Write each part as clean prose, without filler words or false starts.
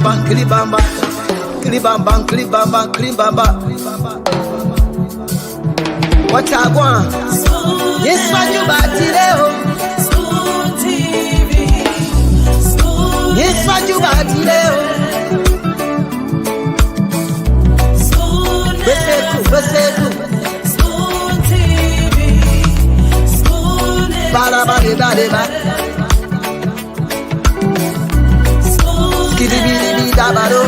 What I want? Yes, what you about today? Yes, what you about today? Beseku. Bada. Skibidi dabado.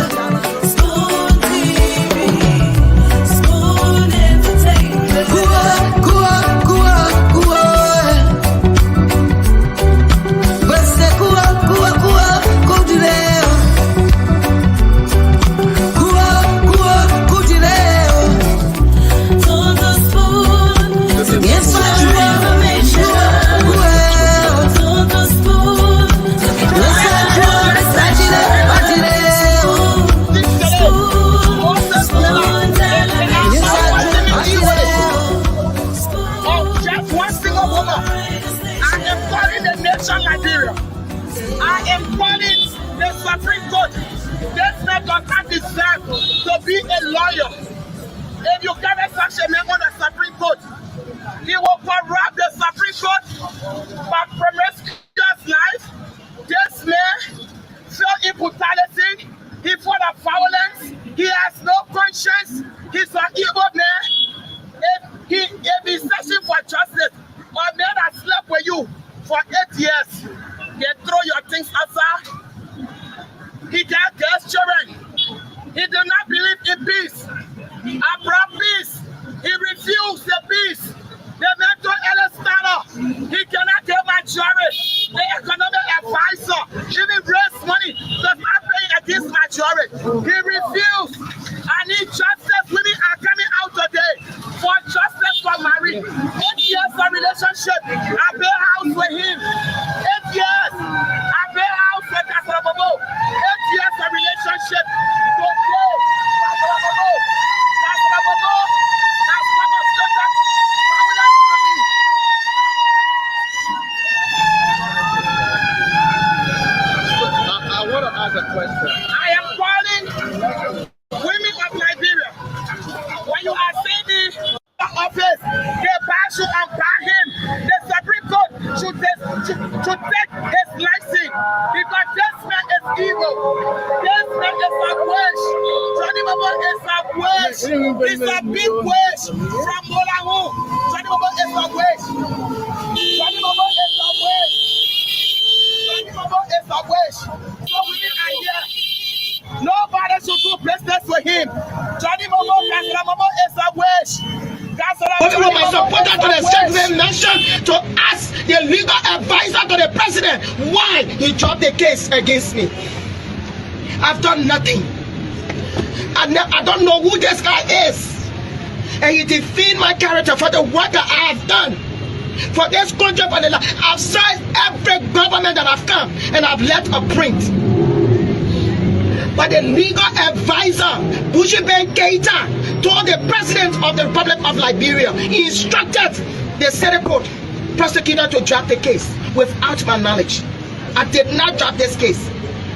I am calling the Supreme Court. This man does not deserve to be a lawyer. If you carry such a man on the Supreme Court, he will corrupt the Supreme Court by promiscuous life. This man fell in brutality. He fought a violence. He has no conscience. He's an evil man. If he's searching for justice, or man that slept with you for 8 years, they throw your things outside. He can't get children. He did not believe in peace. I brought peace. He refused the peace. The mental illness starter. He cannot get my jury. The economic advisor even raised money does not pay against my jury. He refused. I need justice. Women are coming out today for justice for marriage. 8 years of relationship. I built house with him. 8 years. I built house with Dr. Bobo. 8 years of relationship. Today, Dr. Bobo. Dr. Bobo. I want to ask a question. I am calling women of Liberia. When you are saying the office, they pass you and ban him. The Supreme Court should take his license because this man is evil. This man is a witch. Johnny Bobo is a witch. He's a big witch from Molahu. Johnny Bobo is a witch. Johnny Bobo is a witch. Johnny Bobo is a witch. So women are here. Nobody should do business with him. Johnny Bobo is a witch. From my supporter to the State Nation to ask the legal advisor to the president why he dropped the case against me. I've done nothing. I don't know who this guy is. And he defamed my character for the work that I have done. For this country, for the land. I've served every government that I've come and I've left a print. But the legal advisor, Bushi Ben Keita, told the president of the Republic of Liberia, he instructed the Senate court prosecutor to drop the case without my knowledge. I did not drop this case.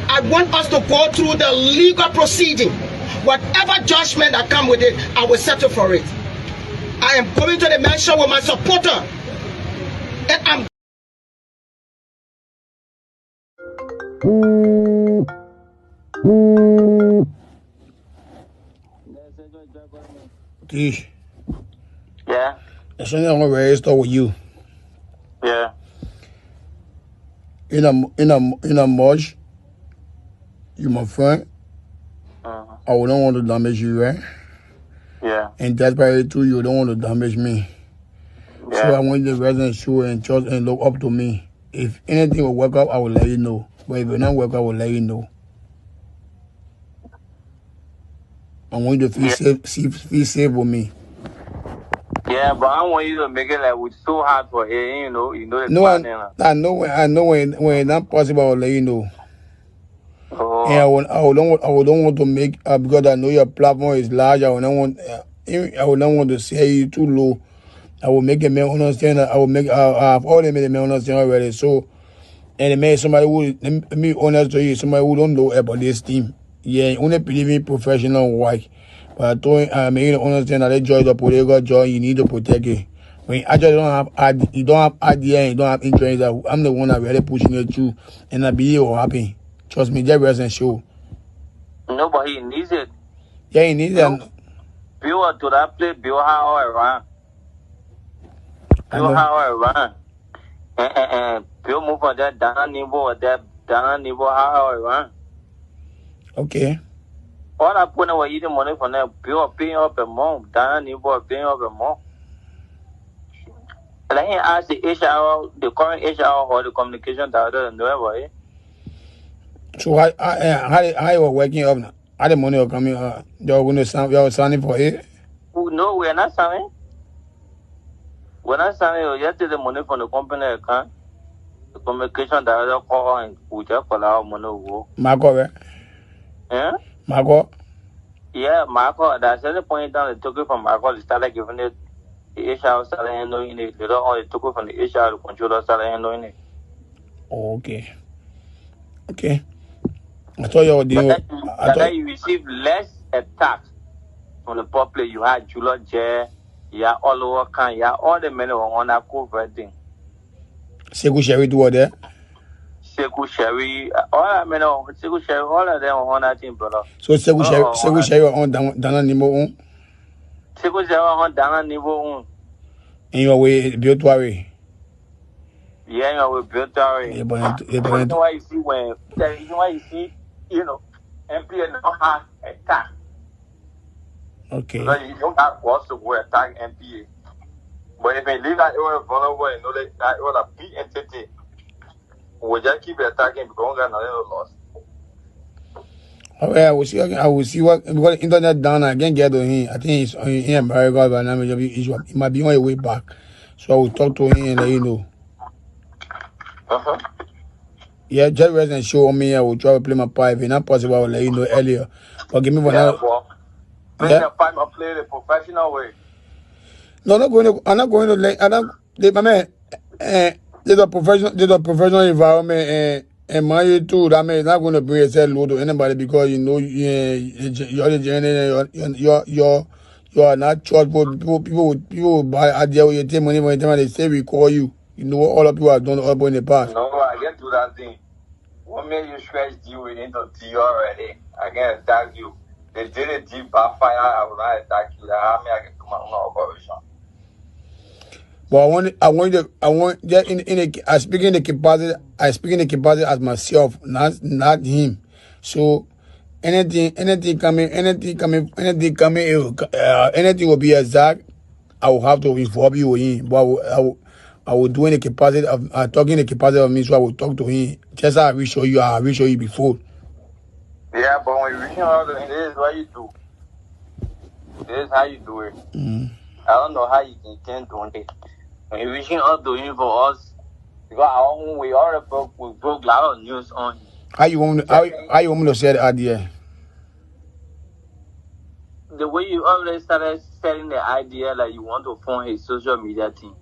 I want us to go through the legal proceeding. Whatever judgment that comes with it, I will settle for it. I am going to the mansion with my supporter. And I'm Yeah. There's something I'm gonna register with you. Yeah. In a March, you my friend. I would not want to damage you, right? Yeah. And that's probably too. You don't want to damage me. Yeah. So I want the residents show and trust and look up to me. If anything will work out, I will let you know. But if it will not work out, I will let you know. I want you to feel safe with me. Yeah, but I want you to make it like it's so hard for it, you know the No, I know when it's not possible, I will let you know. Oh. And I don't want to make because I know your platform is large. I will not want to say you too low. I will make a man understand that I have already made a man understand already. So, and the man somebody who, let me honest to you, somebody who don't know about this team. Yeah, only believe in professional work. But I told him, I made him understand that that joy is a political joy. You need to protect it. When you actually you don't have idea, and you don't have interest. I'm the one that really pushing it through, and I believe it will happen. Trust me, that wasn't sure. No, but he needs it. Yeah, he needs it. Build to that place, build how I run. Build how I run. And build move on that down niveau, how I run. Okay. All I put away eating money for that, build paying up a month, down niveau, paying up a month. And I ask the HR, the current HR or the communication director and whoever. So how you were working up now? How the money will coming? They were going to sign. You were signing for it. No, we're not signing. We're not signing. You take the money from the company account. The communication director call and we just call our money. Marco, right? Yeah. Marco. Yeah, Marco. That's the point down. They took it from Marco. They started giving it. The HR started handling it. Later on, they took it from the HR. The controller started handling it. Okay. Okay. I thought you were doing. I thought you receive less tax from the public. You had Julo J, you had all over can, you had all the men on that cover thing. Sekou Sherry do what there? Sekou Sherry, all that men on Sekou Sherry, all of them on that thing, brother. So Sekou Sherry on Dana Nimo on. Sekou Sherry on Dana Nimo on. In your way, built worry. Yeah, we built our way. That's why you see when you see, you know, MP don't have a tax. Okay. So you don't have also go attack MPA. But if you leave that area vulnerable and know that area big entity, we just keep attacking because we got nothing lost. Okay, I will see what because internet down. I can't get to him. I think he's in America, but now he might be on his way back. So I will talk to him and let you know. Yeah, just rest and show me. I will try to play my part. If it's not possible, I will let you know earlier. But give me one hour. Play the part or play the professional way. No, I'm not going to let. My man. There's a professional environment and money too. That means it's not going to bring a set load to anybody because you know you're the general. You are not trustful. People will buy idea where you take money from them and they say we call you. You know what all of you have done all in the past. No, I get to that thing. What made you stretch deal into T already? I can attack you. They did a deep backfire. I will not attack you. I can do my own operation. But I want I speak in the capacity as myself, not him. So anything will be exact. I will have to inform you in, but I will do in the capacity of talking in the capacity of me. So I will talk to him. Just as I will show you before. Yeah, but when you reach out, this is what you do. This is how you do it. I don't know how you can do it. When you're reaching out to him for us, because we already broke a lot of news on him. How you want me to say the idea? The way you already started selling the idea like you want to form a social media team.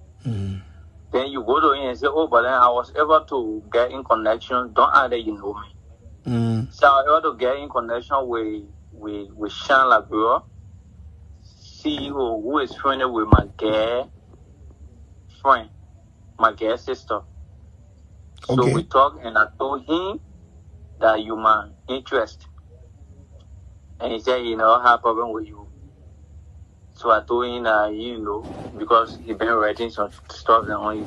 Then you go to him and say, oh, but then I was able to get in connection. Don't add that you know me. So I was able to get in connection with Sean Labure, CEO, who is friendly with my girl friend, my girl sister. So we talked and I told him that you my interest. And he said, you know, I have a problem with you. So I told him that, you know, because he been writing some stuff on you.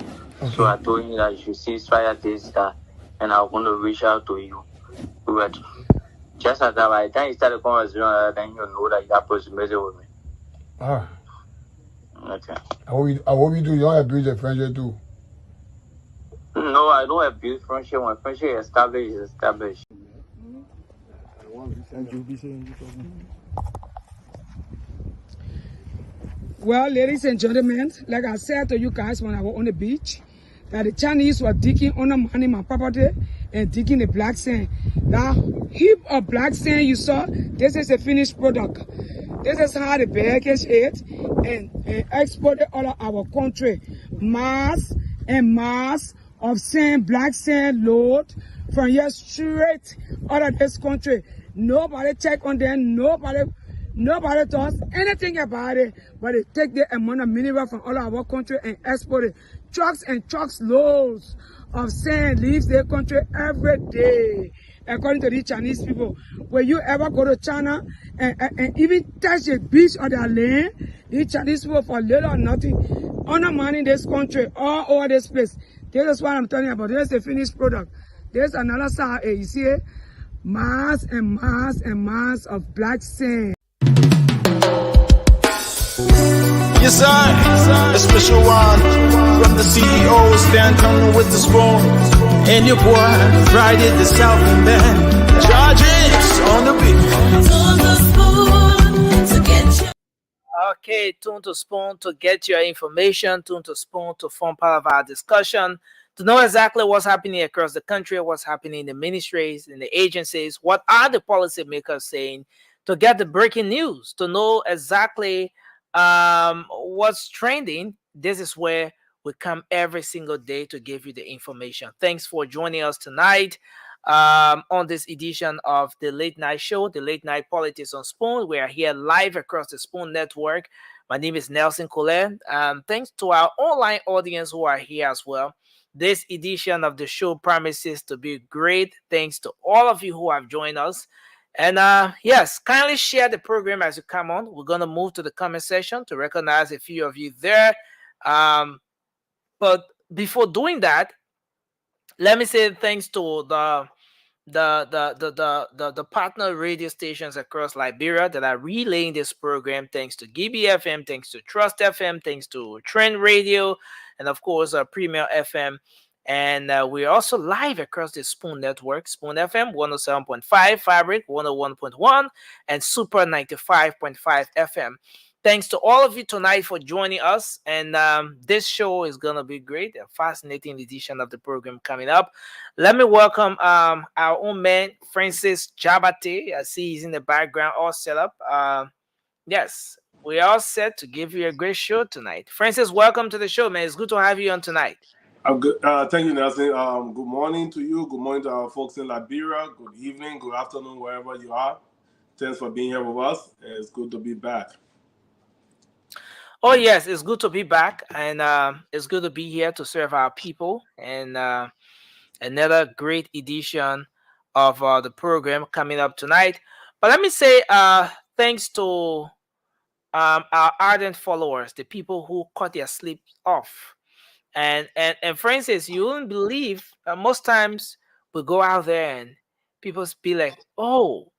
So I told him that you should see fire this, that, and I want to reach out to you. We were just at that, by the time he started the conversation, then you know that you have to message with me. Okay. I hope you do. You don't abuse the friendship too. No, I don't abuse friendship. When friendship is established. Well, ladies and gentlemen, like I said to you guys when I was on the beach, that the Chinese were digging on my property and digging the black sand. That heap of black sand you saw, this is a finished product. This is how the package is and exported out of our country. Mass and mass of sand, black sand load from here straight out of this country. Nobody check on them. Nobody does anything about it. But they take the amount of mineral from all our country and export it. Trucks and trucks loads of sand leaves their country every day. According to the Chinese people, will you ever go to China and even touch the beach on their land? The Chinese people, for little or nothing, undermining this country all over this place. This is what I'm telling you about. This is the finished product. There's another side. You see it? Mass and mass and mass of black sand. Yes, sir. A special one from the CEO, Stan coming with the spoon. And your boy, Friday the Southern Band. Charges on the beat. Okay, tune to spoon to get your information, tune to spoon to form part of our discussion, to know exactly what's happening across the country, what's happening in the ministries, in the agencies, what are the policymakers saying, to get the breaking news, to know exactly what's trending. This is where we come every single day to give you the information. Thanks for joining us tonight on this edition of the Late Night Show, the Late Night Politics on Spoon. We are here live across the Spoon Network. My name is Nelson Colette. Thanks to our online audience who are here as well. This edition of the show promises to be great. Thanks to all of you who have joined us. And yes, kindly share the program as you come on. We're going to move to the comment section to recognize a few of you there. But before doing that, let me say thanks to the partner radio stations across Liberia that are relaying this program. Thanks to Gibi FM, thanks to Trust FM, thanks to Trend Radio, and of course Premier FM. And we're also live across the Spoon Network, Spoon FM 107.5, Fabric 101.1, and Super 95.5 FM. Thanks to all of you tonight for joining us. And this show is going to be great. A fascinating edition of the program coming up. Let me welcome our own man, Francis Jabate. I see he's in the background, all set up. Yes, we're all set to give you a great show tonight. Francis, welcome to the show, man. It's good to have you on tonight. Good. Thank you, Nelson. Good morning to you. Good morning to our folks in Liberia. Good evening, good afternoon, wherever you are. Thanks for being here with us. It's good to be back. Oh, yes, it's good to be back. And it's good to be here to serve our people. And another great edition of the program coming up tonight. But let me say thanks to our ardent followers, the people who cut their sleep off. And Francis, you wouldn't believe most times we go out there and people be like, oh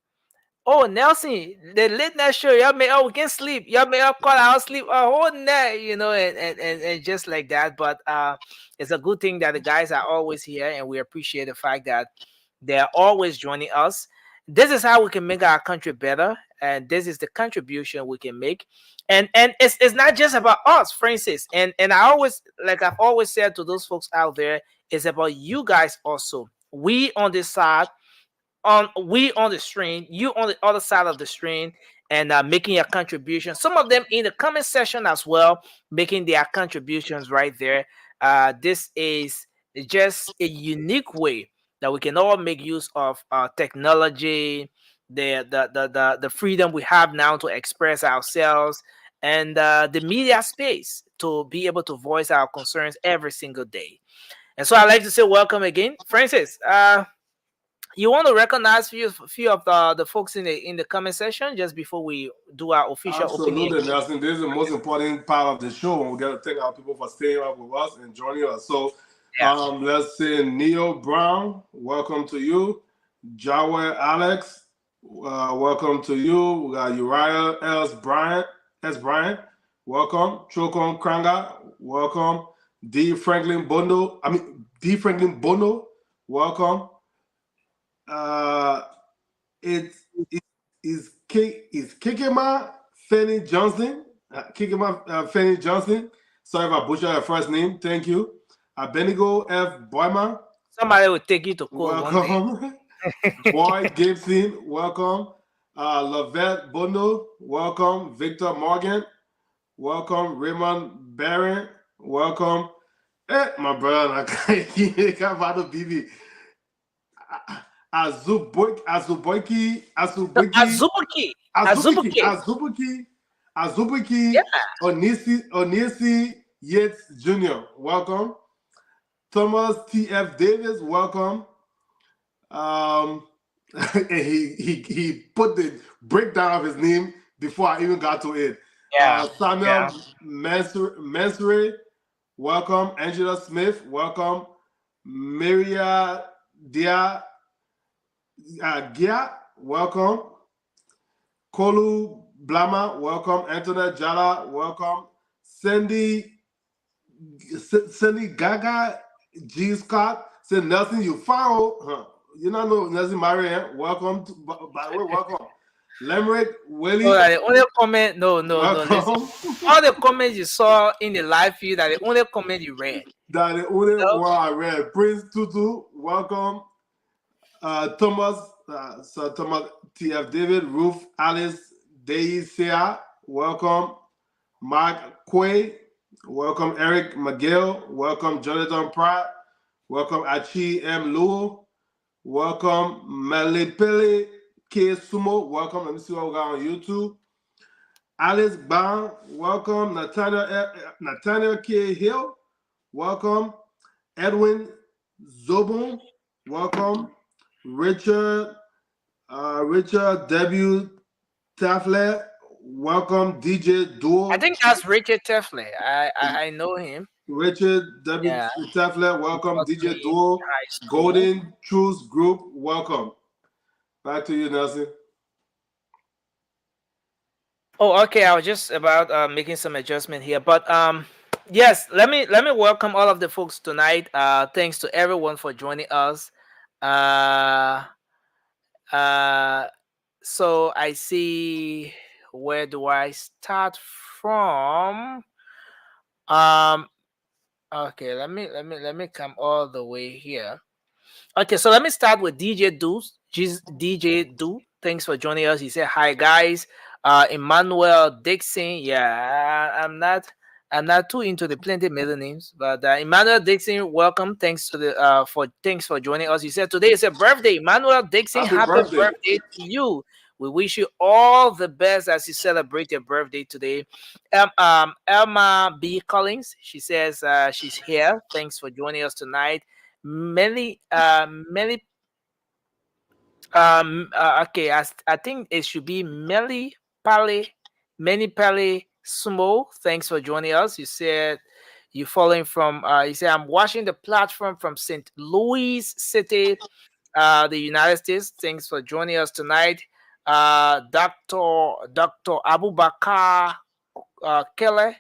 Nelson, the late night show, we can sleep, y'all may call our sleep a whole night, and just like that. But it's a good thing that the guys are always here, and we appreciate the fact that they're always joining us. This is how we can make our country better, and this is the contribution we can make. And it's not just about us, Francis. And I always, like I've always said to those folks out there, it's about you guys also. We on this side, we on the stream, you on the other side of the stream, and making your contribution. Some of them in the comment section as well, making their contributions right there. This is just a unique way that we can all make use of technology, the freedom we have now to express ourselves, and the media space to be able to voice our concerns every single day. And so I'd like to say welcome again, Francis. You want to recognize a few of the folks in the comment section just before we do our official opening? Absolutely, Nelson. This is the most important part of the show, and we got to thank our people for staying up with us and joining us. So, let's say Neil Brown, welcome to you. Jawa Alex, welcome to you. We got Uriah S. Bryant, welcome. Chokon Kranga, welcome. D. Franklin Bondo, welcome. It's Kikema Fanny Johnson. Fanny Johnson. Sorry if I butchered her first name. Thank you. Abenigo F. Boyman. Somebody will take you to court. Welcome. Boy Gibson. Welcome. Lavette Bondo. Welcome. Victor Morgan. Welcome. Raymond Barron. Welcome. My brother, I can't follow BB. Azubuki, Azubuki. Azubuki, Azubuki. Azubuki, Yeah. Onisi Yates Jr., welcome. Thomas T.F. Davis, welcome. And he put the breakdown of his name before I even got to it. Yeah. Samuel Yeah. Mansure, welcome. Angela Smith, welcome. Maria Dia Gia, welcome. Kolu Blama, welcome. Antoinette Jala, welcome. Cindy Gaga G. Scott said, Nelson, you found, huh? You not know Nelson Marianne, welcome. By the way, welcome. Lemerick Oh, Willie, the only comment, no, listen. welcome. All the comments you saw in the live feed are the only comment you read. That the only No? one I read. Prince Tutu, welcome. Thomas, Sir Thomas T.F. David, Ruth Alice Deisia, welcome. Mark Quay, welcome. Eric McGill, welcome. Jonathan Pratt, welcome. Achi M. Lewell, welcome. Melipele K. Sumo, welcome. Let me see what we got on YouTube. Alice Bond, welcome. Nathaniel K. Hill, welcome. Edwin Zobon, welcome. Richard W. Taflet, welcome. DJ Duo. I think that's Richard Tefley. I know him. Richard W. Yeah. Taflet, welcome. Taught me DJ in Duo. high school. Golden Truth Group, welcome. Back to you, Nelson. Oh, okay. I was just about making some adjustment here, but yes. Let me welcome all of the folks tonight. Thanks to everyone for joining us. Uh, uh. So I see. Where do I start from? Um. Okay. Let me come all the way here. Okay, so let me start with DJ Do. DJ Do, thanks for joining us. He said, "Hi guys, Emmanuel Dixon." Yeah, I'm not too into the plenty middle names, but Emmanuel Dixon, welcome. Thanks for joining us. He said today is a birthday. Emmanuel Dixon, Happy happy birthday. birthday to you. We wish you all the best as you celebrate your birthday today. Elma B. Collins, she says she's here. Thanks for joining us tonight. Melly, okay, I think it should be Melly Pale, Many Pale Sumo. Thanks for joining us. You said you following from, you said, I'm watching the platform from St. Louis City, the United States. Thanks for joining us tonight. Dr. Abubakar Kele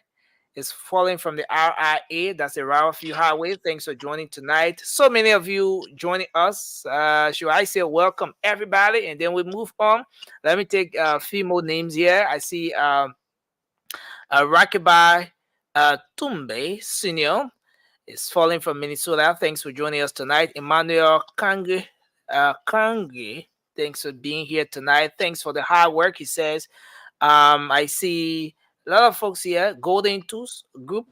is falling from the RIA. That's the Ralphie Highway. Thanks for joining tonight. So many of you joining us. Should I say welcome everybody, and then we move on? Let me take a few more names here. I see Rakibai Tumbe Senior is falling from Minnesota. Thanks for joining us tonight. Emmanuel Kangi. Thanks for being here tonight. Thanks for the hard work. He says, I see a lot of folks here. Golden Tools Group.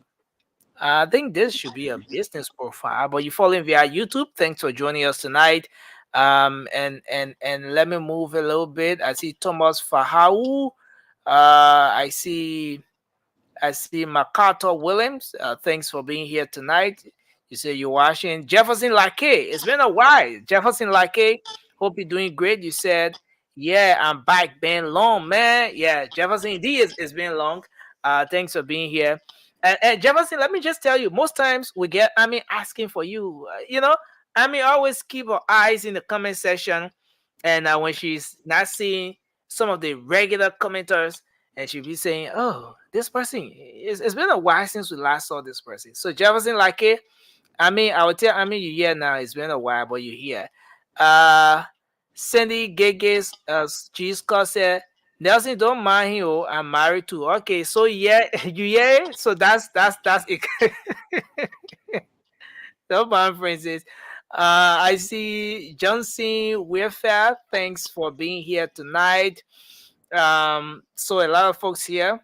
I think this should be a business profile, but you following via YouTube. Thanks for joining us tonight. And let me move a little bit. I see Thomas Fahau. I see MacArthur Williams. Thanks for being here tonight. You say you're watching Jefferson Lake. It's been a while. Jefferson Lake. Hope you're doing great. You said, yeah, I'm back. Been long, man. Yeah, Jefferson, indeed, it's been long. Thanks for being here. And Jefferson, let me just tell you, most times we get asking for you. Always keep her eyes in the comment section. And when she's not seeing some of the regular commenters, and she'll be saying, "Oh, this person, it's been a while since we last saw this person." So Jefferson, like it, I would tell, you here now. It's been a while, but you're here. Cindy Geges, G. Scott said, Nelson, don't mind him. Oh, I'm married too. Okay, so yeah, So that's it. Don't mind, Francis. I see Johnson Weirfair. Thanks for being here tonight. So a lot of folks here.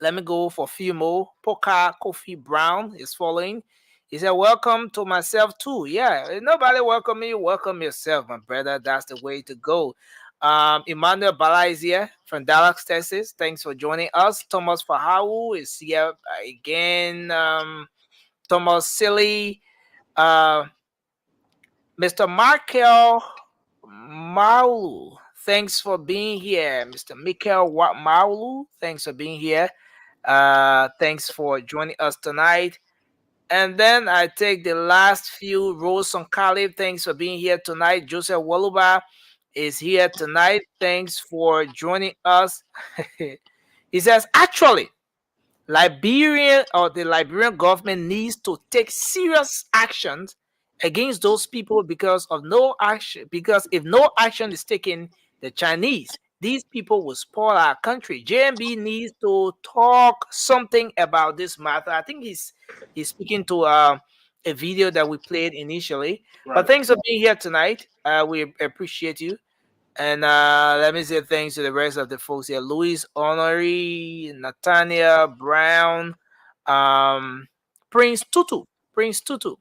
Let me go for a few more. Poka Kofi Brown is following. He said, welcome to myself too. Yeah, if nobody welcome you, welcome yourself, my brother. That's the way to go. Emmanuel Bala is here from Dallas, Texas. Thanks for joining us. Thomas Fahawu is here again. Thomas Silly. Mr. Markel Maulu, thanks for being here. Mr. Mikel Maulu, thanks for being here. Thanks for joining us tonight. And then I take the last few. Rose Khalib, thanks for being here tonight. Joseph Waluba is here tonight. Thanks for joining us. He says, actually, the Liberian government needs to take serious actions against those people because if no action is taken, the Chinese, these people will spoil our country. JMB needs to talk something about this matter. I think he's speaking to a video that we played initially. Right. But thanks for being here tonight. We appreciate you. And let me say thanks to the rest of the folks here. Louis Honorary, Nathania Brown, Prince Tutu. Prince Tutu.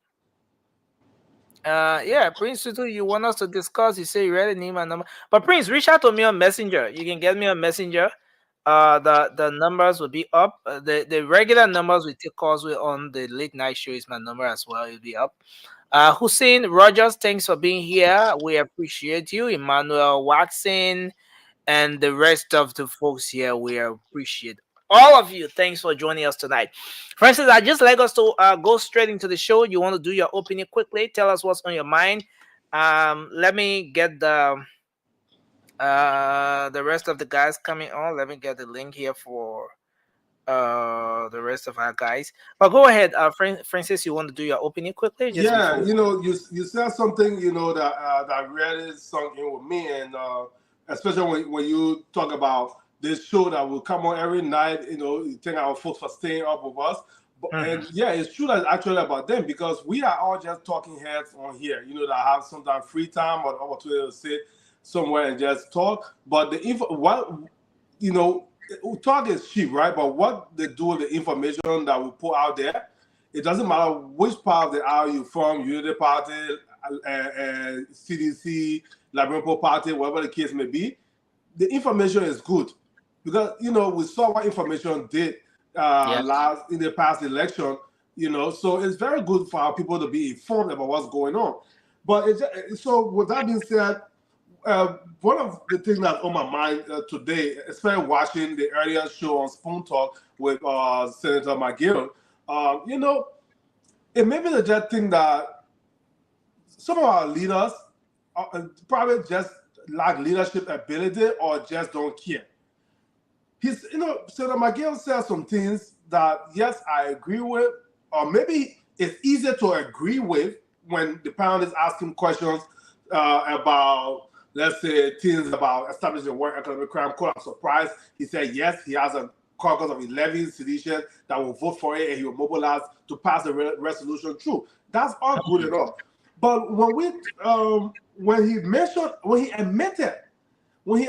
Yeah, Prince Tutu, you want us to discuss? You say you ready, name and number. But Prince, reach out to me on Messenger. You can get me on Messenger. The numbers will be up. The regular numbers we take calls with on the late night show is my number as well. It'll be up. Hussein Rogers, thanks for being here. We appreciate you. Emmanuel Watson and the rest of the folks here, we appreciate all of you. Thanks for joining us tonight. Francis, I just like us to go straight into the show. You want to do your opening quickly? Tell us what's on your mind. Let me get the rest of the guys coming on. Let me get the link here for the rest of our guys. But go ahead, Francis. You want to do your opening quickly? Just before. You said something that really sunk in with me, and especially when you talk about this show that will come on every night. You thank our folks for staying up with us. And yeah, it's true that it's actually about them, because we are all just talking heads on here. That have sometimes free time or opportunity to sit somewhere and just talk. But talk is cheap, right? But what they do with the information that we put out there, it doesn't matter which part of the aisle you're from, Unity Party, CDC, Liberian Party, whatever the case may be, the information is good. Because, we saw what information did last in the past election, so it's very good for our people to be informed about what's going on. But so with that being said, one of the things that's on my mind today, especially watching the earlier show on Spoon Talk with Senator McGill, it made me just think that some of our leaders probably just lack leadership ability or just don't care. Senator McGill said some things that, yes, I agree with, or maybe it's easier to agree with when the panel is asking questions about, let's say, things about establishing work economic crime code. I'm surprised he said yes, he has a caucus of 11 sedition that will vote for it, and he will mobilize to pass the resolution through. That's all good enough. But when he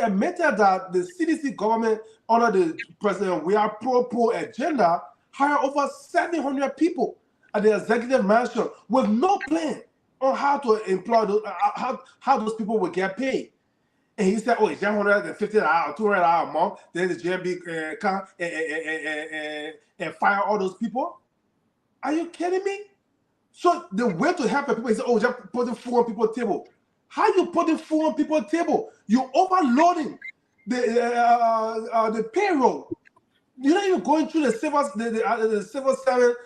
admitted that the CDC government under the president, we are pro agenda, hire over 700 people at the executive mansion with no plan on how to employ those, how those people will get paid. And he said, it's just $150 or $200 a month. Then the GMB come and fire all those people. Are you kidding me? So the way to help the people is, just putting food on people's table. How you putting food on people's table? You're overloading the payroll. You're not even going through the civil servant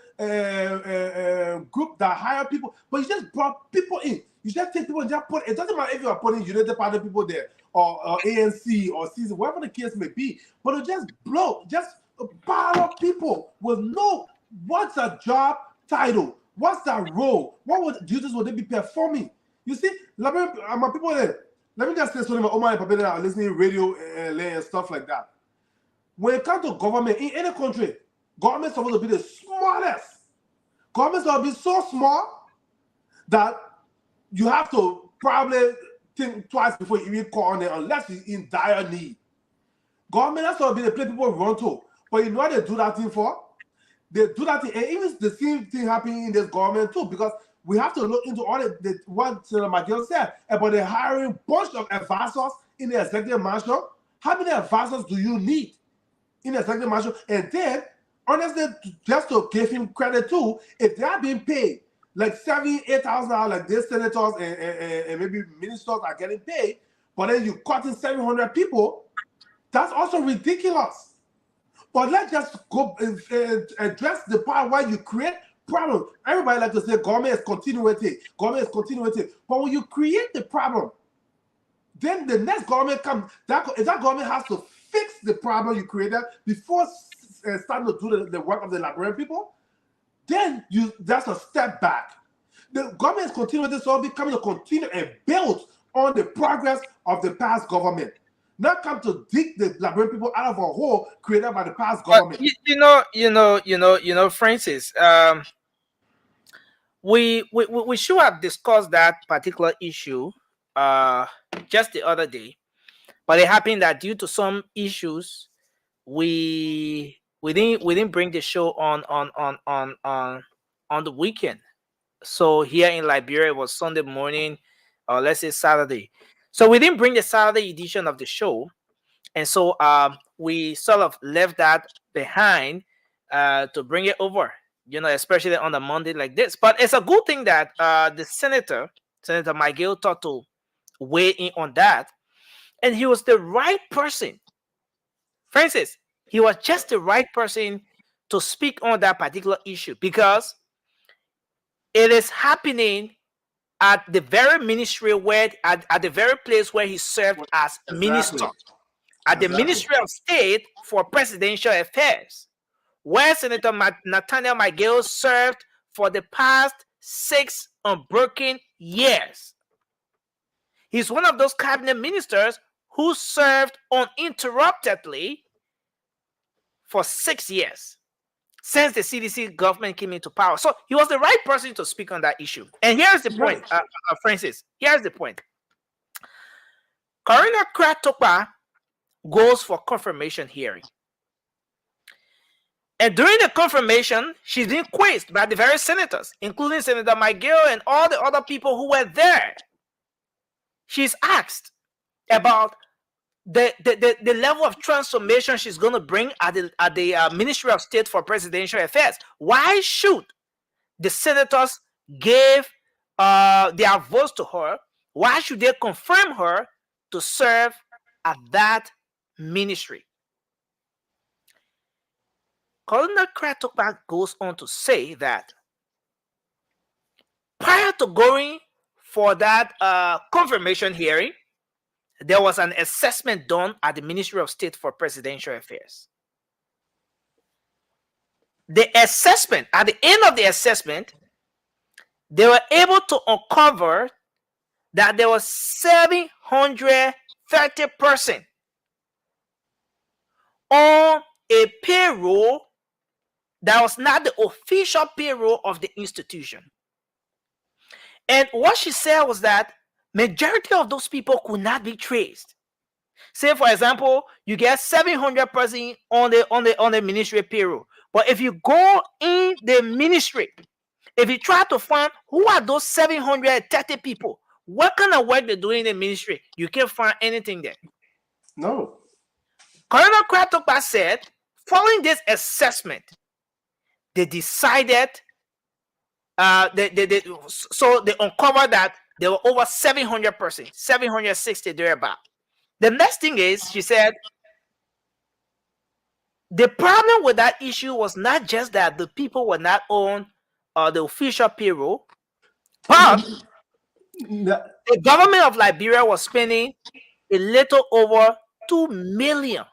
group that hire people, but you just brought people in. You just take people and just put. It doesn't matter if you are putting United Party people there or ANC or CC, whatever the case may be. But it just a pile of people with no. What's a job title? What's that role? What duties would they be performing? You see, my people there. Let me just say something about Omar and Papede that are listening to radio and stuff like that. When it comes to government in any country, government's supposed to be the smallest. Government's supposed to be so small that you have to probably think twice before you even call on it, unless you're in dire need. Government has to be the place people run to. But you know what they do that thing for? They do that thing, and even the same thing happening in this government too, because we have to look into all what Senator McGill said about the hiring bunch of advisors in the executive mansion. How many advisors do you need in the executive mansion? And then, honestly, just to give him credit too, if they are being paid like $7,000-8,000, like these senators and maybe ministers are getting paid, but then you cut in 700 people, that's also ridiculous. But let's just go address the part where you create problem. Everybody like to say government is continuity. Government is continuity. But when you create the problem, then the next government comes. If that government has to fix the problem you created before starting to do the work of the Liberian people, then that's a step back. The government is continuity, so becoming to continue and build on the progress of the past government. Not come to dig the Liberian people out of a hole created by the past government. Francis. We should have discussed that particular issue just the other day, but it happened that due to some issues, we didn't bring the show on the weekend. So here in Liberia it was Sunday morning, or let's say Saturday. So we didn't bring the Saturday edition of the show. And so we sort of left that behind to bring it over, especially on a Monday like this. But it's a good thing that the Senator McGill, thought to weigh in on that. And he was the right person. Francis, he was just the right person to speak on that particular issue, because it is happening at the very ministry where, at the very place where he served as minister. At the Ministry of State for Presidential Affairs, where Senator Nathaniel McGill served for the past 6 unbroken years. He's one of those cabinet ministers who served uninterruptedly for 6 years since the CDC government came into power. So he was the right person to speak on that issue. And here's the point, Francis. Here's the point. Coroner Kratopa goes for confirmation hearing. And during the confirmation, she's being quizzed by the very senators, including Senator McGill and all the other people who were there. She's asked about the level of transformation she's going to bring at the Ministry of State for Presidential Affairs. Why should the senators give their votes to her? Why should they confirm her to serve at that ministry? Colonel Kratopa goes on to say that prior to going for that confirmation hearing, there was an assessment done at the Ministry of State for Presidential Affairs. The assessment, at the end of the assessment, they were able to uncover that there was 730 persons on a payroll that was not the official payroll of the institution. And what she said was that majority of those people could not be traced. Say, for example, you get 700 persons on the ministry payroll, but if you go in the ministry, if you try to find who are those 730 people, what kind of work they're doing in the ministry, you can't find anything there. No. Colonel Kratopa said, following this assessment, they decided, they uncovered that there were over 700 persons, 760 thereabout. The next thing is, she said, the problem with that issue was not just that the people were not on the official payroll, but the government of Liberia was spending a little over 2 million.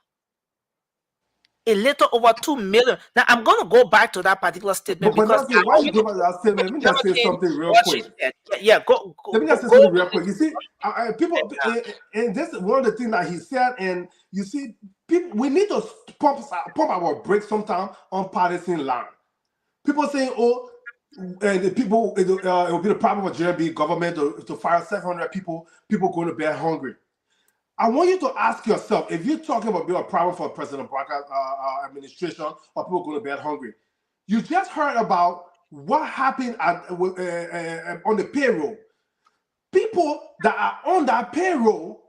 A little over 2 million. Now I'm going to go back to that particular statement, but because why you go back to that statement? Let me just say something real quick. Yeah, go. Let me just say something real quick. You see, people, and this is one of the things that he said. And you see, people, we need to pump our brakes sometimes on partisan line. People saying, "Oh, and the people, it will be the problem of JMB government to fire 700 people. People going to bed hungry." I want you to ask yourself, if you're talking about being a problem for President Barker's administration or people going to bed hungry, You just heard about what happened on the payroll. People that are on that payroll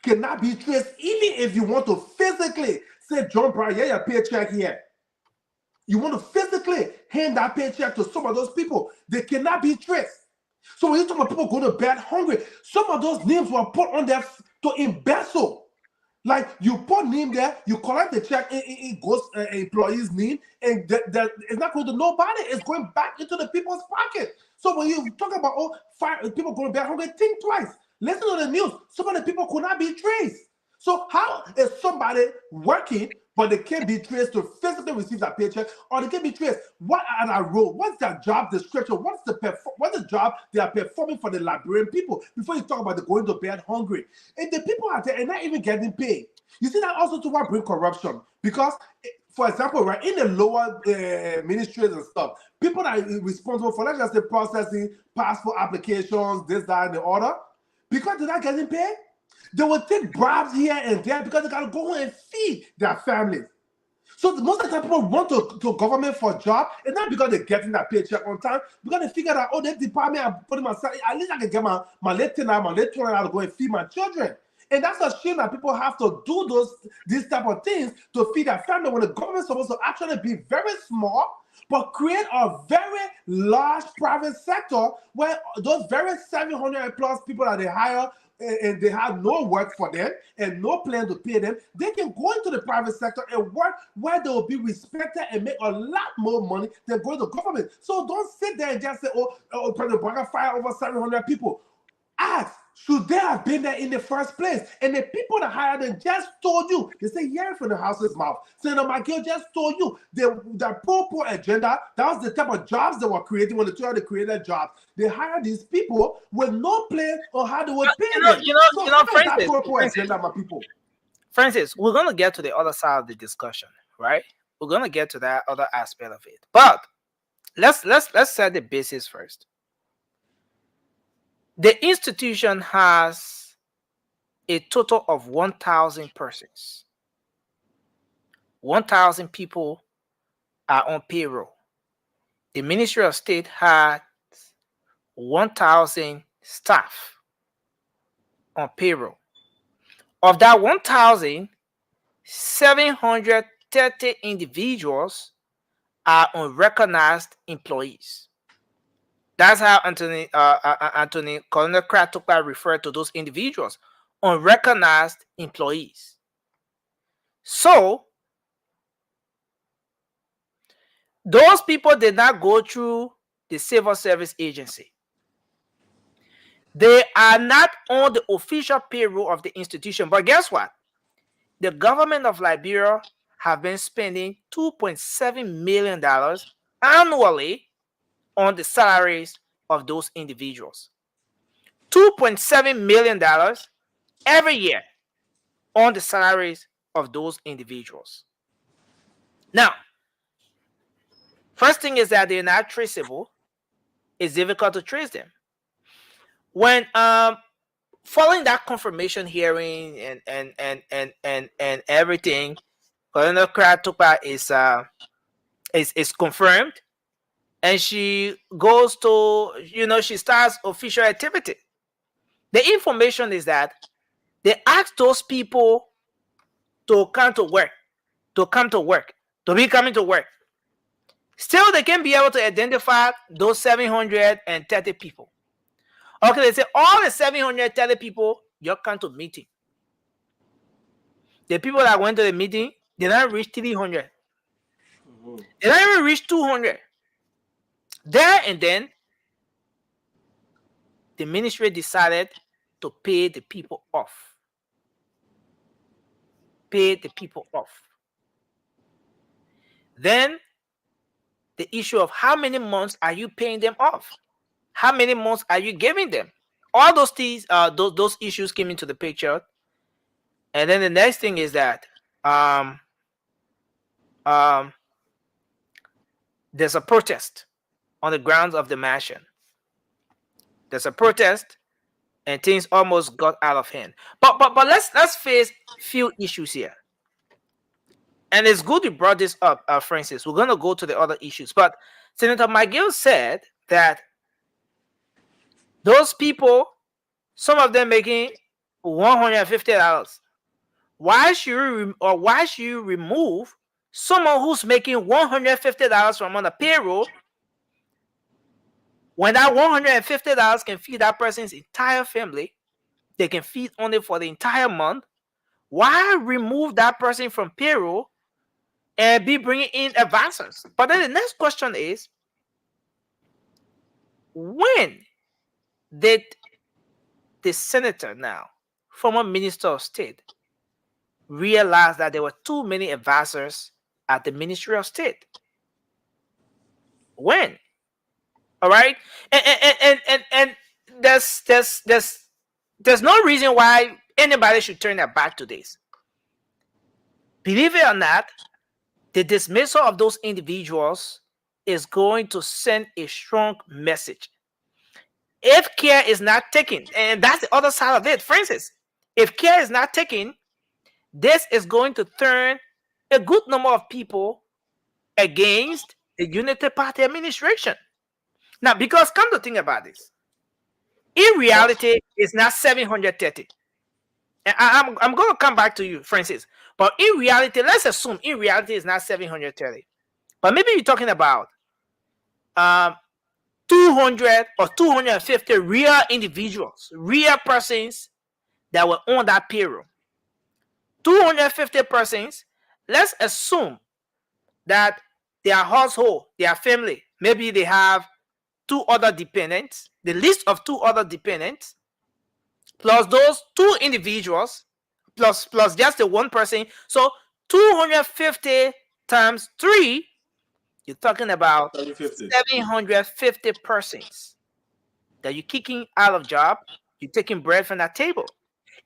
cannot be traced, even if you want to physically say, John Brown, yeah, your paycheck here. You want to physically hand that paycheck to some of those people, they cannot be traced. So when you talk about people going to bed hungry, some of those names were put on there to embezzle. Like you put name there, you collect the check, it goes employee's name, and that it's not going to nobody. It's going back into the people's pocket. So when you talk about people going to bed hungry, think twice. Listen to the news. Some of the people could not be traced. So how is somebody working, but they can't be traced to physically receive that paycheck, or they can be traced? What are their role? What's their job description? What's the job they are performing for the Liberian people? Before you talk about the going to bed hungry, and the people are there and not even getting paid. You see that also to what bring corruption, because, for example, right in the lower ministries and stuff, people that are responsible for, let's just say, processing passport applications, this, that, and the other, because they're not getting paid. They will take bribes here and there because they got to go home and feed their families. So most of the time people want to government for a job, it's not because they're getting that paycheck on time, because they figure out, oh, this department, I'm putting myself, at least I can get my late 10 hours, my late 20 hours to go and feed my children. And that's a shame that people have to do these type of things to feed their family, when the government is supposed to actually be very small, but create a very large private sector where those very 700 plus people that they hire, and they have no work for them and no plan to pay them, they can go into the private sector and work where they will be respected and make a lot more money than going to government. So don't sit there and just say, oh, President Barack fired over 700 people. Ask, should they have been there in the first place? And the people that hired them just told you. They say, hear it from the house's mouth. Senator McGill just told you the poor agenda, that was the type of jobs they were creating when they tried to create their jobs. They hired these people with no plan on how they would pay them. So how is that poor agenda, my people? Francis, we're going to get to the other side of the discussion, right? We're going to get to that other aspect of it. But let's set the basis first. The institution has a total of 1,000 persons. 1,000 people are on payroll. The Ministry of State has 1,000 staff on payroll. Of that 1,000, 730 individuals are unrecognized employees. That's how Anthony Colonel Kratuka referred to those individuals, unrecognized employees. So those people did not go through the civil service agency. They are not on the official payroll of the institution. But guess what? The government of Liberia have been spending $2.7 million annually on the salaries of those individuals. $2.7 million every year on the salaries of those individuals. Now, first thing is that they're not traceable. It's difficult to trace them. When following that confirmation hearing and everything, Colonel Kratuka is confirmed, and she goes to, she starts official activity. The information is that they ask those people to come to work, to be coming to work. Still, they can be able to identify those 730 people. Okay, they say all the 730 people, you come to meeting. The people that went to the meeting, they don't reach 300. They don't even reach 200. There and then, the ministry decided to pay the people off. Pay the people off. Then, the issue of how many months are you paying them off? How many months are you giving them? All those things, those issues came into the picture. And then the next thing is that there's a protest on the grounds of the mansion. There's a protest, and things almost got out of hand. But let's face few issues here. and it's good you brought this up, Francis. We're going to go to the other issues. But Senator McGill said that those people, some of them making $150. Why should you remove someone who's making $150 from on a payroll when that $150 can feed that person's entire family? They can feed only for the entire month. Why remove that person from payroll and be bringing in advancers? But then the next question is, when did the senator now, former minister of state, realize that there were too many advisors at the Ministry of State? When? All right, and there's no reason why anybody should turn their back to this. Believe it or not, the dismissal of those individuals is going to send a strong message. If care is not taken, and that's the other side of it, Francis, if care is not taken, this is going to turn a good number of people against the Unity Party administration. Now, because come to think about this, in reality, it's not 730. And I'm going to come back to you, Francis. But in reality, let's assume in reality it's not 730. But maybe you're talking about 200 or 250 real individuals, real persons that were on that payroll. 250 persons, let's assume that their household, their family, maybe they have 2 other dependents, the list of 2 other dependents, plus those 2 individuals, plus just the 1 person. So 250 times 3, you're talking about 750 persons that you're kicking out of job. You're taking bread from that table.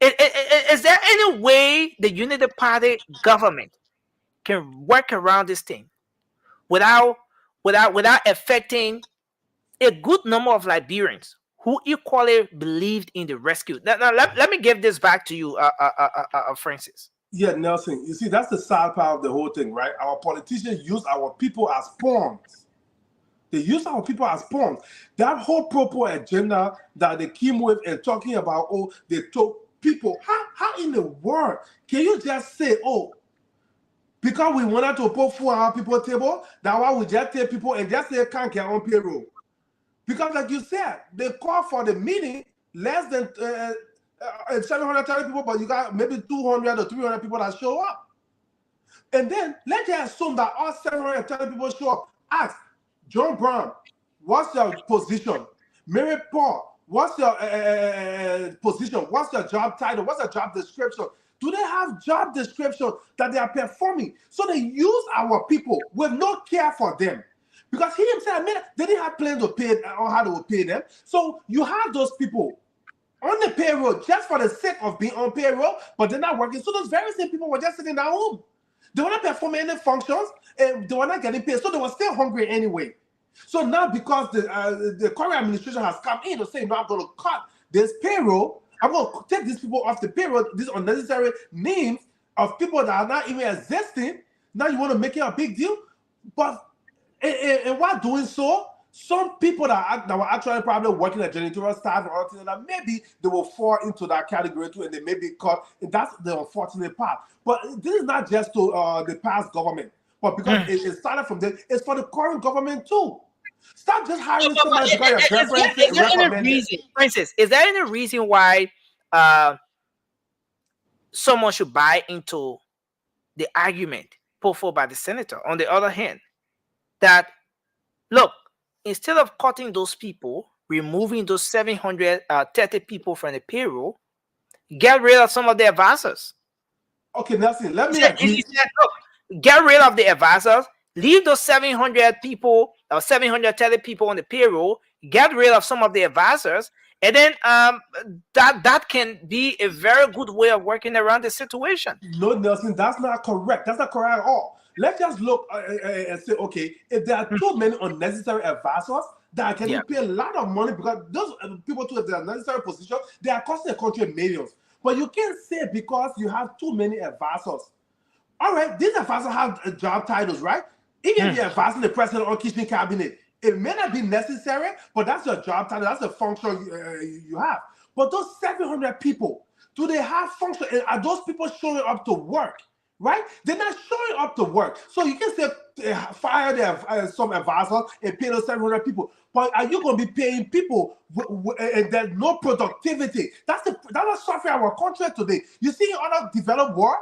Is there any way the Unity Party government can work around this thing without affecting a good number of Liberians who equally believed in the rescue? Now let me give this back to you, Francis. Yeah, Nelson. You see, that's the sad part of the whole thing, right? Our politicians use our people as pawns. They use our people as pawns. That whole proper agenda that they came with and talking about, oh, they told people, how in the world can you just say, oh, because we wanted to put food on our people table, that's why we just take people and just say can't get on payroll? Because like you said, they call for the meeting less than 730 people, but you got maybe 200 or 300 people that show up. And then let's just assume that all 730 people show up. Ask John Brown, what's your position? Mary Paul, what's your position? What's your job title? What's your job description? Do they have job description that they are performing? So they use our people with no care for them. Because he himself, they didn't have plans to pay or how they would pay them. So you have those people on the payroll just for the sake of being on payroll, but they're not working. So those very same people were just sitting at home. They were not performing any functions, and they were not getting paid. So they were still hungry anyway. So now because the current administration has come in to say, no, I'm going to cut this payroll, I'm going to take these people off the payroll, these unnecessary names of people that are not even existing. Now you want to make it a big deal? But and while doing so, some people that were actually probably working at janitorial staff or something like that, maybe they will fall into that category too, and they may be caught. And that's the unfortunate part. But this is not just to the past government, but because it started from there, it's for the current government too. Stop just hiring somebody because your preference recommended. Francis, is there any reason why someone should buy into the argument put forward by the senator? On the other hand, that look, instead of cutting those people, removing those 730 people from the payroll, get rid of some of the advisors. Okay, Nelson, let me agree. Look, get rid of the advisors, leave those 700 people or 730 people on the payroll, get rid of some of the advisors, and then that can be a very good way of working around the situation. No, Nelson, that's not correct. That's not correct at all. Let's just look and say, okay, if there are too many unnecessary advisors that can pay a lot of money, because those people too, if they are necessary positions, they are costing the country millions. But you can't say because you have too many advisors, All right, these advisors have job titles, right? Even if you're advising the president or kitchen cabinet, it may not be necessary, but that's your job title. That's a function you have. But those 700 people, do they have function? And are those people showing up to work? Right? They're not showing up to work. So you can say fire some advisors and pay those 700 people. But are you going to be paying people and there's no productivity? That's what's suffering our country today. You see in other developed world,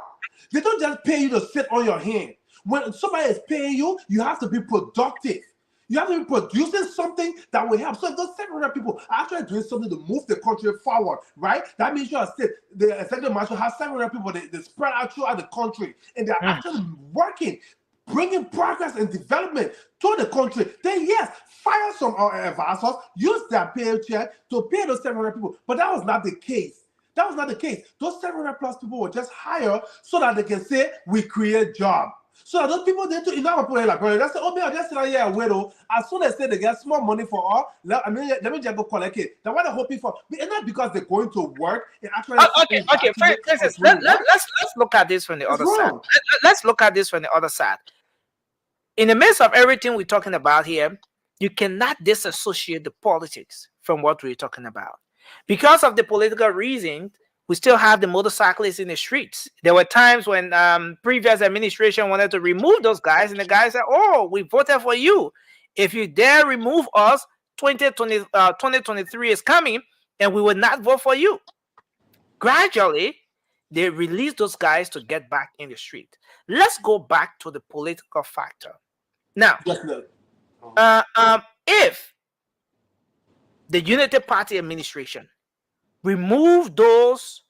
they don't just pay you to sit on your hand. When somebody is paying you, you have to be productive. You have to be producing something that will help. So if those 700 people are actually doing something to move the country forward, right? That means you are still, the executive marshal has 700 people, they spread out throughout the country, and they're actually working, bringing progress and development to the country. Then yes, fire some advisors, use their paycheck to pay those 700 people. But that was not the case. That was not the case. Those 700 plus people were just hired so that they can say, we create jobs. So that those people, they too, you know, put like, they say, oh, man, I just sit here a widow. As soon as they say they get small money for all, let me just go collect it. That's what they're hoping for. It's not because they're going to work. Actually okay, Francis, let's look at this from the other side. Let's look at this from the other side. In the midst of everything we're talking about here, you cannot disassociate the politics from what we're talking about. Because of the political reason, we still have the motorcyclists in the streets. There were times when previous administration wanted to remove those guys, and the guys said, oh, we voted for you. If you dare remove us, 2023 is coming, and we will not vote for you. Gradually, they released those guys to get back in the street. Let's go back to the political factor. Now, if the Unity Party administration remove those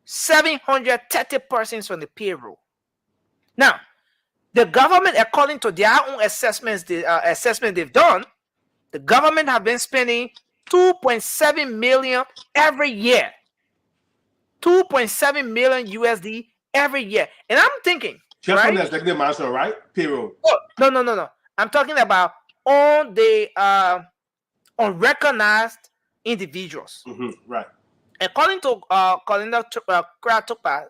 730 persons from the payroll. Now, the government, according to their own assessments, they've done, the government have been spending 2.7 million every year. 2.7 million USD every year. And I'm thinking, just right? on the executive marshal, right? Payroll. Oh, no. I'm talking about on the unrecognized individuals. Right. According to Colinda Kratupa,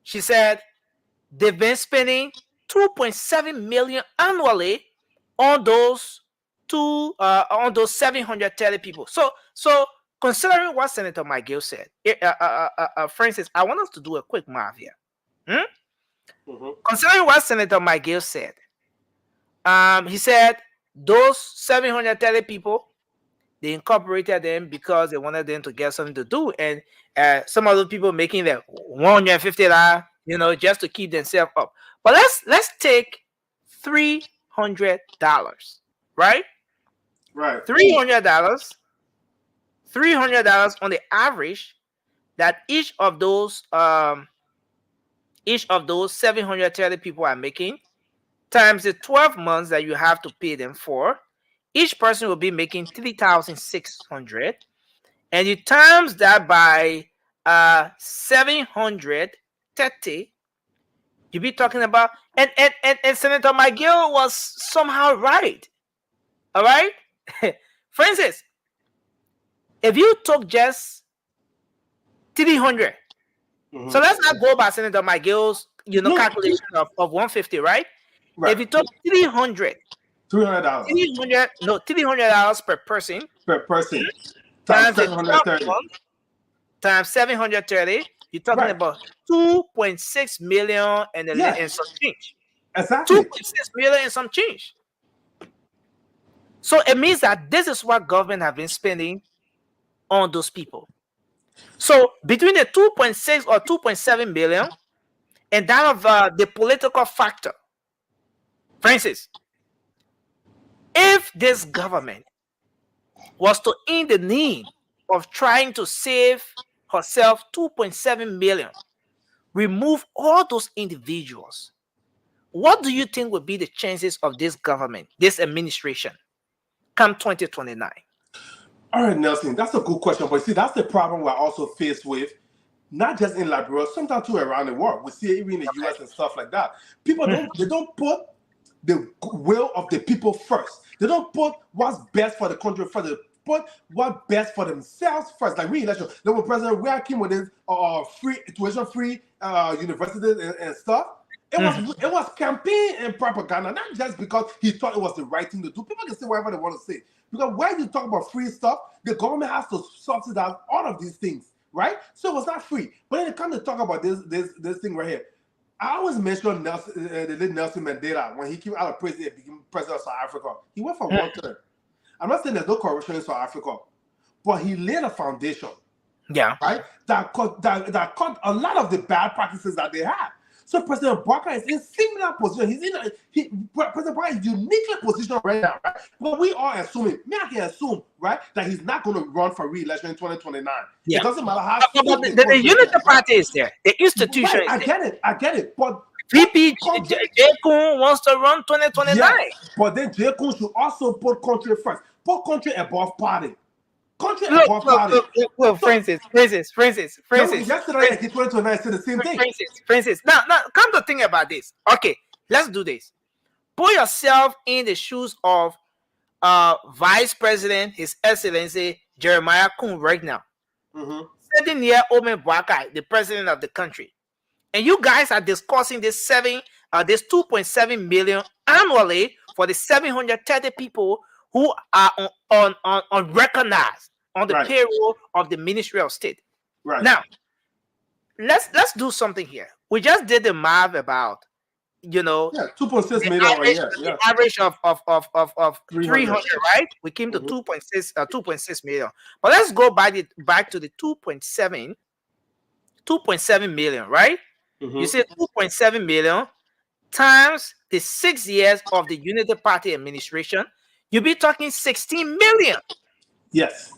she said they've been spending 2.7 million annually on those 730 people. So considering what Senator McGill said, Francis, I want us to do a quick math here. Considering what Senator McGill said, he said those 730 people, they incorporated them because they wanted them to get something to do, and some of those people making that $150, just to keep themselves up. But let's take $300, right? Right. $300 on the average that each of those 730 people are making, times the 12 months that you have to pay them for. Each person will be making $3,600, and you times that by 730. You be talking about, and Senator McGill was somehow right. All right, Francis, if you took just 300, so let's not go by Senator McGill's calculation of 150, right? If you took $300 per person. Times 730. Times 730. You're talking about 2.6 million and some change. Exactly. 2.6 million and some change. So it means that this is what government have been spending on those people. So between the 2.6 or 2.7 billion and that of the political factor, Francis, if this government was to end the need of trying to save herself 2.7 million, remove all those individuals, what do you think would be the chances of this government, this administration, come 2029? All right, Nelson, that's a good question. But see, that's the problem we're also faced with, not just in Liberia, sometimes too around the world. We see it even in the US and stuff like that. People don't put the will of the people first. They don't put what's best for the country first. They put what's best for themselves first. Like re-election, the president, we came with this free tuition-free universities and stuff. It was campaign and propaganda, not just because he thought it was the right thing to do. People can say whatever they want to say. Because when you talk about free stuff, the government has to subsidize all of these things, right? So it was not free. But when it comes to talk about this thing right here, I always mention Nelson, the late Nelson Mandela when he came out of prison and became president of South Africa. He went for 1 term. I'm not saying there's no corruption in South Africa, but he laid a foundation. Yeah. Right? That cut a lot of the bad practices that they had. So President Barker is in similar position. President Barker is uniquely positioned right now, right? But we are assuming, I can assume, right, that he's not going to run for re-election in 2029. Yeah. It doesn't matter how. But the Unity Party is there. The institution is there. I get it. But VP Jekun wants to run 2029. Yes, but then Jekun should also put country first. Put country above party. Country above party. Look, Francis. Yesterday, like 2029 said the same thing. Francis. Now, come to think about this. Okay, let's do this. Put yourself in the shoes of Vice President, His Excellency Jeremiah Kun right now. Sitting near Omen Bwakai, the president of the country. And you guys are discussing this 2.7 million annually for the 730 people who are unrecognized on the payroll of the Ministry of State. Right. Now, let's do something here. We just did the math about, 2.6 million. The average of 300, right? We came to 2.6 million. But let's go back to the 2.7 million, right? You say 2.7 million times the 6 years of the Unity Party administration, you'll be talking 16 million. Yes.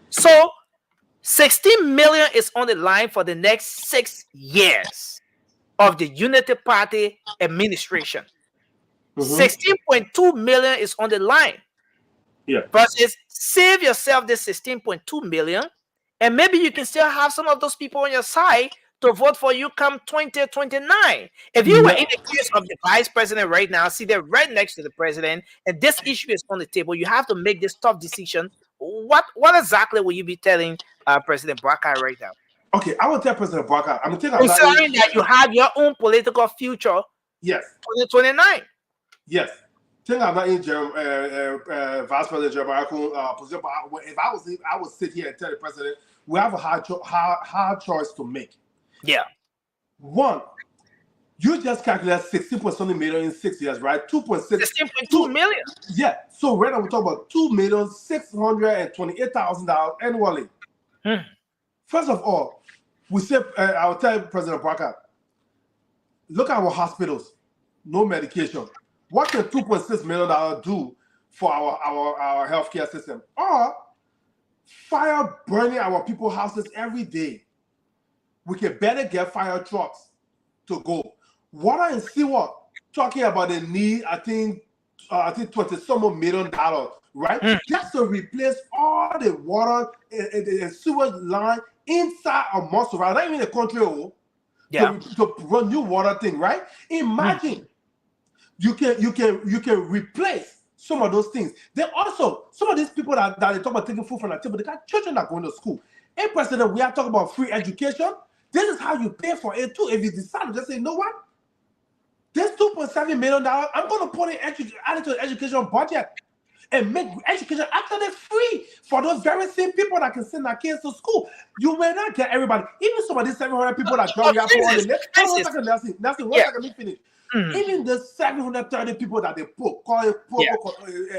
So 16 million is on the line for the next 6 years of the Unity Party administration. 16.2 million is on the line. Yeah. Versus save yourself this 16.2 million, and maybe you can still have some of those people on your side to vote for you come 2029. If you were in the case of the vice president right now, see they're right next to the president, and this issue is on the table, you have to make this tough decision. What exactly will you be telling President Barker right now? Okay, I will tell President Barker. I'm thinking considering that you have your own political future. Yes. 2029. Yes. Think I'm not in Vice President Jeremiah position, but if I would sit here and tell the president we have a hard choice to make. Yeah. One, you just calculate 16.something million in 6 years, right? 16.2 million. Yeah. So right now we're talking about $2,628,000 annually. First of all, we say I'll tell President Barker, look at our hospitals, no medication. What can $2.6 million do for our healthcare system? Or fire burning our people's houses every day. We can better get fire trucks to go. Water and sewer, talking about the need, I think 20-some million dollars, right? Just to replace all the water and sewer line inside of Montserrat, right? Not even the country, to run new water thing, right? Imagine you can replace some of those things. Then also some of these people that they talk about taking food from the table, they got children that are going to school. Hey, President, we are talking about free education. This is how you pay for it too. If you decide to just say, you know what? This $2.7 million, I'm going to put it add it to the education budget and make education actually free for those very same people that can send their kids to school. You may not get everybody. Even some of these 700 people that join on the list. One second, let me finish. Even the 730 people that they call it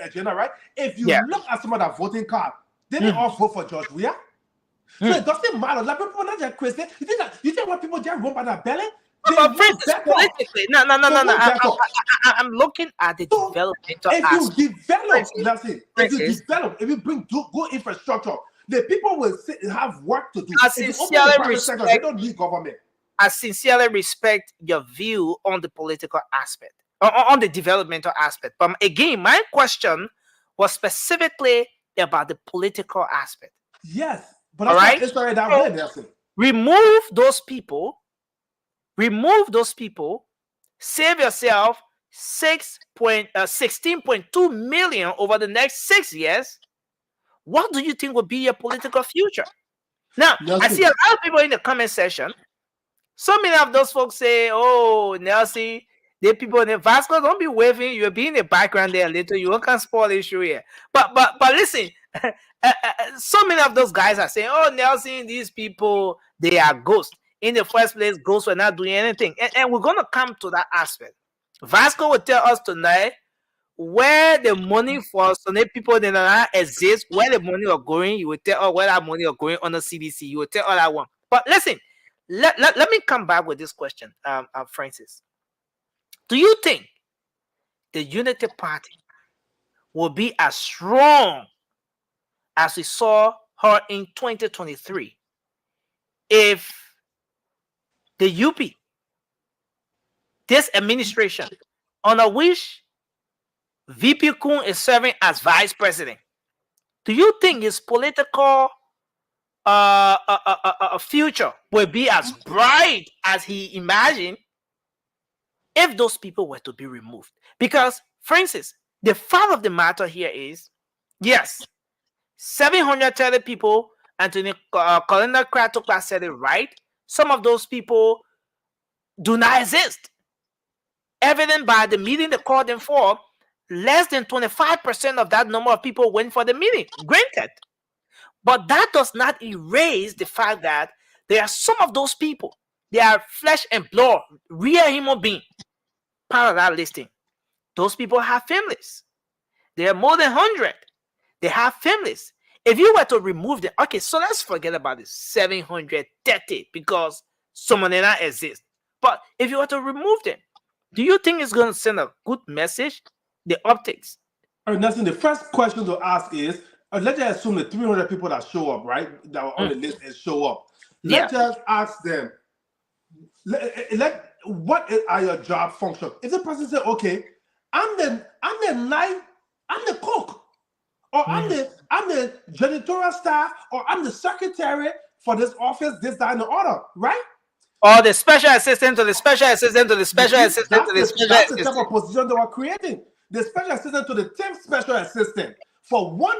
agenda, right? If you look at some of that voting card, they didn't all vote for George Weah. So it doesn't matter. Like people are not just crazy. You think what people just run by their belly? Politically, no. I'm looking at the developmental aspect. If you bring good infrastructure, the people will have work to do. They don't need government. I sincerely respect your view on the political aspect, on the developmental aspect. But again, my question was specifically about the political aspect. Yes, but that's not that way, Nelson. Remove those people, save yourself 16.2 million over the next 6 years. What do you think will be your political future? Now, I see a lot of people in the comment section So many of those folks say, "Oh, Nelson, the people in the Vasco, don't be waving. You'll be in the background there a little. You can't spoil the issue here." But listen, so many of those guys are saying, "Oh, Nelson, these people, they are ghosts. In the first place, ghosts were not doing anything." And we're gonna come to that aspect. Vasco will tell us tonight where the money for some people that not exist, where the money are going. You will tell us where that money are going on the CDC. You will tell all that one. But listen, let me come back with this question, Francis. Do you think the Unity Party will be as strong as we saw her in 2023 if the UP, this administration, under which VP Kun is serving as vice president, do you think his political future will be as bright as he imagined if those people were to be removed? Because, for instance, the fact of the matter here is, yes, 730 people, Anthony Colonel Kratokla said it right. Some of those people do not exist. Evident by the meeting they called them for, less than 25% of that number of people went for the meeting. Granted. But that does not erase the fact that there are some of those people, they are flesh and blood, real human beings, part of that listing. Those people have families. There are more than 100. They have families. If you were to remove them, okay, so let's forget about the 730 because some of them not exist. But if you were to remove them, do you think it's going to send a good message? The optics. Nelson, the first question to ask is, let's just assume the 300 people that show up, right, that are on the list and show up. Let's just ask them, what are your job functions? If the person said, okay, I'm the cook, or I'm the janitorial staff, or I'm the secretary for this office, this, that, and the other, right? Or the special assistant to the special assistant to the special assistant to the special assistant. That's the type of position they were creating. The special assistant to the 10th special assistant. For one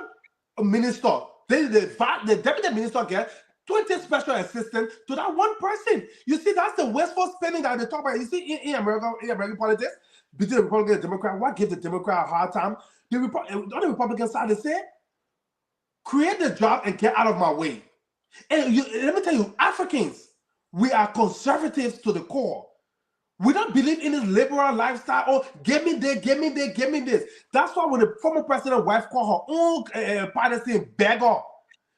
minister, the deputy minister gets 20 special assistants to that one person. You see, that's the wasteful spending that they talk about. You see, in American politics, between the Republican and Democrat, what gives the Democrat a hard time? On the Republican side, they say, create the job and get out of my way. And let me tell you, Africans, we are conservatives to the core. We don't believe in this liberal lifestyle. Oh, give me this, give me this, give me this. That's why when the former president's wife called her own partisan beggar,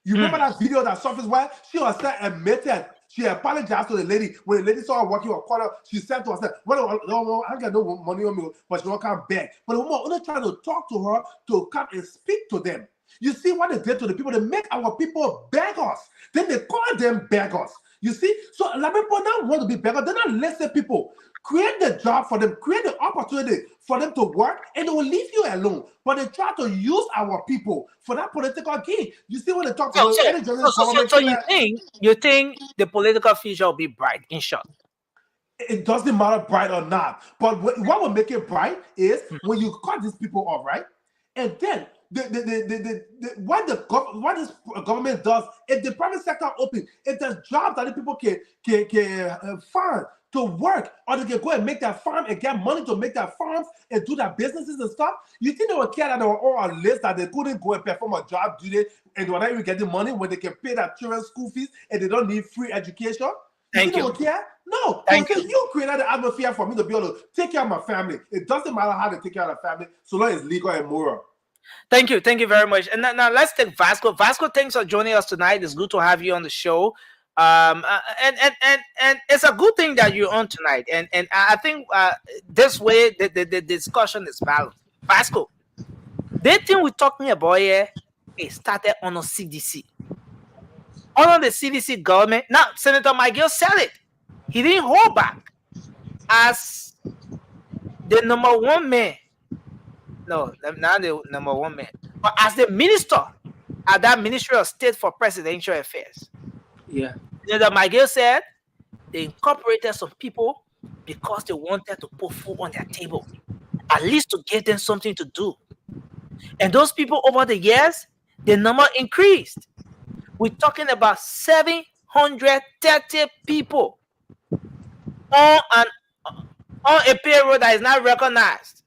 you remember that video that surfaced where she herself admitted she apologized to the lady. When the lady saw her working her corner, she said to herself, well, no, I got no money on me, but she won't come back. But the woman only trying to talk to her to come and speak to them. You see what they did to the people? They make our people beggars. Then they call them beggars. You see? So a lot of people don't want to be beggars. They're not listen people. Create the job for them, create the opportunity for them to work, and they will leave you alone. But they try to use our people for that political gain. You see when they talk to so you think the political future will be bright, in short? It doesn't matter bright or not. But what will make it bright is when you cut these people off, right? And then what this government does, if the private sector open, if there's jobs that the people can find to work, or they can go and make that farm and get money to make that farms and do their businesses and stuff, you think they would care that they were all on a list that they couldn't go and perform a job duty and they were not even getting money when they can pay their children's school fees and they don't need free education? Thank you. They would care? No. Because you created the atmosphere for me to be able to take care of my family. It doesn't matter how they take care of the family, so long as it's legal and moral. Thank you very much. And now let's take Vasco. Vasco, thanks for joining us tonight. It's good to have you on the show. And it's a good thing that you're on tonight. And I think this way the discussion is balanced. Vasco, the thing we're talking about here, it started on a CDC. Under the CDC government. Now, Senator Miguel said it. He didn't hold back as the number one man. No, not the number one man, but as the minister at that Ministry of State for Presidential Affairs. Yeah. Senator Miguel said they incorporated some people because they wanted to put food on their table, at least to give them something to do. And those people over the years, the number increased. We're talking about 730 people on an on a payroll that is not recognized.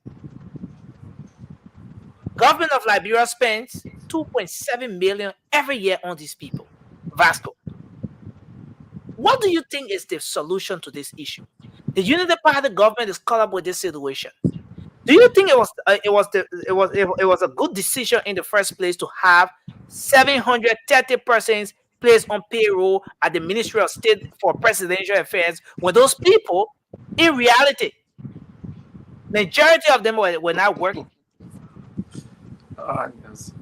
Government of Liberia spends 2.7 million every year on these people. Vasco, what do you think is the solution to this issue? The Unity Party government is caught up with this situation. Do you think it was a good decision in the first place to have 730 persons placed on payroll at the Ministry of State for Presidential Affairs when those people, in reality, majority of them were not working? Yes.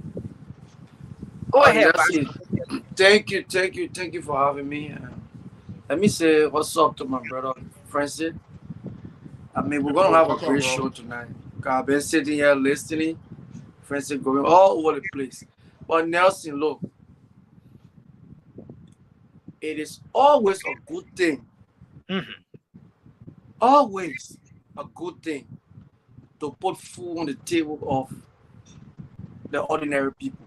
Go ahead, That's it. Vasco. Thank you for having me. Let me say what's up to my brother Francis. I mean, we're gonna have a Welcome, great bro. show tonight. 'Cause I've been sitting here listening, Francis going all over the place. But Nelson, look, it is always a good thing. Mhm. Always a good thing to put food on the table of the ordinary people.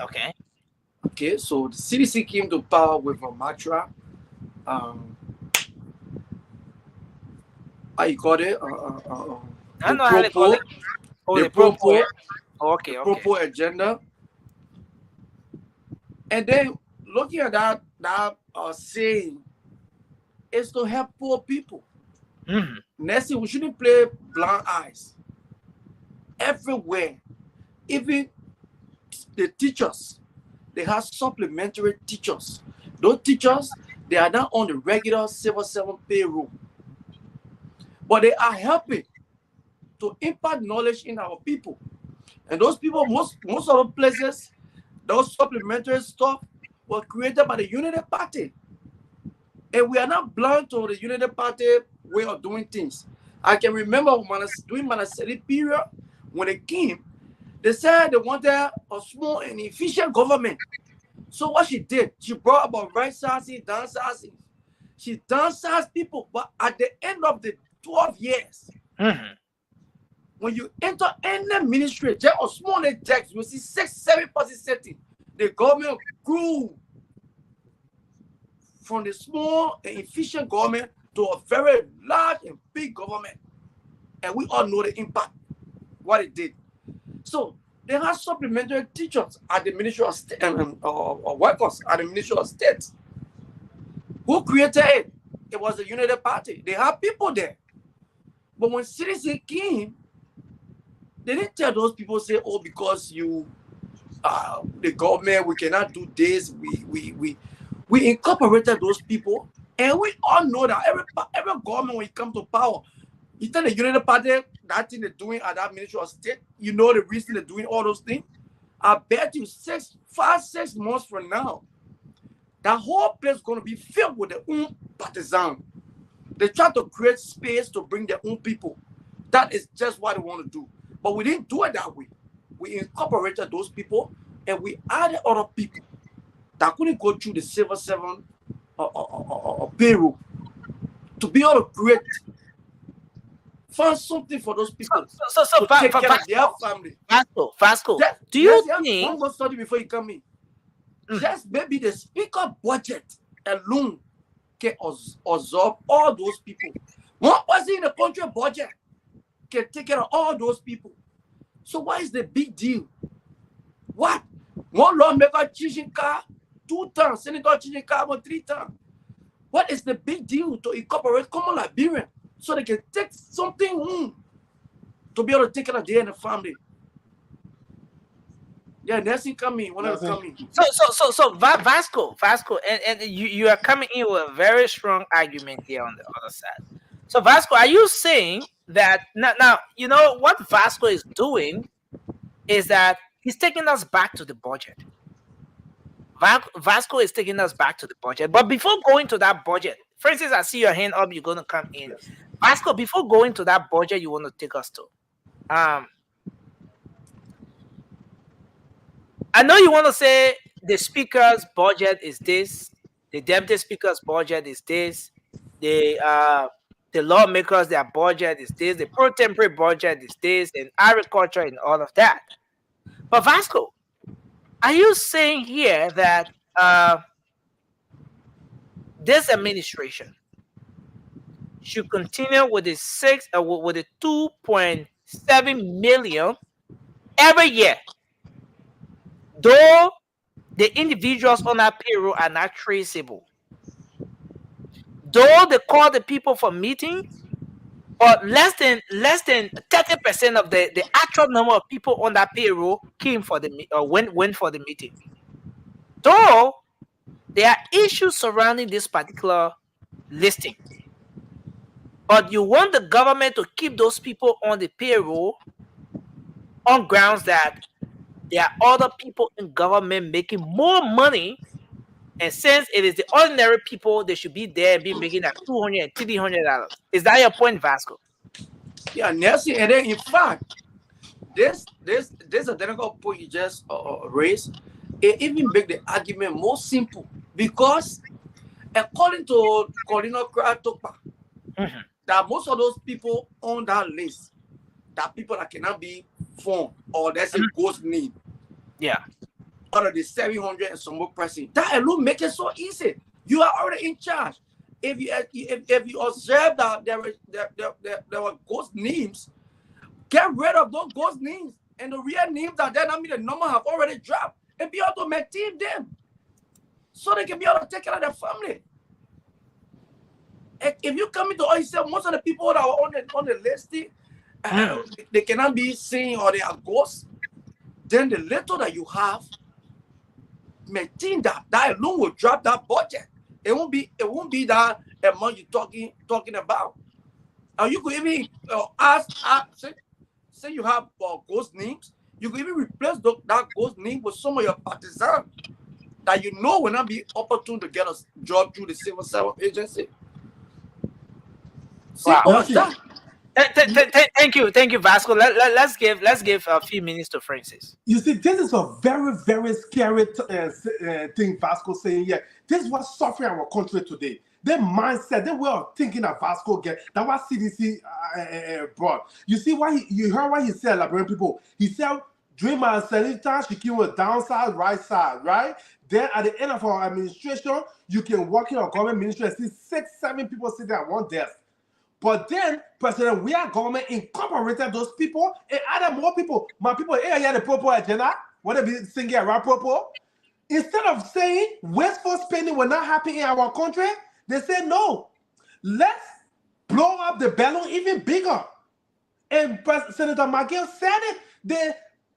Okay. Okay, so the CDC came to power with a mantra. How you call it? I The know how they call propo, it. Oh, the the propo. propo, Okay, the okay. propo agenda. And then looking at that saying is to help poor people. Mhm. Next thing, we shouldn't play blind eyes. Everywhere, even the teachers, they have supplementary teachers. Those teachers, they are not on the regular civil servant payroll, but they are helping to impart knowledge in our people. And those people, most of the places, those supplementary stuff were created by the Unity Party. And we are not blind to the Unity Party way of doing things. I can remember when during my period, when they came, they said they wanted a small and efficient government. So what she did, she brought about right sizing, downsizing. She downsized people, but at the end of the 12 years, Mhm. when you enter any ministry, just a small text, you see 6-7% setting. The government grew from the small and efficient government to a very large and big government. And we all know the impact, what it did. So they have supplementary teachers at the Ministry of State and workers at the Ministry of State. Who created it? It was the Unity Party. They have people there. But when citizens came, they didn't tell those people, say, oh, because you the government, we cannot do this. We incorporated those people, and we all know that every government, when it comes to power, you tell the Unity Party that thing they're doing at that Ministry of State, you know the reason they're doing all those things. I bet you 6 months from now, that whole place is going to be filled with their own partisan. They try to create space to bring their own people. That is just what they want to do. But we didn't do it that way. We incorporated those people, and we added other people that couldn't go through the civil servant payroll to be able to create, find something for those people to take care of their family. Vasco, do you Just have think? one more study before you come in. Mhm. Just maybe the speaker budget alone can absorb all those people. One person in the country budget can take care of all those people. So what is the big deal? What? One lawmaker changing car 2 times, senator changing car 3 times. What is the big deal to incorporate common Liberian so they can take something home to be able to take care of their and the family? Yeah, Nelson coming, one of them coming. So Vasco, and you are coming in with a very strong argument here on the other side. So Vasco, are you saying that now you know what Vasco is doing is that he's taking us back to the budget. Vasco is taking us back to the budget. But before going to that budget, for instance, I see your hand up, you're gonna come in. Yes. Vasco, before going to that budget you want to take us to. I know you want to say the speaker's budget is this, the deputy speaker's budget is this, the lawmakers their budget is this, the pro tempore budget is this, and agriculture and all of that. But Vasco, are you saying here that this administration should continue with the 2.7 million every year, though the individuals on that payroll are not traceable. Though they call the people for meetings, but less than 30% of the actual number of people on that payroll came for the went for the meeting. Though there are issues surrounding this particular listing, but you want the government to keep those people on the payroll on grounds that there are other people in government making more money, and since it is the ordinary people, they should be there and be making like $200 and $300. Is that your point, Vasco? Yeah, Nelson, and then in fact, this identical point you just raised, it even make the argument more simple because according to Colino Kratokpa, that most of those people on that list, that people that cannot be found or that's a ghost name. Yeah. Out of the 700 and some more person, that alone make it so easy. You are already in charge. If you observe that there were ghost names, get rid of those ghost names and the real names that then, I mean, the number have already dropped and be able to maintain them so they can be able to take care of their family. If you come into you say most of the people that are on the list, they cannot be seen or they are ghosts, then the little that you have, maintain that alone will drop that budget. It won't be that amount you talking about. And you could even say you have ghost names, you could even replace that ghost name with some of your partisans that you know will not be opportune to get a job through the civil service agency. Wow. That. Thank you, Vasco. Let's give a few minutes to Francis. You see, this is a very, very scary thing Vasco saying here. This is what's suffering our country today. Their mindset, their way of thinking that Vasco get, that what CDC brought. You see you heard what he said, Liberian people. He said, during my sanitary, she came with downside, right side, right? Then at the end of our administration, you can walk in our government ministry and see 6-7 people sitting at one desk. But then, President, we are government incorporated those people and added more people. My people, the proper agenda, what they be singing around proper. Instead of saying wasteful spending will not happen in our country, they say no. Let's blow up the balloon even bigger. And Senator McGill said it. They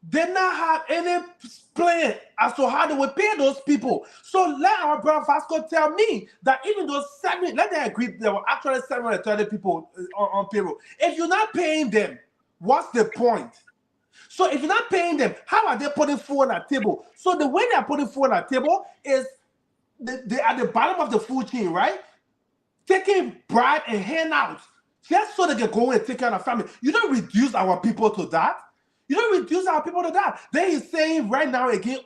did not have any plan as to how they would pay those people. So let our brother Vasco tell me that even those let them agree there were actually 730 people on payroll. If you're not paying them, what's the point? So if you're not paying them, how are they putting food on the table? So the way they are putting food on the table is they at the bottom of the food chain, right? Taking bribe and handouts just so they can go and take care of the family. You don't reduce our people to that. You don't reduce our people to that. Then he's saying right now again,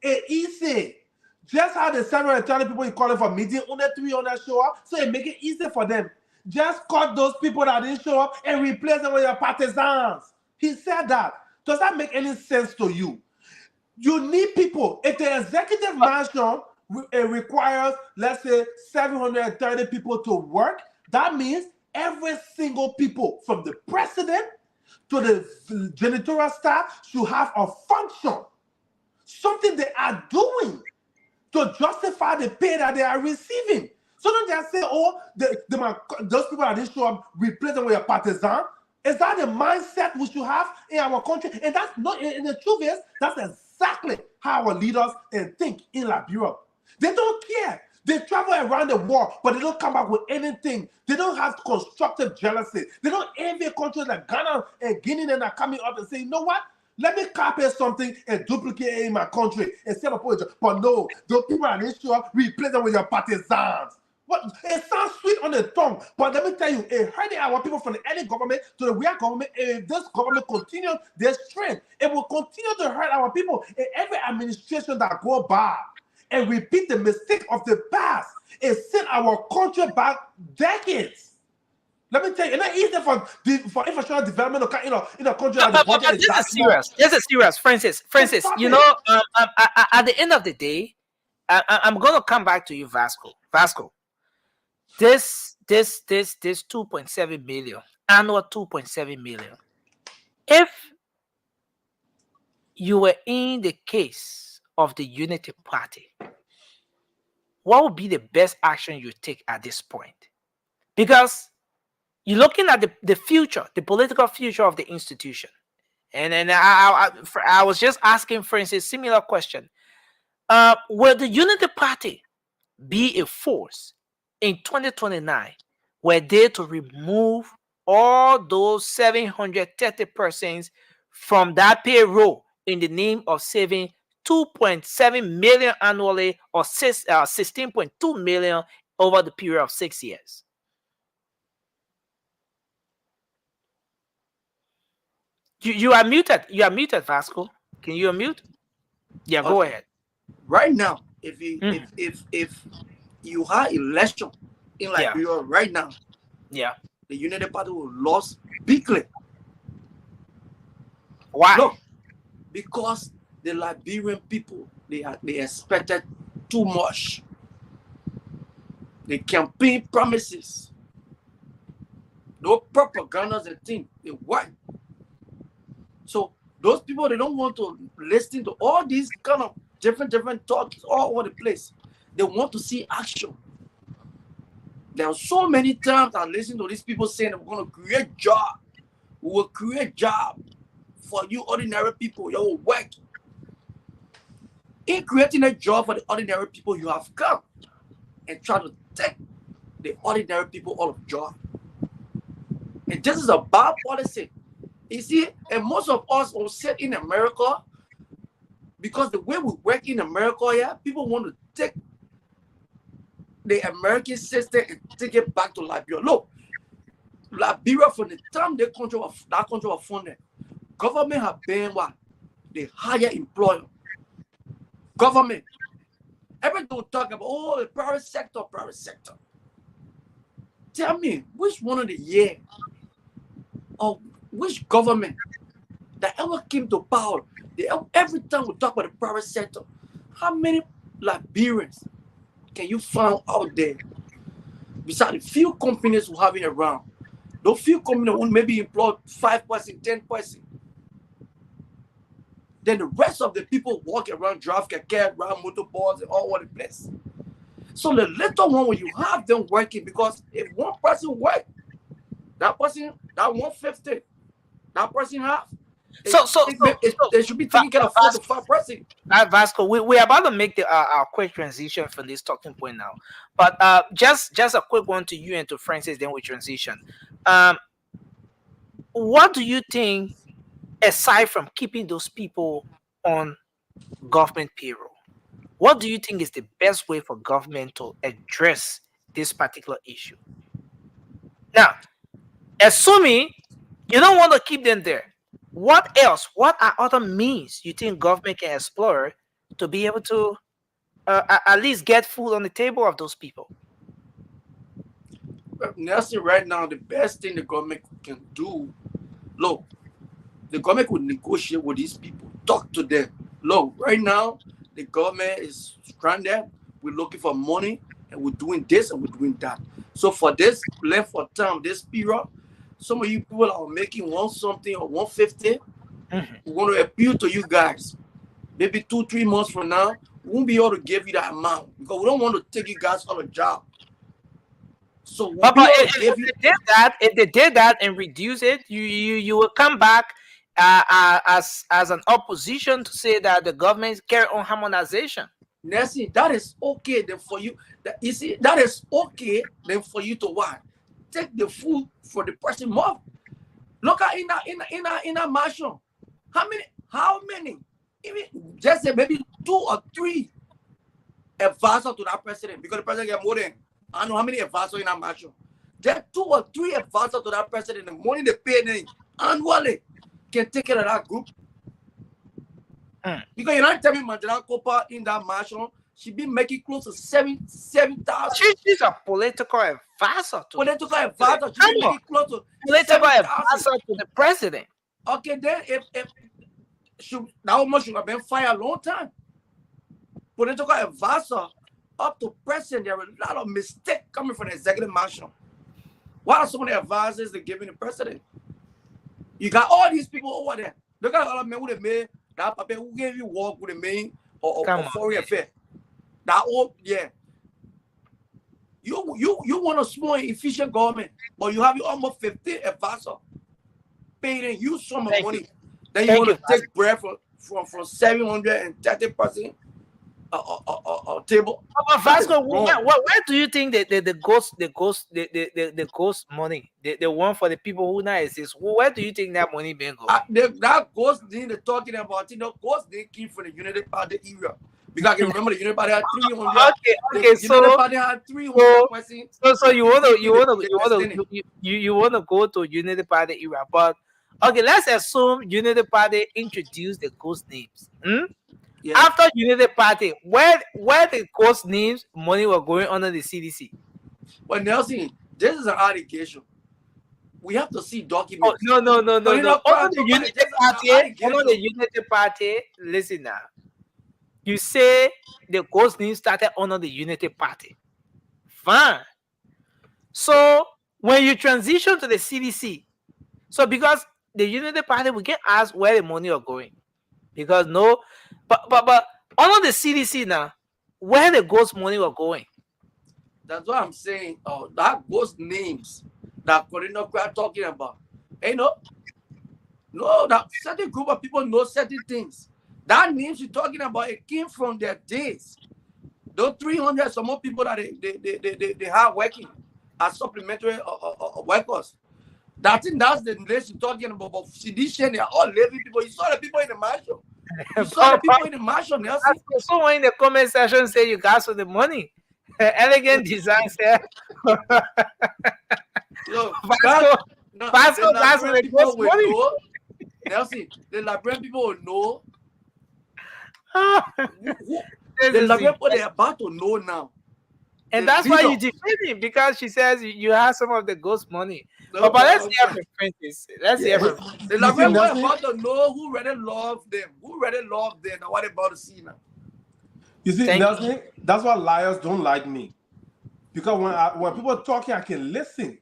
it's easy. Just how the 730 people you calling for meeting, only 300 show up, so it make it easy for them. Just cut those people that didn't show up and replace them with your partisans. He said that. Does that make any sense to you? You need people. If the executive mansion requires, let's say, 730 people to work, that means every single people from the president to the janitorial staff should have a function, something they are doing to justify the pay that they are receiving. So don't just say, those people that didn't show up, replace them with a partisan. Is that the mindset we should have in our country? And that's not, and the truth is, that's exactly how our leaders think in Liberia. They don't care. They travel around the world, but they don't come back with anything. They don't have constructive jealousy. They don't envy countries like Ghana and Guinea that are coming up and saying, you know what? Let me copy something and duplicate it in my country instead of putting it. But no, those people are not sure, replace them with your partisans. What? It sounds sweet on the tongue, but let me tell you, it hurting our people from the early government to the real government. If this government continues their strength, it will continue to hurt our people in every administration that go by. And repeat the mistake of the past and send our country back decades. Let me tell you, it's not easy for infrastructure development in a country like the budget is that small. This is serious, Francis. You know, at the end of the day, I'm going to come back to you, Vasco. This 2.7 million, annual 2.7 million. If you were in the case of the Unity Party, what would be the best action you take at this point? Because you're looking at the future, the political future of the institution. And I was just asking Francis a similar question. Will the Unity Party be a force in 2029 were they to remove all those 730 persons from that payroll in the name of saving 2.7 million annually or 16.2 million over the period of 6 years? You are muted. You are muted, Vasco. Can you unmute? Yeah, go Okay. ahead. Right now, if you Mhm. if you have election in Yeah. Liberia right now, Yeah. the United Party will lose bigly. Why? Look, because the Liberian people they expected too much. The campaign promises, no propagandas and things, they work. So those people they don't want to listen to all these kind of different talks all over the place. They want to see action. There are so many times I listen to these people saying we're going to create job. We will create job for you ordinary people. You will work. In creating a job for the ordinary people, you have come and try to take the ordinary people out of job. And this is a bad policy. You see, and most of us will sit in America because the way we work in America, yeah, people want to take the American system and take it back to Liberia. Look, Liberia, from the time that country was funded, government have been what? The higher employer. Government. Everything we talk about, oh, the private sector, private sector. Tell me, which one of the year or which government that ever came to power, every time we talk about the private sector, how many Liberians can you find out there besides the few companies who have it around? Those few companies will maybe employ 5%, 10%. Then the rest of the people walk around, drive keke, ride motorboards, and all over the place. So the little one, when you have them working, because if one person work, that 150, that person have, they should be taking care of 4 to 5%. Vasco, we're about to make our quick transition from this talking point now. But just a quick one to you and to Francis, then we transition. What do you think, aside from keeping those people on government payroll, what do you think is the best way for government to address this particular issue? Now, assuming you don't want to keep them there, what else? What are other means you think government can explore to be able to at least get food on the table of those people? Nelson, right now, the best thing the government can do, look, the government would negotiate with these people, talk to them. Look, right now, the government is stranded. We're looking for money, and we're doing this and we're doing that. So for this length of time, this period, some of you people are making 1 something or 150. We want to appeal to you guys. Maybe 2-3 months from now, we won't be able to give you that amount because we don't want to take you guys out of job. So we'll But be able to give you. if they did that and reduce it, you will come back as an opposition to say that the government carry on harmonization. Nancy, that is okay then for you. You see, that is okay then for you to what? Take the food for the person more. Look at in a mansion. How many? Even just say maybe 2 or 3 advisors to that president because the president get more than I know how many advisors in that mansion. Just 2 or 3 advisors to that president. The money they pay them annually can take care of that group. Because you're not telling me Mandela Copa in that mansion, she be making close to 7,000. She's a political advisor to political advisor. She be making close to political advisor to the president. Okay, then if that woman should have been fired a long time. Political advisor up to president, there are a lot of mistakes coming from the executive mansion. What are some of the advices they're giving the president? You got all these people over there. Look at all the men who they made. That paper who gave you work with the main or foreign affair. That old, yeah. You want a small efficient government, but you have almost 15 advisors paying you some money. Then you want to take bread from 730% table. But Vasco, where do you think that the ghost money, the one for the people who now exist, where do you think that money been going? That ghost thing they're talking about, ghost they came from the United Party era. Because I can remember the United Party had 300. Okay, so United Party had 300. So you want to go to United Party era, but okay, let's assume United Party introduced the ghost names. Yeah. After United Party, where the ghost names money were going under the CDC? Well, Nelson, this is an allegation. We have to see documents. Oh, no. Under the United Party, listen now. You say the ghost names started under the United Party. Fine. So when you transition to the CDC, so because the United Party, we can ask where the money are going. Because but under the CDC now, where the ghost money were going. That's what I'm saying. That ghost names that Corino are talking about. No, that certain group of people know certain things. That names you're talking about, it came from their days. Those 300 some more people that they have working as supplementary workers. That's the list you're talking about. Sedition, they're all living people. You saw the people in the marshal. You saw the people in the marshal, Nelson. Someone in the comment section say you got some the money. Elegant design there. Vasco got some the ghost money. Nelson, the Liberian people will know. The Liberian people they're about to know now. And that's why you defend him, because she says you have some of the ghost money. But let's hear from Francis. Let's hear from the Liberian people about to know who really love them. Who really love them and what they're about to see now. You see, Nelson, that's why liars don't like me. Because when people are talking, I can listen.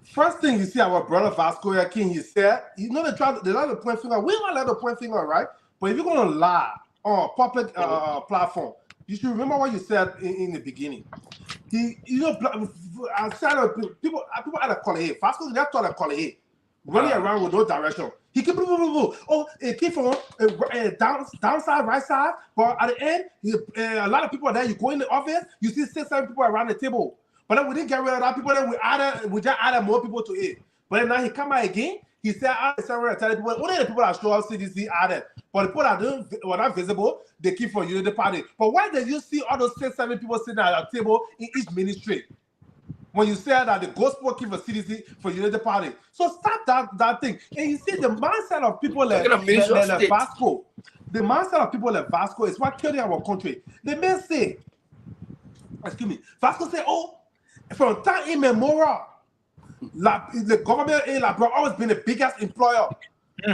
First thing you see our brother Vasco King, he said, they like to point finger. We don't let the point finger, right? But if you're going to lie on a public platform, you should remember what you said in the beginning. I said people had to call it. Vasco never thought to call it. Running around with no direction. He keep it came from downside, right side. But at the end, a lot of people there. You go in the office, you see 6-7 people around the table. But then we didn't get rid of that people. Then we just added more people to it. But then now he come out again. He said, "I tell people only the people that show up CDC added, but the people that were not visible, they keep for Unity Party." But why did you see all those 6-7 people sitting at a table in each ministry? When you said that the gospel keep for CDC for Unity Party, so stop that thing. And you see the mindset of people like Vasco. The mindset of people like Vasco is what killing our country. They may say, excuse me, Vasco say, "Oh, from time immemorial, the government in Liberia always been the biggest employer."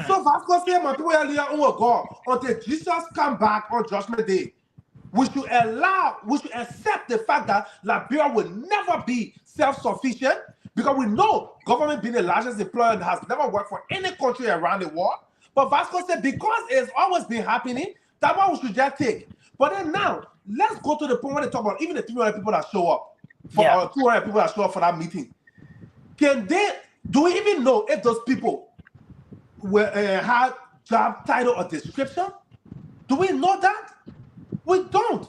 So Vasco say, "My people are here, oh God, until Jesus come back on Judgment Day, we should accept the fact that Liberia will never be self-sufficient, because we know government being the largest employer has never worked for any country around the world." But Vasco said, because it's always been happening, that one we should just take. But then now, let's go to the point where they talk about even the 300 people that show up, for 200 people that show up for that meeting. Do we even know if those people had job title or description? Do we know that? We don't.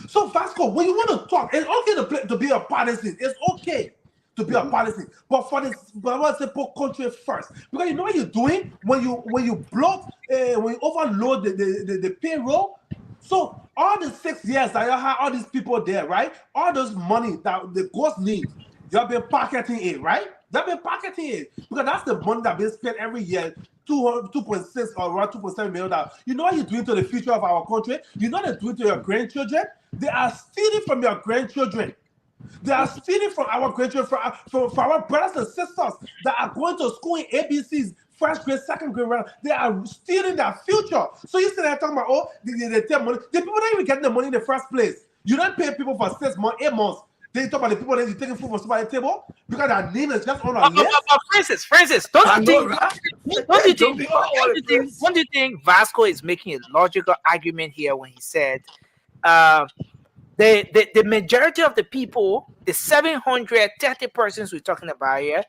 So Vasco, when you want to talk, it's okay to be a partisan. It's okay to be a partisan, but for this, let's say put country first, because you know what you're doing when you bloat, when you overload the payroll. So all the 6 years that you have all these people there, right? All those money that the ghost needs, you've been pocketing it, right? They've been pocketing it, because that's the money that's been spent every year. 2.6 or around 2.7 million. You know what you're doing to the future of our country? You know what they're doing to your grandchildren? They are stealing from your grandchildren. They are stealing from our grandchildren, from our brothers and sisters that are going to school in ABCs, first grade, second grade. They are stealing their future. So you sit there talking about, they take money. The people don't even get the money in the first place. You don't pay people for 6 months, 8 months. Then you talk about the people that you taking food from somebody's table because their name is just on a list. Francis, don't you think Vasco is making a logical argument here when he said the majority of the people, the 730 persons we're talking about here,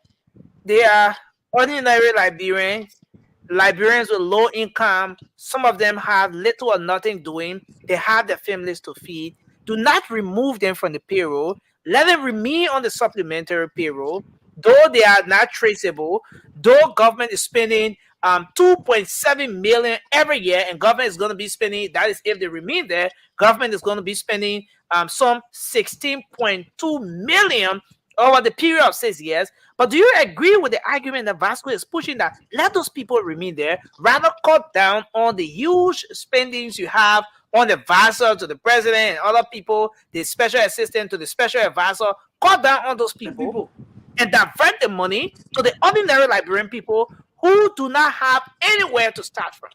they are ordinary Liberians with low income. Some of them have little or nothing doing. They have their families to feed. Do not remove them from the payroll. Let them remain on the supplementary payroll, though they are not traceable, though government is spending 2.7 million every year, and government is going to be spending, that is if they remain there, government is going to be spending some 16.2 million over the period of 6 years. But do you agree with the argument that Vasco is pushing, that let those people remain there, rather cut down on the huge spendings you have on the advisor to the president and other people, the special assistant to the special advisor, cut down on those people and divert the money to the ordinary Liberian people who do not have anywhere to start from?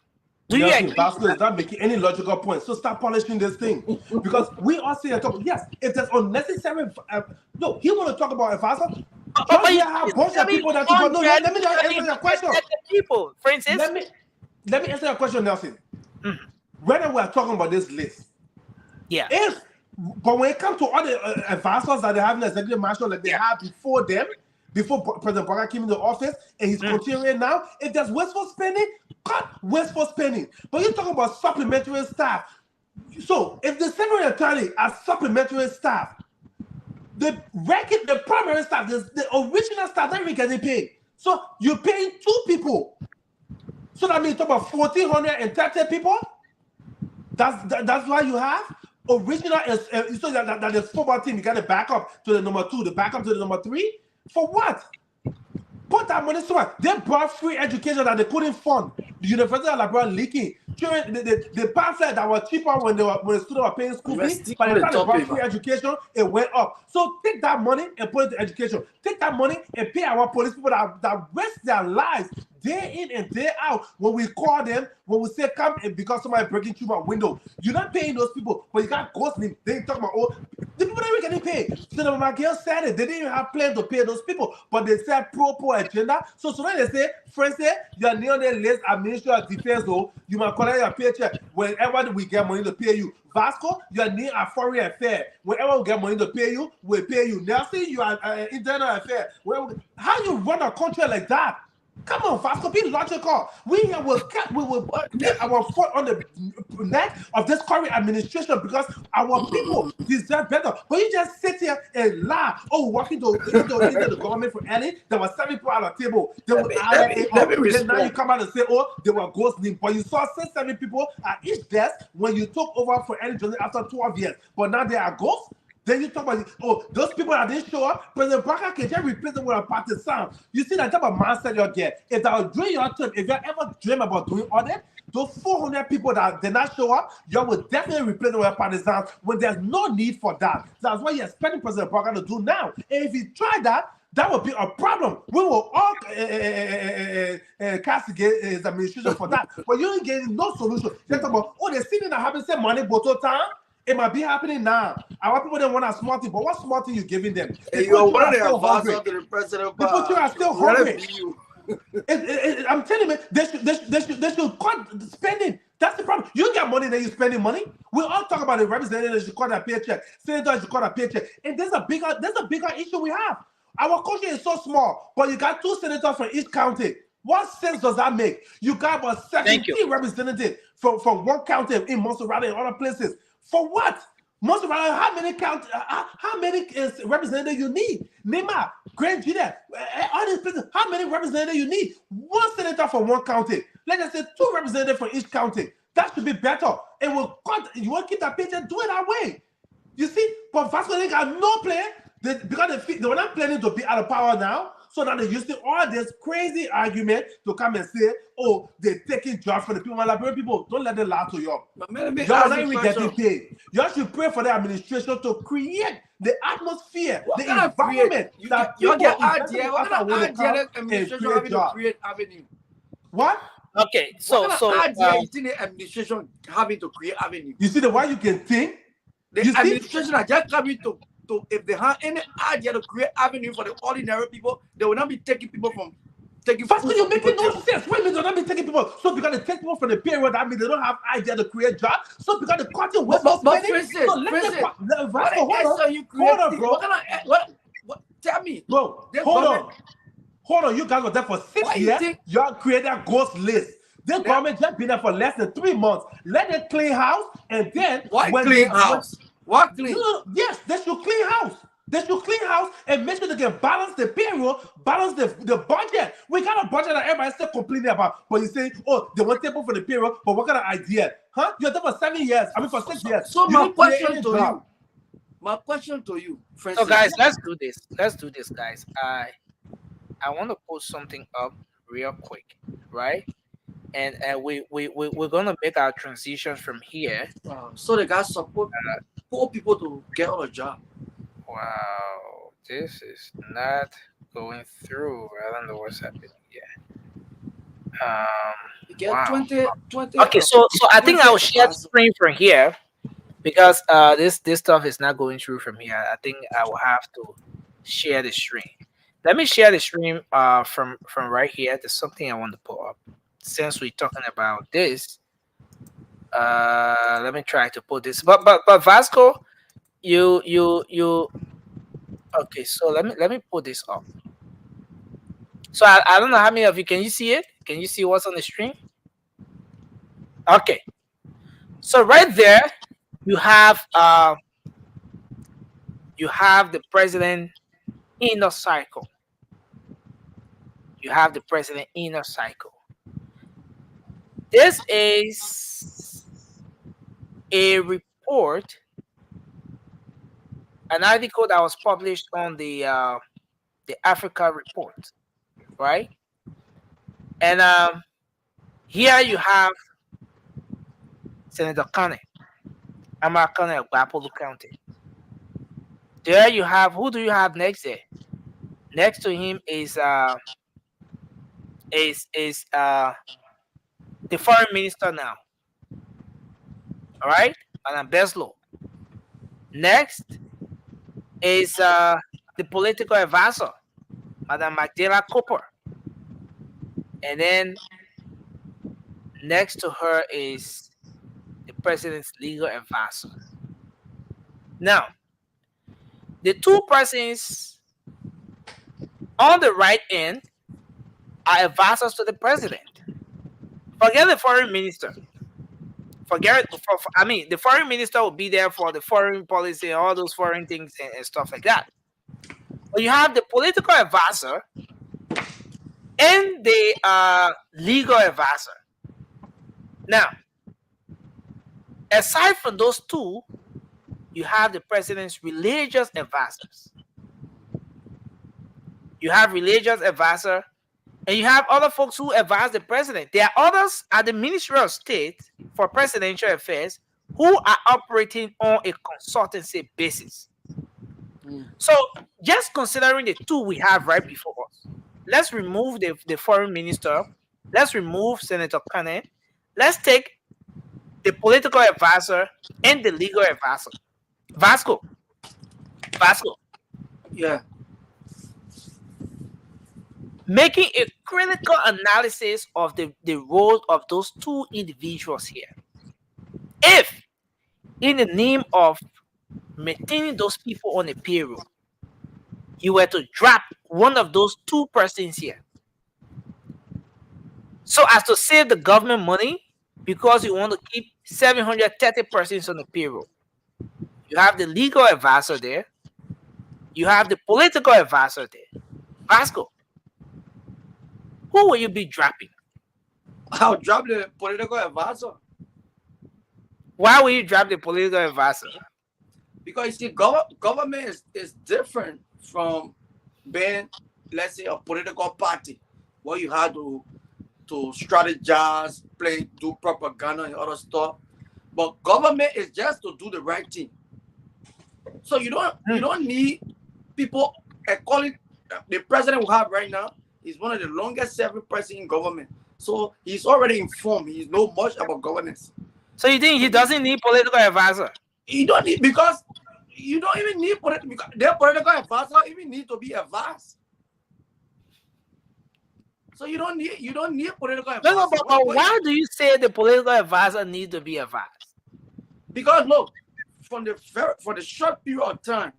Do you agree? Vasco is not making any logical point. So stop polishing this thing. Because we are saying, yes, if there's unnecessary, no, he want to talk about advisor. But you have a bunch of people that you no, let me just answer your question. People, for instance. Let me answer your question, Nelson. Whether we're talking about this list, but when it comes to all the advisors that they have in the executive mansion, like they had before them, before President Barack came into office, and he's continuing now, if there's wasteful spending, cut wasteful spending. But you're talking about supplementary staff. So if the civil attorney are supplementary staff, the primary staff, the original staff, not even getting paid. So you're paying 2 people. So that means you talk about 1,430 people. That's why you have original. So that the football team, you got to back up to the number 2, the back up to the number 3. For what? Put that money somewhere. They brought free education that they couldn't fund. The University of Liberia leaking. The pamphlet that was cheaper when the students were paying school fees, by the time they brought free education, it went up. So take that money and put it into education. Take that money and pay our police people that risk their lives day in and day out. When we call them, when we say come and because somebody breaking through my window, you're not paying those people, but you got ghost them. They talk about the people that we getting paid. So my girl said it. They didn't even have plan to pay those people, but they said pro agenda. So when they say, friends, say you're near the list of Ministry of Defense, though you might collect your paycheck whenever we get money to pay you. Vasco, you're near a foreign affair. Whenever we get money to pay you, we pay you. Nelson, you are an internal affair. How you run a country like that? Come on, Vasco, be logical. We will get our foot on the neck of this current administration because our people deserve better. But you just sit here and lie. Oh, walking into the government for early, there were 7 people at the table. They were then now you come out and say, oh, they were ghosting. But you saw 6-7 people at each desk when you took over for early after 12 years. But now they are ghosts. Then you talk about, oh, those people that didn't show up, President Barack can just replace them with a partisan. You see that type of mindset you get. If that was during your term, if you ever dream about doing audit, those 400 people that did not show up, you will definitely replace them with partisans when there's no need for that. That's what you're expecting President Barack to do now. And if he tried that, that would be a problem. We will all castigate his administration for that. But you ain't getting no solution. You're talking about, oh, they're sitting there having say money, bottle time. It might be happening now. Our people don't want a small thing, but what small thing you giving them? Hey, you're one of the advisors to the president. The people are still hungry. I'm telling you, they should cut spending. That's the problem. You get money, then you're spending money. We all talk about the representatives should cut a paycheck, senators should cut a paycheck, and there's a bigger issue we have. Our country is so small, but you got 2 senators from each county. What sense does that make? You got about 17 representatives from one county in Montserrat and other places. For what? Most of how many representatives you need? Nema, Grand Judah, all these places. How many representatives you need? 1 senator from one county. Let's just say 2 representatives from each county. That should be better. It will cut. You want to keep that paycheck? Do it that way. You see, but Vasco they got no plan because they were not planning to be out of power now. So now they're using all this crazy argument to come and say, oh, they're taking jobs from the people. Liberian people, don't let them lie to you. Y'all not even getting paid. Y'all should pray for the administration to create the atmosphere, the environment. You get idea. What kind of idea the administration having to create avenue? What? Okay, what kind of idea you think the administration having to create avenue? You see the way you can think? The administration are just coming to if they have any idea to create avenue for the ordinary people, they will not be taking people from taking. First, you're making no sense. Wait a minute, they're not be taking people. So because they take people from the payroll, that means they don't have idea to create jobs. So because the cutting wasteful spending. Francis, So let Francis, them. what Vasco, hold on, bro. What kind of what? Tell me, bro. Hold on. You guys were there for 6 years. Y'all created a ghost list. This government just been there for less than 3 months. Let them clean house, and then what clean house? What clean? Yes, they should clean house. They should clean house and make sure they can balance the payroll, balance the budget. We got a budget that everybody's still complaining about. But you say, oh, they want people for the payroll, but what kind of idea? Huh? You're there for 7 years. I mean, for 6 years. So my question to you, Francis. So guys, let's do this. Guys. I want to post something up real quick, right? And we're gonna make our transition from here. So the guys support poor people to get on a job. Wow, this is not going through. I don't know what's happening here. You get wow. 20. Okay, so I think I'll share the screen from here because this stuff is not going through from here. I think I will have to share the stream. Let me share the stream from right here. There's something I want to pull up. Since we're talking about this, let me try to put this. But Vasco, you okay, so let me put this up. So I don't know how many of you can you see it? Can you see what's on the screen? Okay. So right there you have the president inner cycle. You have the president inner cycle. This is a report, an article that was published on the Africa report, right? And here you have Senator Kane, Amakane of Bapolo County. There you have, who do you have next there? Next to him is the foreign minister now. All right, Madam Beslow. Next is the political advisor, Madam Magdalena Cooper. And then next to her is the president's legal advisor. Now, the two persons on the right end are advisors to the president. Forget the foreign minister. The foreign minister will be there for the foreign policy and all those foreign things and stuff like that. But you have the political advisor and the legal advisor. Now, aside from those two, you have the president's religious advisors. You have religious advisor, and you have other folks who advise the president. There are others at the Ministry of State for Presidential Affairs who are operating on a consultancy basis. So just considering the two we have right before us, let's remove the foreign minister. Let's remove Senator Kane. Let's take the political advisor and the legal advisor. Vasco. Yeah. Making a critical analysis of the role of those two individuals here. If, in the name of maintaining those people on the payroll, you were to drop one of those two persons here, so as to save the government money because you want to keep 730 persons on the payroll, you have the legal advisor there, you have the political advisor there. Vasco, who will you be dropping? I'll drop the political advisor. Why will you drop the political advisor? Because you see, government is different from being, let's say, a political party where you have to strategize, do propaganda and other stuff. But government is just to do the right thing. So you don't need people. Calling the president we have right now is one of the longest serving person in government. So he's already informed. He knows much about governance. So you think he doesn't need political advisor? He don't need, because You don't even need political. Their political advisor even need to be advised. So you don't need political advisor. No, but why do you say the political advisor needs to be advised? Because look, for the short period of time,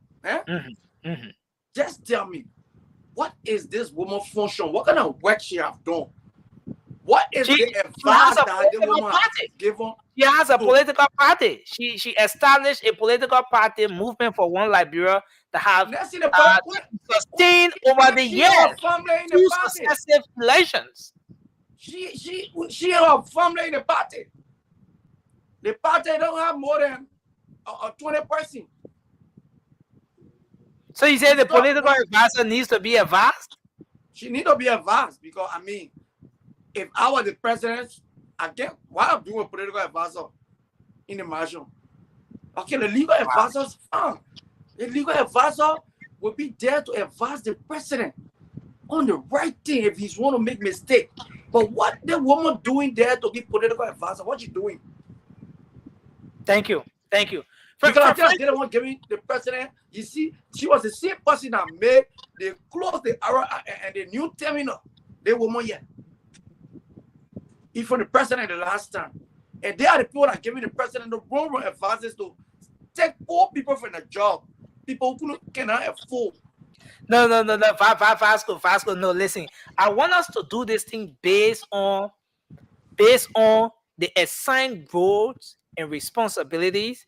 just tell me, what is this woman function? What kind of work she have done? What is the advice that the woman has given? She has a political party. She established a political party movement for one Liberia that have sustained over the years two successive elections. She and her family in the party. The party don't have more than 20%. So you say the political advisor needs to be advised? She needs to be advised because, I mean, if I were the president, again, why I'm doing a political advisor in the margin? Okay, the legal advisor's fine. The legal advisor will be there to advise the president on the right thing if he's want to make mistake. But what the woman doing there to be political advisor? What she doing? Thank you. Because I just didn't want giving the president. You see, she was the same person that made they close the arrow and the new terminal. The woman here. If from the president the last time. And they are the people that are giving the president the wrong advices to take poor people from the job. People who cannot afford. No. Vasco. No, listen. I want us to do this thing based on the assigned roles and responsibilities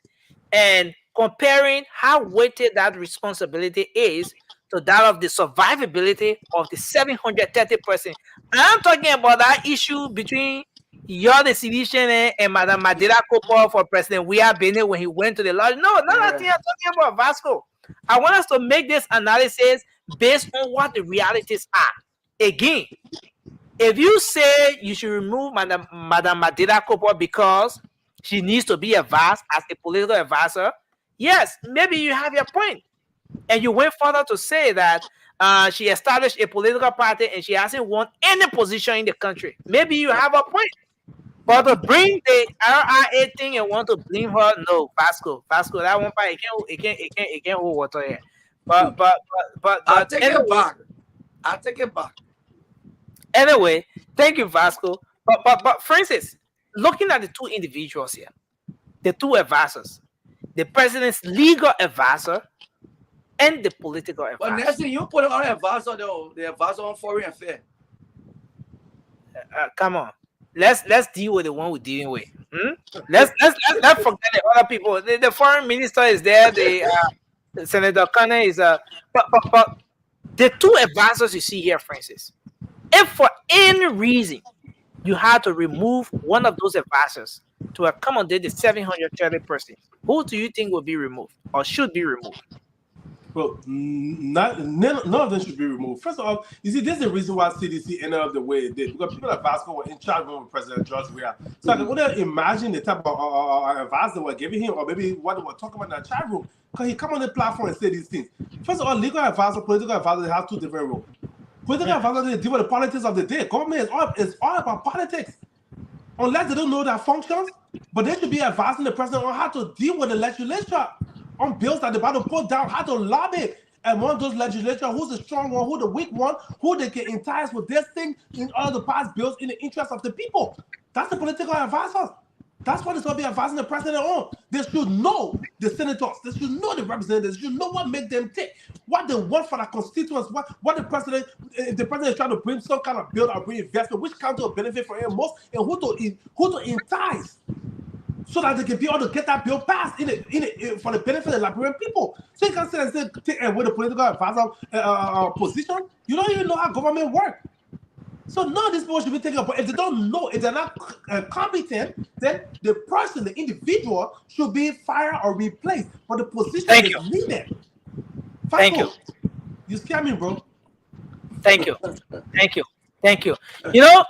and comparing how weighted that responsibility is to that of the survivability of the 730%. I'm talking about that issue between your decision and Madam Madera Kopo for President Weah Bene when he went to the lodge. No, I'm talking about Vasco. I want us to make this analysis based on what the realities are. Again, if you say you should remove Madam Madera Kopo because she needs to be advised as a political advisor, yes, maybe you have your point. And you went further to say that she established a political party and she hasn't won any position in the country. Maybe you have a point. But to bring the RIA thing and want to blame her, no, Vasco, that one part it can't hold water here. But I'll take it back. Anyway, thank you, Vasco. But Francis, looking at the two individuals here, the two advisors, the president's legal advisor and the political advisor. But next thing you put on advisor though, the advisor on foreign affairs. Come on. Let's deal with the one we're dealing with. Let's forget the other people. The foreign minister is there. Senator Kane is but the two advisors you see here, Francis. If for any reason you had to remove one of those advisors to accommodate the 730%, who do you think will be removed or should be removed? Well, none of them should be removed. First of all, you see, this is the reason why CDC ended up the way it did, because people at Vasco were in charge with President George Weah. So I can only imagine the type of advice they were giving him, or maybe what they were talking about in that chat room, because he come on the platform and say these things. First of all, legal advisor, political advisor, they have two different roles. Political advisor, they deal with the politics of the day. Government is all about politics. Unless they don't know their functions, but they should be advising the president on how to deal with the legislature, on bills that they're about to put down, how to lobby among those legislatures, who's the strong one, who the weak one, who they can entice with this thing in order to pass bills in the interest of the people. That's the political advisors. That's what it's going to be advising the president on. They should know the senators. They should know the representatives. They should know what makes them tick, what they want for their constituents, what the president, if the president is trying to bring some kind of bill or bring investment, which country will benefit from him most, and who to entice, so that they can be able to get that bill passed for the benefit of the Liberian people. So you can say with a political advisor position, you don't even know how government works. So none of these people should be taken up. But if they don't know, if they're not competent, then the person, the individual, should be fired or replaced. But the position is needed. Thank you. You scare me, bro. Thank you. You know,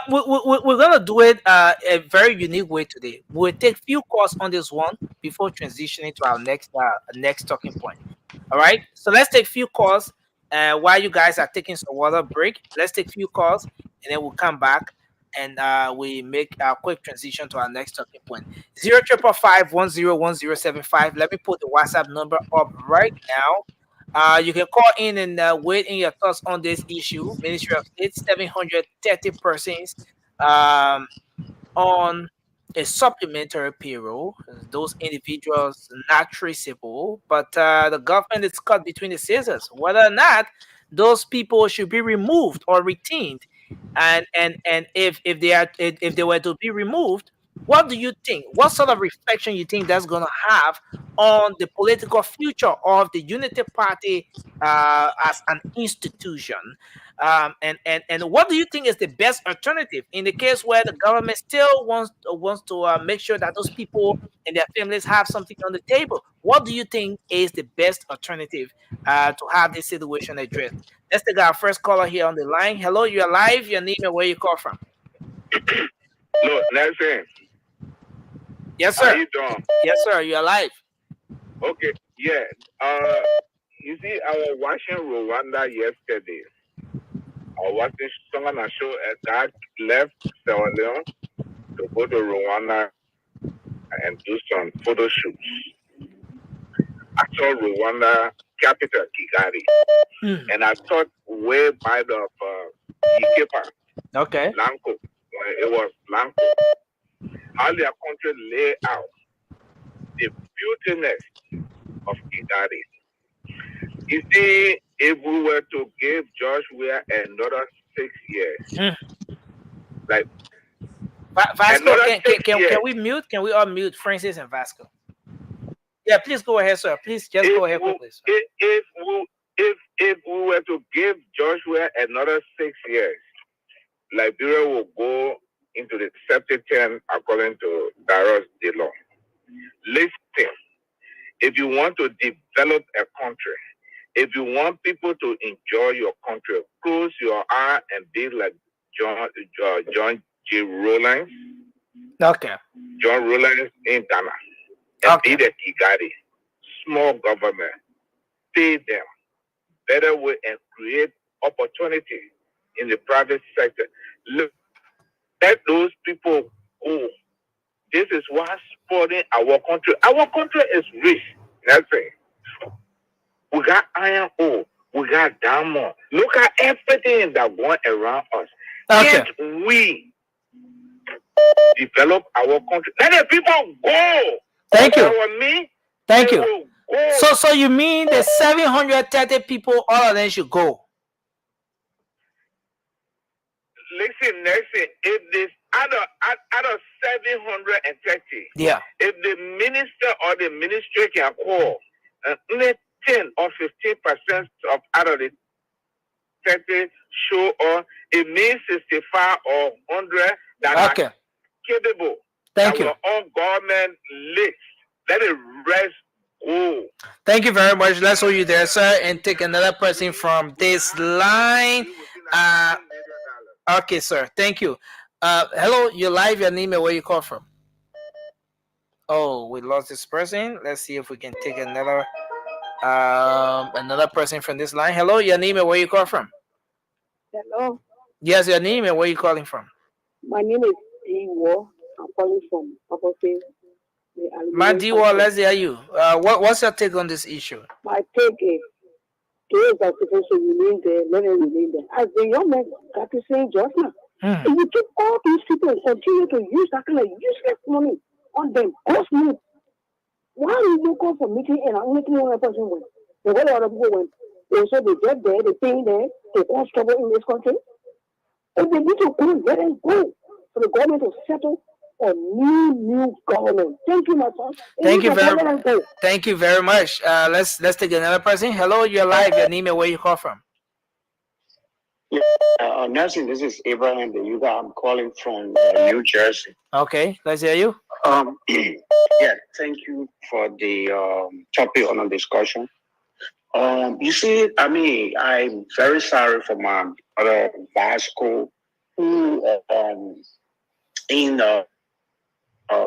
we're gonna do it a very unique way today. We'll take few calls on this one before transitioning to our next talking point. All right. So let's take few calls. While you guys are taking some water break, let's take a few calls and then we'll come back we make a quick transition to our next talking point. 0555 Let me put the WhatsApp number up right now. You can call in and weigh in your thoughts on this issue. Ministry of State, 730 persons on a supplementary payroll. Those individuals not traceable, but the government is caught between the scissors whether or not those people should be removed or retained. And if they were to be removed, what do you think? What sort of reflection you think that's going to have on the political future of the Unity Party as an institution? And what do you think is the best alternative in the case where the government still wants to make sure that those people and their families have something on the table? What do you think is the best alternative to have this situation addressed? Let's take our first caller here on the line. Hello, you're live. Your name and where you call from? No, Nelson. Yes, sir. How you doing? Yes, sir. You're live. Okay, yeah. You see, I was watching Rwanda yesterday. I was watching someone on a show a guy left Sierra Leone to go to Rwanda and do some photo shoots. I saw Rwanda capital Kigali, and I thought way by the Ikepa, Okay. Lanko, it was Lanko, how their country lay out the beautiness of Kigali. You see, if we were to give Josh Weah another 6 years, like Vasco, can we mute? Can we unmute Francis and Vasco? Yeah, please go ahead, sir. Please just go ahead, please. If we were to give Joshua another 6 years, Liberia will go into the septic 10 according to Darius Dillon. Listen, if you want to develop a country, if you want people to enjoy your country, close your eye and be like John G. Rollins. Okay. John Rollins in Ghana. And be the Kigali. Small government. Pay them. Better way and create opportunity in the private sector. Look, let those people go. This is what's supporting our country. Our country is rich. Nothing. We got iron ore. We got diamond. Look at everything that's going around us. Okay. Can't we develop our country? Let the people go. Thank you. Me, thank you. So you mean the 730 people, all of them should go? Listen, if this out of 730, yeah, if the minister or the ministry can call only 10 or 15% of out of the 30 show or it means 65 or 100 that are capable. Thank you. On government list. Let it rest go. Thank you very much. Let's hold you there, sir, and take another person from this line. Okay, sir. Thank you. Hello, you're live. Your name and where you call from? Oh, we lost this person. Let's see if we can take another person from this line. Hello, your name and where you call from? Hello. Yes, your name and where you calling from? My name is Iwo. I'm calling from opposite. Madiwa, let's hear you. What's your take on this issue? My take is, those are supposed to remain there, let them remain there. As the young man got to say just now, if you keep all these people and continue to use that kind of useless money on them, cost me. Why you don't go for meeting and only one person went? The whole other people went. They say they get there, they pay there, they cause trouble in this country. If they need to go, let them go. For the government to settle a new government. Thank you, my son. Thank you very much. Thank you very much. Let's take another person. Hello, you're live. Your name and where you call from? Yeah, Nelson, this is Abraham the Yuga. I'm calling from New Jersey. Okay, let's hear you. Yeah, thank you for the topic on the discussion. You see, I mean, I'm very sorry for my other Vasco who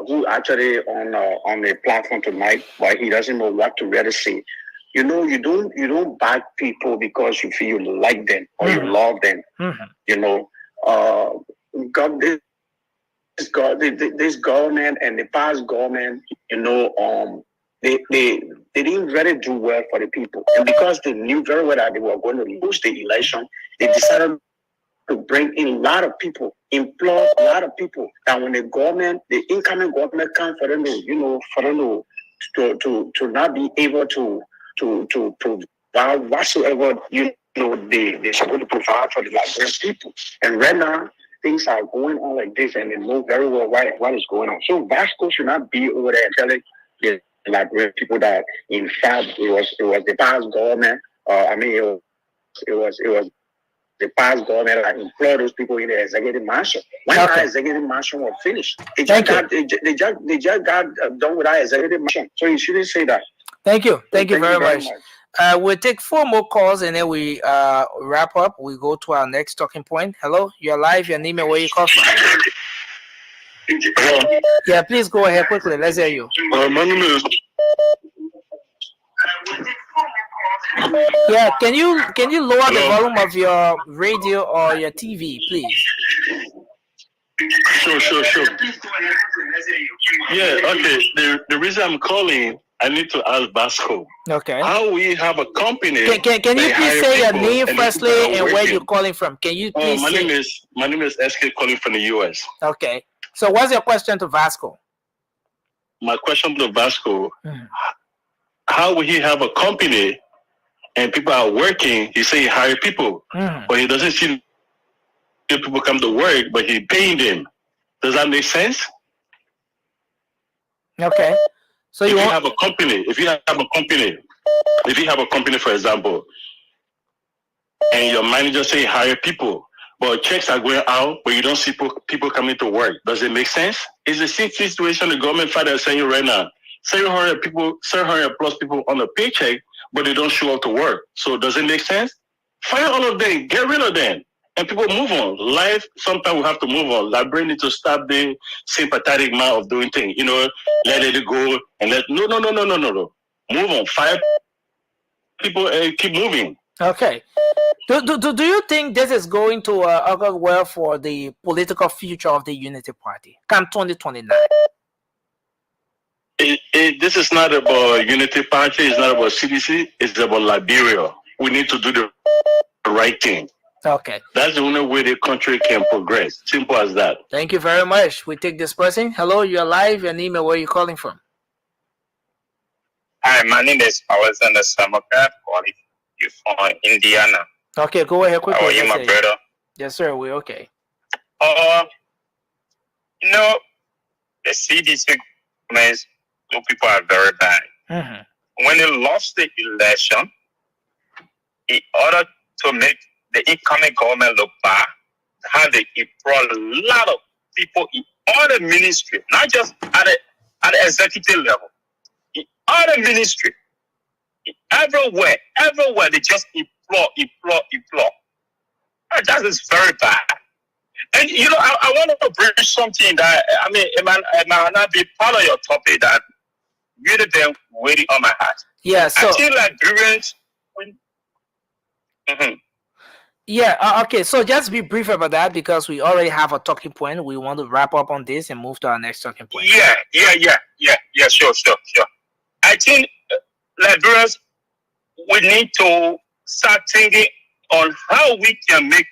who actually on the platform tonight, but he doesn't know what to really say. You know, you don't back people because you feel you like them or you love them. You know, this government and the past government, they didn't really do well for the people. And because they knew very well that they were going to lose the election, they decided to bring in a lot of people, employ a lot of people. And when the incoming government comes for them to not be able to provide whatsoever, they're supposed to provide for the Liberian people. And right now, things are going on like this, and they know very well what is going on. So Vasco should not be over there telling the Liberian people that, in fact, it was the past government. It was the past government that employed those people in the executive mansion. When that executive mansion was finished, they just got done with that executive mansion. So you shouldn't say that. Thank you. Thank you very much. We'll take 4 more calls and then we wrap up. We go to our next talking point. Hello, you're live. Your name and where you call from. Hello. Yeah, please go ahead quickly. Let's hear you. My name is. Yeah, can you lower the volume of your radio or your TV, please? Sure. Yeah, okay. The reason I'm calling, I need to ask Vasco. Okay. How we have a company? Can you please say your name firstly and where you're calling from? Can you please my name is SK calling from the US. Okay. So what's your question to Vasco? My question to Vasco, how will he have a company and people are working? He say he hire people, but he doesn't see people come to work, but he paying them. Does that make sense? Okay. So if you have a company, for example, and your manager say hire people, but checks are going out, but you don't see people coming to work. Does it make sense? It's the same situation the government father is saying right now. 700 plus people on a paycheck, but they don't show up to work. So does it make sense? Fire all of them, get rid of them, and people move on. Life, sometimes we have to move on. Librarians need to stop the sympathetic amount of doing things. Let it go and no. Move on. Fire people and keep moving. Okay. Do you think this is going to augur well for the political future of the Unity Party come 2029? This is not about Unity Party. It's not about CDC. It's about Liberia. We need to do the right thing. Okay. That's the only way the country can progress. Simple as that. Thank you very much. We take this person. Hello, you're live. Your name and where are you calling from? Hi, my name is Alexander Samoka, calling you from Indiana. Okay, go ahead quickly. How are you, my brother? Yes, sir. We're okay. The CDC comments, people are very bad. When they lost the election, in order to make the incoming government look bad, how they brought a lot of people in all the ministry, not just at the executive level, in all the ministry, everywhere, they just implore. That is very bad. And I want to bring something that it might not be part of your topic that really been waiting on my heart. Yeah, so I feel like Liberians. Yeah, okay, so just be brief about that because we already have a talking point. We want to wrap up on this and move to our next talking point. Yeah, sure. I think Liberians, we need to start thinking on how we can make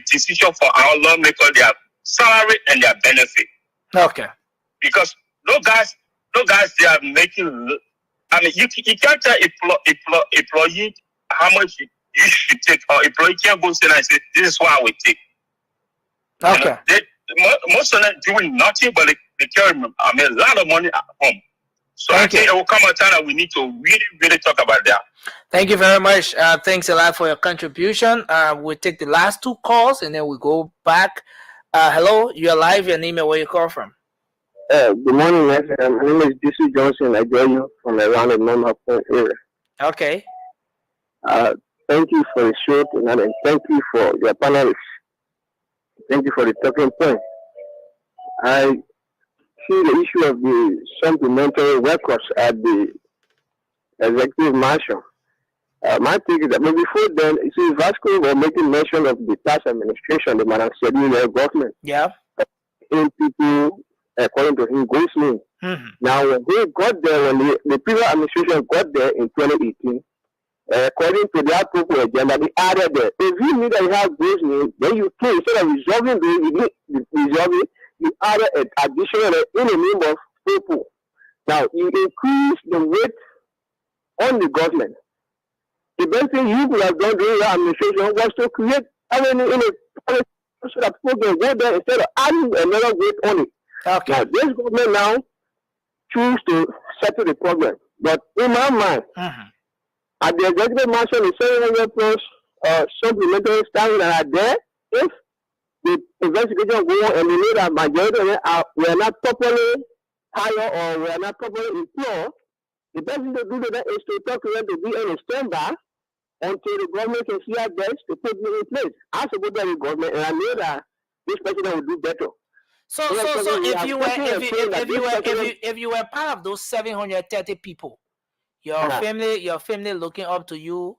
decisions for our lawmakers, their salary and their benefit. Okay. Because those guys, they are making. You can't tell employee how much you should take, or employee can't go and say, this is what I will take. Okay. Most of them doing nothing, but they carry a lot of money at home. So I think it will come a time that we need to really, really talk about that. Thank you very much. Thanks a lot for your contribution. We'll take the last 2 calls and then we go back. Hello, you're live. Your name and where you call from? Good morning, my name is DC Johnson. I join you from around the North Point area. Okay. Thank you for the show tonight, and thank you for your panelists. Thank you for the talking point. I see the issue of the supplementary workers at the executive mansion. My take is that, but before then, you see, Vasco was making mention of the tax administration, the Madam Sedina government. Yeah. In people, according to him, goes in. Mm-hmm. Now, when he got there, when the previous administration got there in 2018, according to their proposal agenda, they added there. If you need to have goes in, then you can, instead of resolving the resolving, you added an additional in the name of people. Now, you increase the weight on the government. The best thing you could have done during your administration was to create revenue in a so that people can go there instead of adding another weight on it. Okay. Now, this government now choose to settle the problem. But in my mind, at the executive mansion, the 700 plus supplementary staff that are there, if the investigation go on and we know that majority of them were not properly hired or were not properly employed, the best thing to do to them is to talk to them to be on a standby until the government can see our best to put me in place. I support the government, and I know that this president will do better. So if you were part of those 730 people, your family looking up to you,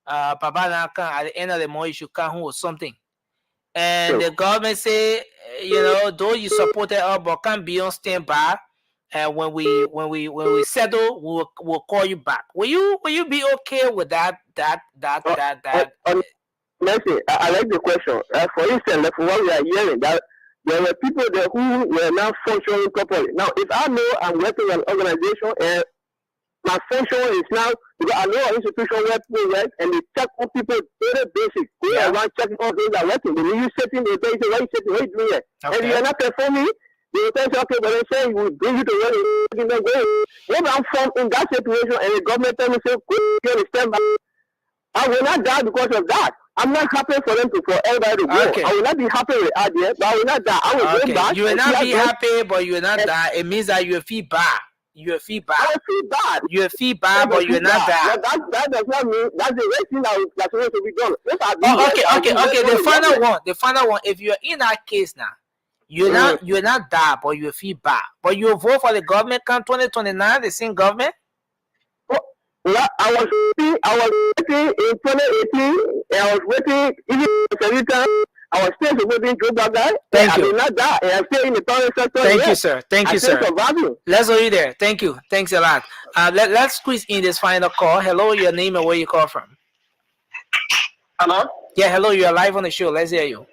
Papa Naka, at the end of the month you should come home with something, and the government say, though you supported us, but can't be on standby. And when we settle, we'll call you back. Will you be okay with that? Mercy, I like the question. For instance, for what we are hearing, that there were people there who were not functioning properly. Now, if I know I'm working in an organization and my function is now, because I know an institution where people work and they check on people very basic. They are around checking all things are working. When you sitting, they say, why you sitting, what you doing here? Okay. And you are not performing. They will say, okay, but they say we will bring you to where you go. When I'm from in that situation and the government tell me, say, go stand back, I will not die because of that. I'm not happy for them for everybody to go. Okay. I will not be happy with idea, but I will not die. I will go back. You will not be happy, but you will not die. It means that you will feel bad. You will feel bad. I will feel bad. You will feel bad, but you will not die. That does not mean that's the right thing that's supposed to be done. The final one. If you're in that case now, you will not die, but you will feel bad. But you will vote for the government come 2029, the same government. Well, I was waiting in 2018, and I was waiting even every time. I was still waiting Joe Biden. Thank you. I did not die, and I'm still in the private sector. Thank you, sir. Thank you, sir. Let's hold you there. Thank you. Thanks a lot. Let's squeeze in this final call. Hello, your name and where you call from. Hello? Yeah, hello. You are live on the show. Let's hear you.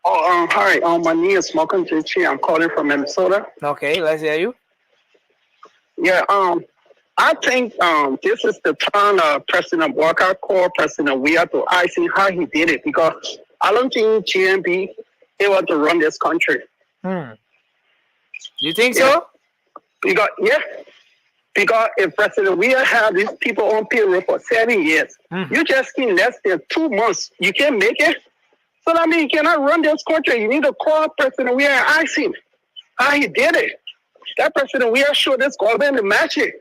Oh, hi. My name is Malcolm Chichi. I'm calling from Minnesota. Okay, let's hear you. Yeah, I think this is the turn of President Walker called President Weah to ask him how he did it, because I don't think GMB able to run this country. You think so? Because if President Weah had these people on payroll for 7 years, you just in less than 2 months, you can't make it. So that means you cannot run this country. You need to call President Weah and ask him how he did it. That President Weah showed this government the magic.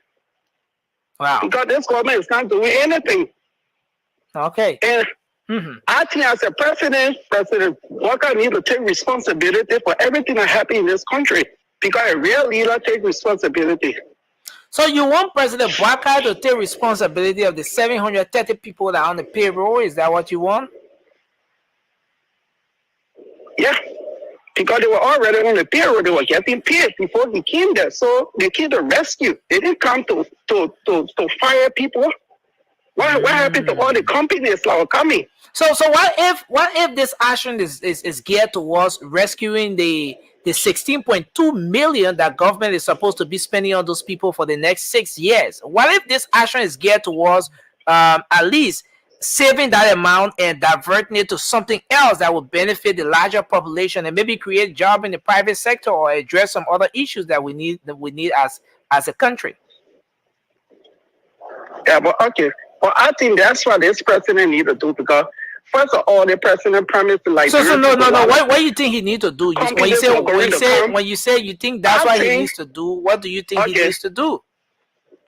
Wow. Because this government is not doing anything. Okay. And I think as a President Walker needs to take responsibility for everything that happened in this country. Because a real leader takes responsibility. So you want President Walker to take responsibility of the 730 people that are on the payroll? Is that what you want? Yeah. Because they were already on the payroll, they were getting paid before he came there. So they came to rescue. They didn't come to fire people. What happened to all the companies that were coming? So what if this action is geared towards rescuing the 16.2 million that government is supposed to be spending on those people for the next 6 years? What if this action is geared towards at least saving that amount and diverting it to something else that will benefit the larger population and maybe create jobs in the private sector or address some other issues that we need as a country? Yeah, but okay. Well, I think that's what this president needs to do, because first of all, the president promised to like. No. What do you think he needs to do? When you say you think that's what he needs to do, what do you think he needs to do?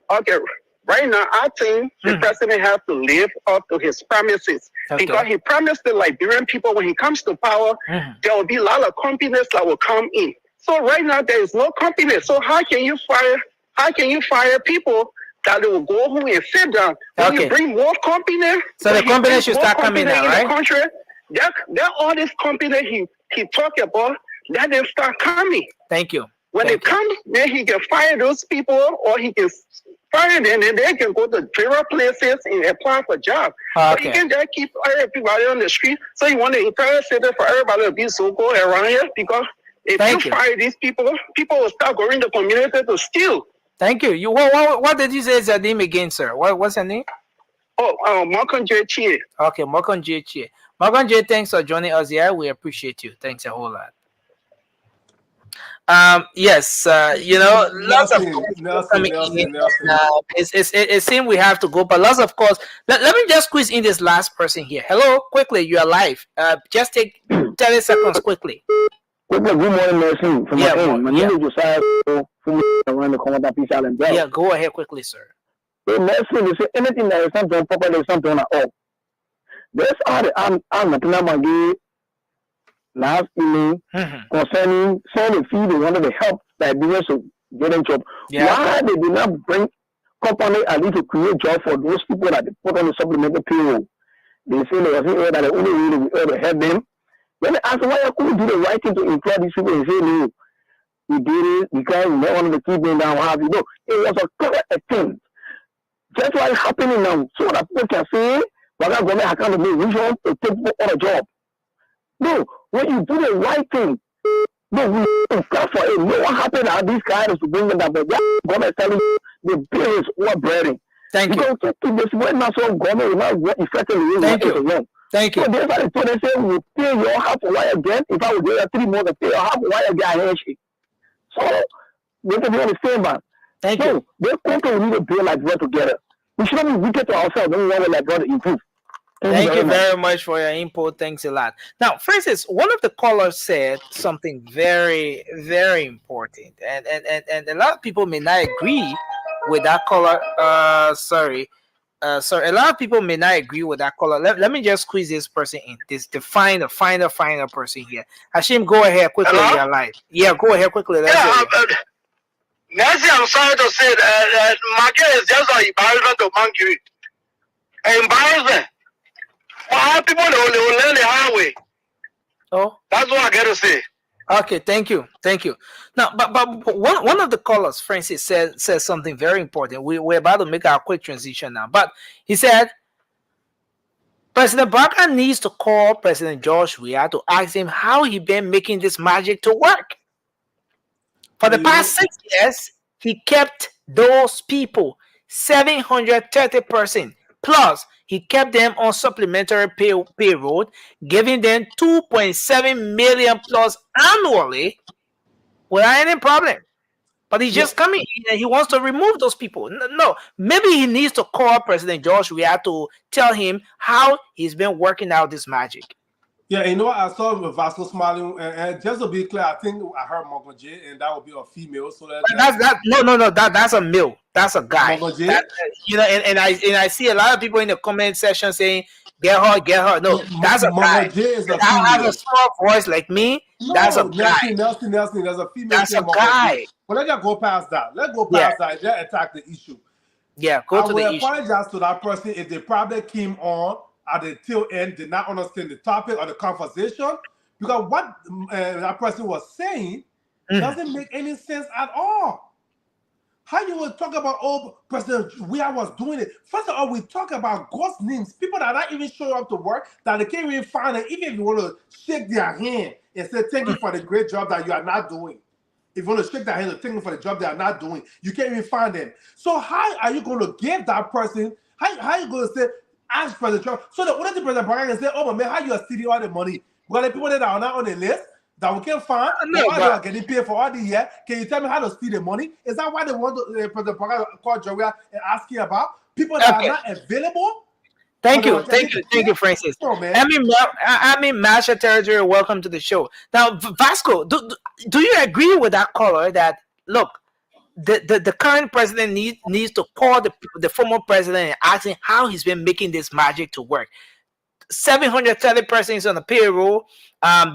Okay. Right now, I think the president has to live up to his promises. Because he promised the Liberian people when he comes to power, there will be a lot of companies that will come in. So right now, there is no company. So how can you fire people that they will go home and sit down. When you bring more company, so the company should start coming now, right? The country, that all this company he talk about, that they start coming. Thank you. When they come, then he can fire those people, or he can fire them, and they can go to various places and apply for jobs. But you can't just keep everybody on the street. So you want to encourage it for everybody to be so-called around here, because if you fire these people, people will start going to the community to steal. Thank you. What did you say is your name again, sir? What's your name? Oh, Malcolm J. Chie. Okay, Malcolm J. Chie. Malcolm J, thanks for joining us here. We appreciate you. Thanks a whole lot. Yes, lots of calls coming in. It seems we have to go, but lots of calls. Let me just squeeze in this last person here. Hello, quickly, you are live. Just take 30 seconds quickly. Good morning, Mercy. From my name. My name is Josiah from around the corner of Peace Island. Yeah, go ahead quickly, sir. Hey, Mercy, you say anything that is not done properly is not done at all. That's all I'm not last evening concerning some of the fee they wanted to help Liberians to get a job. Why they did not bring company at least to create job for those people that they put on the supplemental payroll? They say they were that the only way they were able to help them. Then they ask why I couldn't do the right thing to employ these people and say no. We did it because we don't want to keep them down. How you know? It was a clear attempt. That's why it's happening now. So that people can say, well, I'm going to accountable. We want to take people on a job. No, when you do the right thing, no, we plan for it. No, what happened at these guys to bring them down, but that government telling you the bill is overbearing. Thank you. Because to this way, national government will not work effectively. Thank you. Thank you. So that's why they told they say we pay your half a wire again. If I would do 3 months, I pay your half a wire again. I handshake. So they can be on the same man. Thank you. They country will need to build like that together. We shouldn't be wicked to ourselves. Then we want to like God to improve. Thank you very much for your input. Thanks a lot. Now, Francis, one of the callers said something very, very important, and a lot of people may not agree with that caller. Sorry, a lot of people may not agree with that caller. Let me just squeeze this person in. The final person here. Hashim, go ahead quickly. Hello? You're live. Yeah, go ahead quickly. Nancy, I'm sorry to say that market is just an embarrassment to Mankiwi. Embarrassment. Why people they will learn the hard way. Oh, that's what I got to say. Okay, thank you. Now, but one of the callers, Francis, says something very important. We're about to make our quick transition now, but he said President Barker needs to call President George Weah to ask him how he been making this magic to work. For the past 6 years, he kept those people 730%. Plus, he kept them on supplementary payroll, giving them 2.7 million plus annually without any problem. But he's just coming in and he wants to remove those people. No, maybe he needs to call President George Weah to tell him how he's been working out this magic. Yeah, you know what? I saw Vasco smiling, and just to be clear, I think I heard Mongo J, and that would be a female. So that's a male. That's a guy. Mongo J? And I see a lot of people in the comment section saying, "Get her." No, that's a guy. Mongo J is a female. Has a small voice like me. No, that's a guy. Nelson. There's a female. That's a guy. But let's just go past that. Let's go past that. Let's attack the issue. Yeah, go to the issue. I will apologize to that person if they probably came on at the tail end, did not understand the topic or the conversation, because what that person was saying doesn't make any sense at all. How you will talk about, President Weah was doing it? First of all, we talk about ghost names, people that are not even showing up to work, that they can't even find it, even if you want to shake their hand and say thank you for the great job that you are not doing. If you want to shake their hand and thank you for the job they are not doing, you can't even find them. So how are you going to give that person, how are you going to say, ask President Trump? So the only thing President Biden can say, oh, man, how you are stealing all the money? Well, the people that are not on the list that we can find, why they are getting paid for all the year, can you tell me how to steal the money? Is that why they want to, President Biden to call Joria and ask you about people that are not available? Thank you, Francis. I'm in Masha territory. Welcome to the show. Now, Vasco, do you agree with that caller that, look, the current president needs to call the former president and ask him how he's been making this magic to work? 730 persons on the payroll.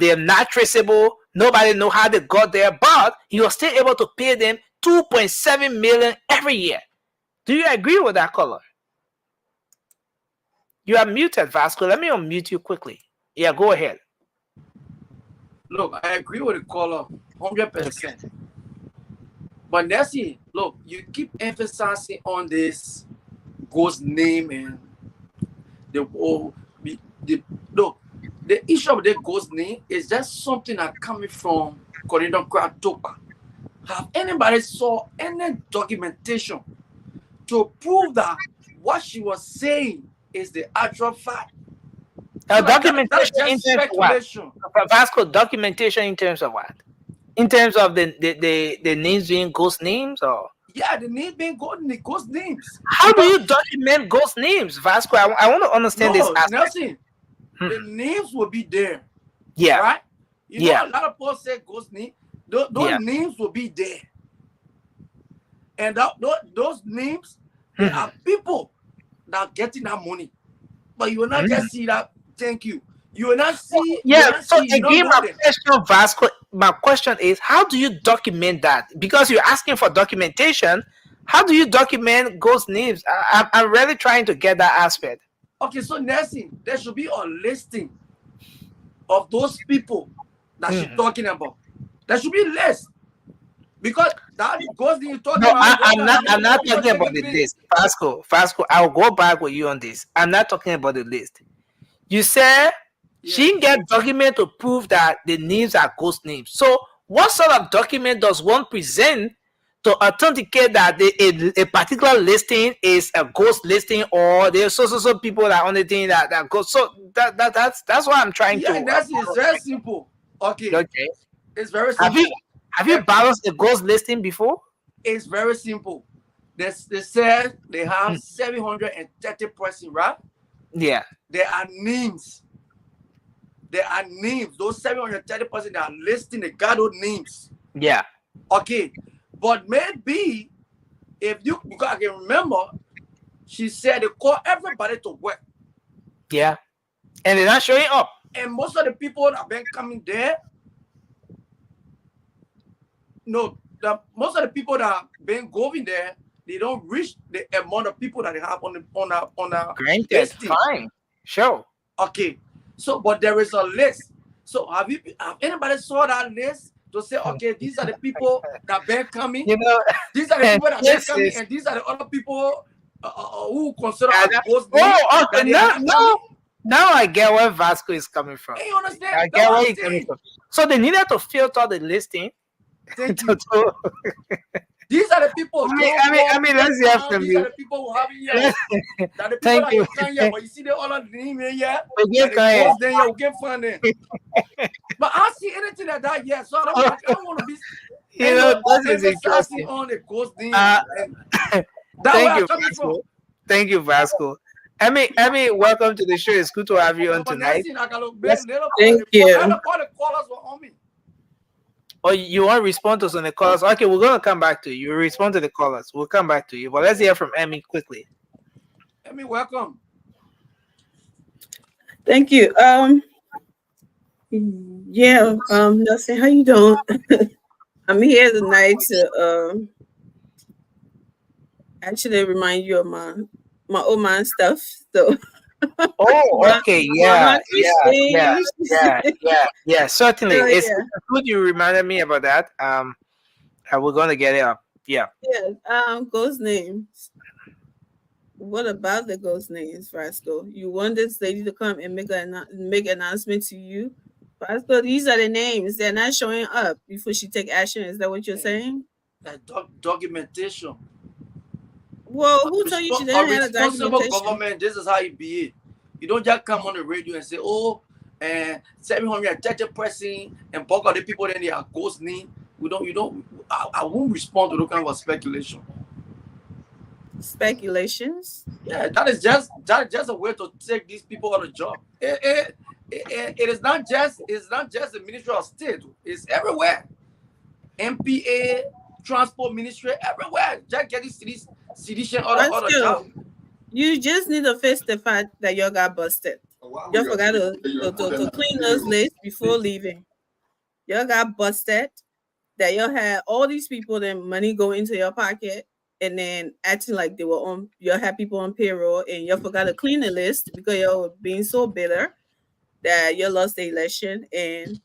They're not traceable. Nobody know how they got there, but he was still able to pay them 2.7 million every year. Do you agree with that caller? You are muted, Vasco. Let me unmute you quickly. Yeah, go ahead. Look, I agree with the caller 100%. But Nessie, look, you keep emphasizing on this ghost name and look, the issue of the ghost name is just something that coming from Corridor Topa. Have anybody saw any documentation to prove that what she was saying is the actual fact? So Documentation that's just in terms speculation. of what? Vasco, documentation in terms of what? In terms of the names being ghost names, or? Yeah, the names being ghost names. How do you document ghost names, Vasco? I want to understand this aspect. Nelson, the names will be there. Yeah. Right? You know, a lot of people say ghost name. Those names will be there. And those names, there are people that are getting that money. But you will not just see that. Thank you. You will not see. Yeah. So again, my question, Vasco, my question is, how do you document that? Because you're asking for documentation. How do you document ghost names? I'm really trying to get that aspect. Okay, so Nelson, there should be a listing of those people that she's talking about. There should be a list. Because that ghost name you're talking about. I'm not talking about the list. Vasco, I'll go back with you on this. I'm not talking about the list. You said she didn't get document to prove that the names are ghost names. So what sort of document does one present to authenticate that a particular listing is a ghost listing, or there's so people that only think that ghost? So that's what I'm trying to. Yeah, it's very simple. Okay. It's very simple. Have you balanced a ghost listing before? It's very simple. They said they have 730 persons, right? Yeah. There are names. Those 730 persons that are listing the gathered names. Yeah. Okay. But maybe because I can remember, she said they call everybody to work. Yeah. And they're not showing up. And most of the people that have been coming there, most of the people that have been going there, they don't reach the amount of people that they have on a granted, fine, sure. Okay, so but there is a list. So have anybody saw that list to say, okay, these are the people that been coming? These are the people that been coming, and these are the other people who consider ghost names. Now I get where Vasco is coming from. You understand? I get where he's coming from. So they needed to filter the listing. Thank you. These are the people. I mean, let's hear from you. These are the people who have here. That the people that you can here, but you see the other name here. We get funding. But I see anything like that here, so I don't want to be. This is interesting. On the ghost name. Thank you, Vasco. Thank you, Vasco. Emmy, welcome to the show. It's good to have you on tonight. Thank you. Oh, you want to respond to some of the callers? Okay, we're going to come back to you. You respond to the callers. We'll come back to you. But let's hear from Emmy quickly. Emmy, welcome. Thank you. Nelson, how you doing? I'm here tonight to actually remind you of my old man stuff. So okay, yeah, certainly. It's good you reminded me about that. We're gonna get it up. Yeah. Ghost names. What about the ghost names, Vasco? You want this lady to come and make announcement to you? Vasco, these are the names. They're not showing up before she take action. Is that what you're saying? Documentation. Well, who told you she didn't have a documentation? Government, this is how you be. You don't just come on the radio and say, oh, and 730 person and bulk of the people then they are ghost name. I won't respond to those kind of speculation. Speculations? Yeah, that is just a way to take these people on the job. It is not just the Ministry of State. It's everywhere. MPA, Transport Ministry, everywhere. Just getting sedition other job. You just need to face the fact that you got busted. You forgot to clean those lists before leaving. You got busted. That you had all these people, then money go into your pocket. and then acting like they were on, you had people on payroll and you forgot to clean the list because you were being so bitter that you lost the election, and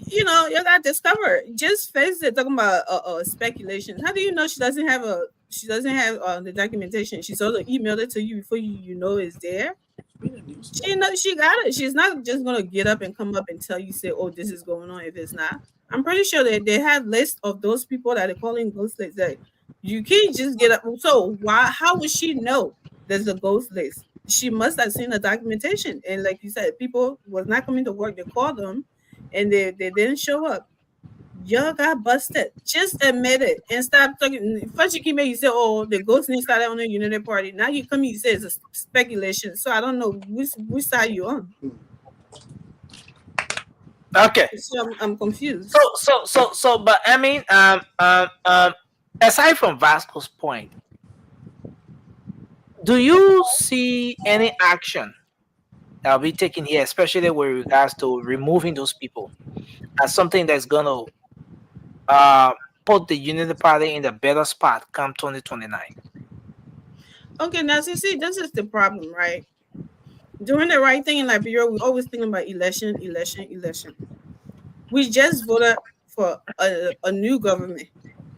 you got discovered. Just face it. Talking about speculation. How do you know she doesn't have the documentation? She sort of emailed it to you before you know it's there. She knows she got it. She's not just gonna get up and come up and tell you, say, "Oh, this is going on." If it's not, I'm pretty sure that they have lists of those people that are calling ghost lists. That you can't just get up. So why? How would she know there's a ghost list? She must have seen the documentation. And like you said, people was not coming to work. They called them, and they didn't show up. Y'all got busted. Just admit it and stop talking. First, you came here, you say, "Oh, the ghost news started on the Unity Party." Now you come, you say it's a speculation. So I don't know which side you on. Okay. So I'm confused. But I mean, aside from Vasco's point, do you see any action that will be taken here, especially with regards to removing those people, as something that's going to put the Unity Party in the better spot come 2029? Okay, now see, this is the problem, right? Doing the right thing in Liberia, we always thinking about election. We just voted for a new government,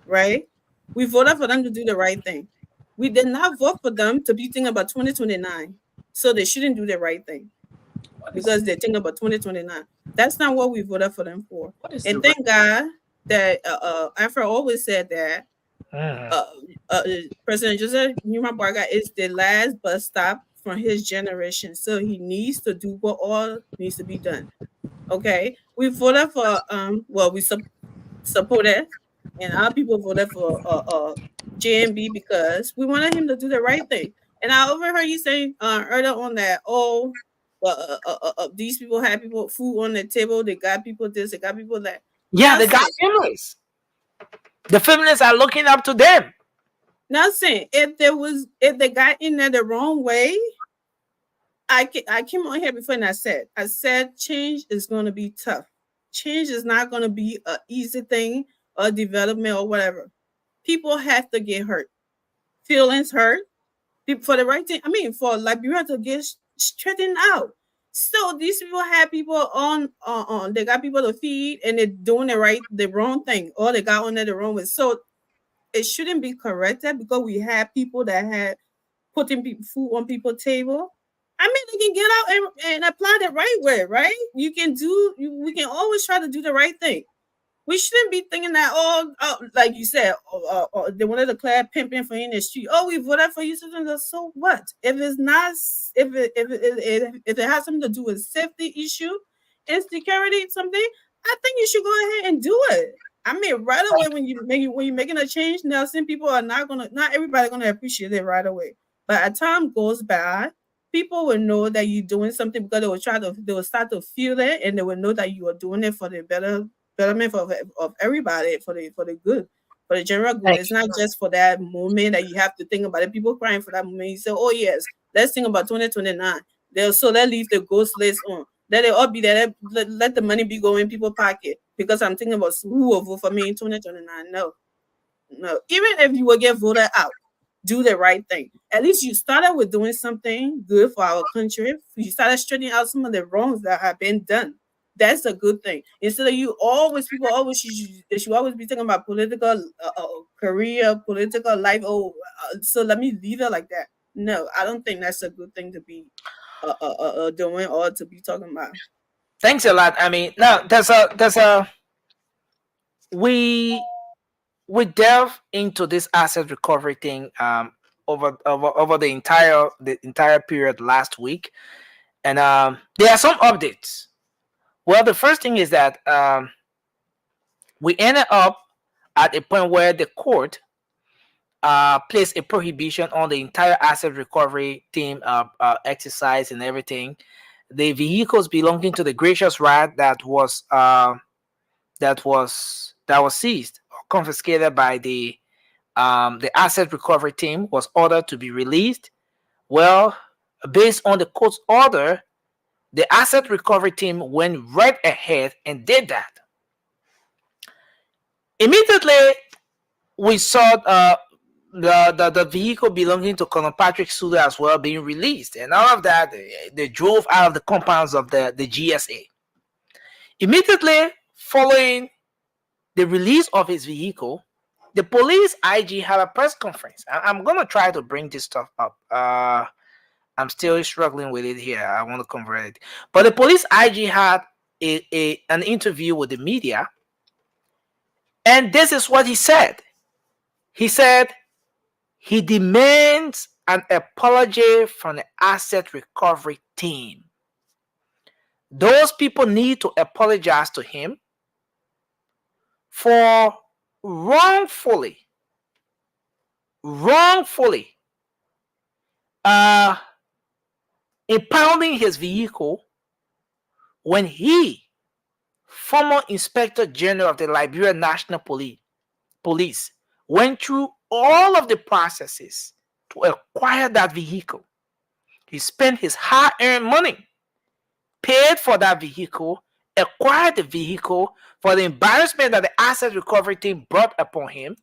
right? We voted for them to do the right thing. We did not vote for them to be thinking about 2029. So they shouldn't do the right thing because they're thinking about 2029. That's not what we voted for them for. And thank God that Afro always said that President Joseph Newman Barga is the last bus stop from his generation. So he needs to do what all needs to be done. Okay. We voted for we supported, and our people voted for JMB because we wanted him to do the right thing. And I overheard you saying earlier on that these people had people food on the table, they got people this, they got people that. Yeah, they got families. The feminists are looking up to them. Nothing. If they got in there the wrong way, I came on here before and I said change is going to be tough. Change is not going to be an easy thing or development or whatever. People have to get hurt. Feelings hurt. For the right thing. I mean, for Liberia to get straightened out. So these people have people on they got people to feed and they're doing the wrong thing, or they got on there the wrong way. So it shouldn't be corrected because we have people that had putting food on people's table. I mean, they can get out and apply the right way, right? We can always try to do the right thing. We shouldn't be thinking that, like you said, they wanted to declare pimping for you in the street. Oh, we voted for you. So what? If it's not, if it has something to do with safety issue and security, something, I think you should go ahead and do it. I mean, right away when you're making a change, now some people are not everybody gonna appreciate it right away. But as time goes by, people will know that you're doing something because they will start to feel it, and they will know that you are doing it for the betterment of everybody, for the good, for the general good. It's not just for that moment that you have to think about it. People crying for that moment. You say, "Oh yes, let's think about 2029." So let's leave the ghost list on. Let it all be there. Let the money be going in people's pocket because I'm thinking about who will vote for me in 2029. No. Even if you will get voted out, do the right thing. At least you started with doing something good for our country. You started straightening out some of the wrongs that have been done. That's a good thing. Instead of people always should always be talking about political career, political life. So let me leave it like that. No, I don't think that's a good thing to be doing or to be talking about. Thanks a lot. I mean, now we delve into this asset recovery thing over the entire period last week, and there are some updates. Well, the first thing is that we ended up at a point where the court placed a prohibition on the entire asset recovery team exercise and everything. The vehicles belonging to the Gracious Rat that was seized or confiscated by the asset recovery team was ordered to be released. Well, based on the court's order, the asset recovery team went right ahead and did that. Immediately, we saw the vehicle belonging to Colonel Patrick Suda as well being released, and all of that, they drove out of the compounds of the GSA. Immediately following the release of his vehicle, the police IG had a press conference. I'm gonna try to bring this stuff up. I'm still struggling with it here. I want to convert it, but the police IG had an interview with the media, and this is what he said. He said he demands an apology from the asset recovery team. Those people need to apologize to him for wrongfully impounding his vehicle when he, former Inspector General of the Liberia National Police, went through all of the processes to acquire that vehicle. He spent his hard-earned money, paid for that vehicle, acquired the vehicle. For the embarrassment that the asset recovery team brought upon him,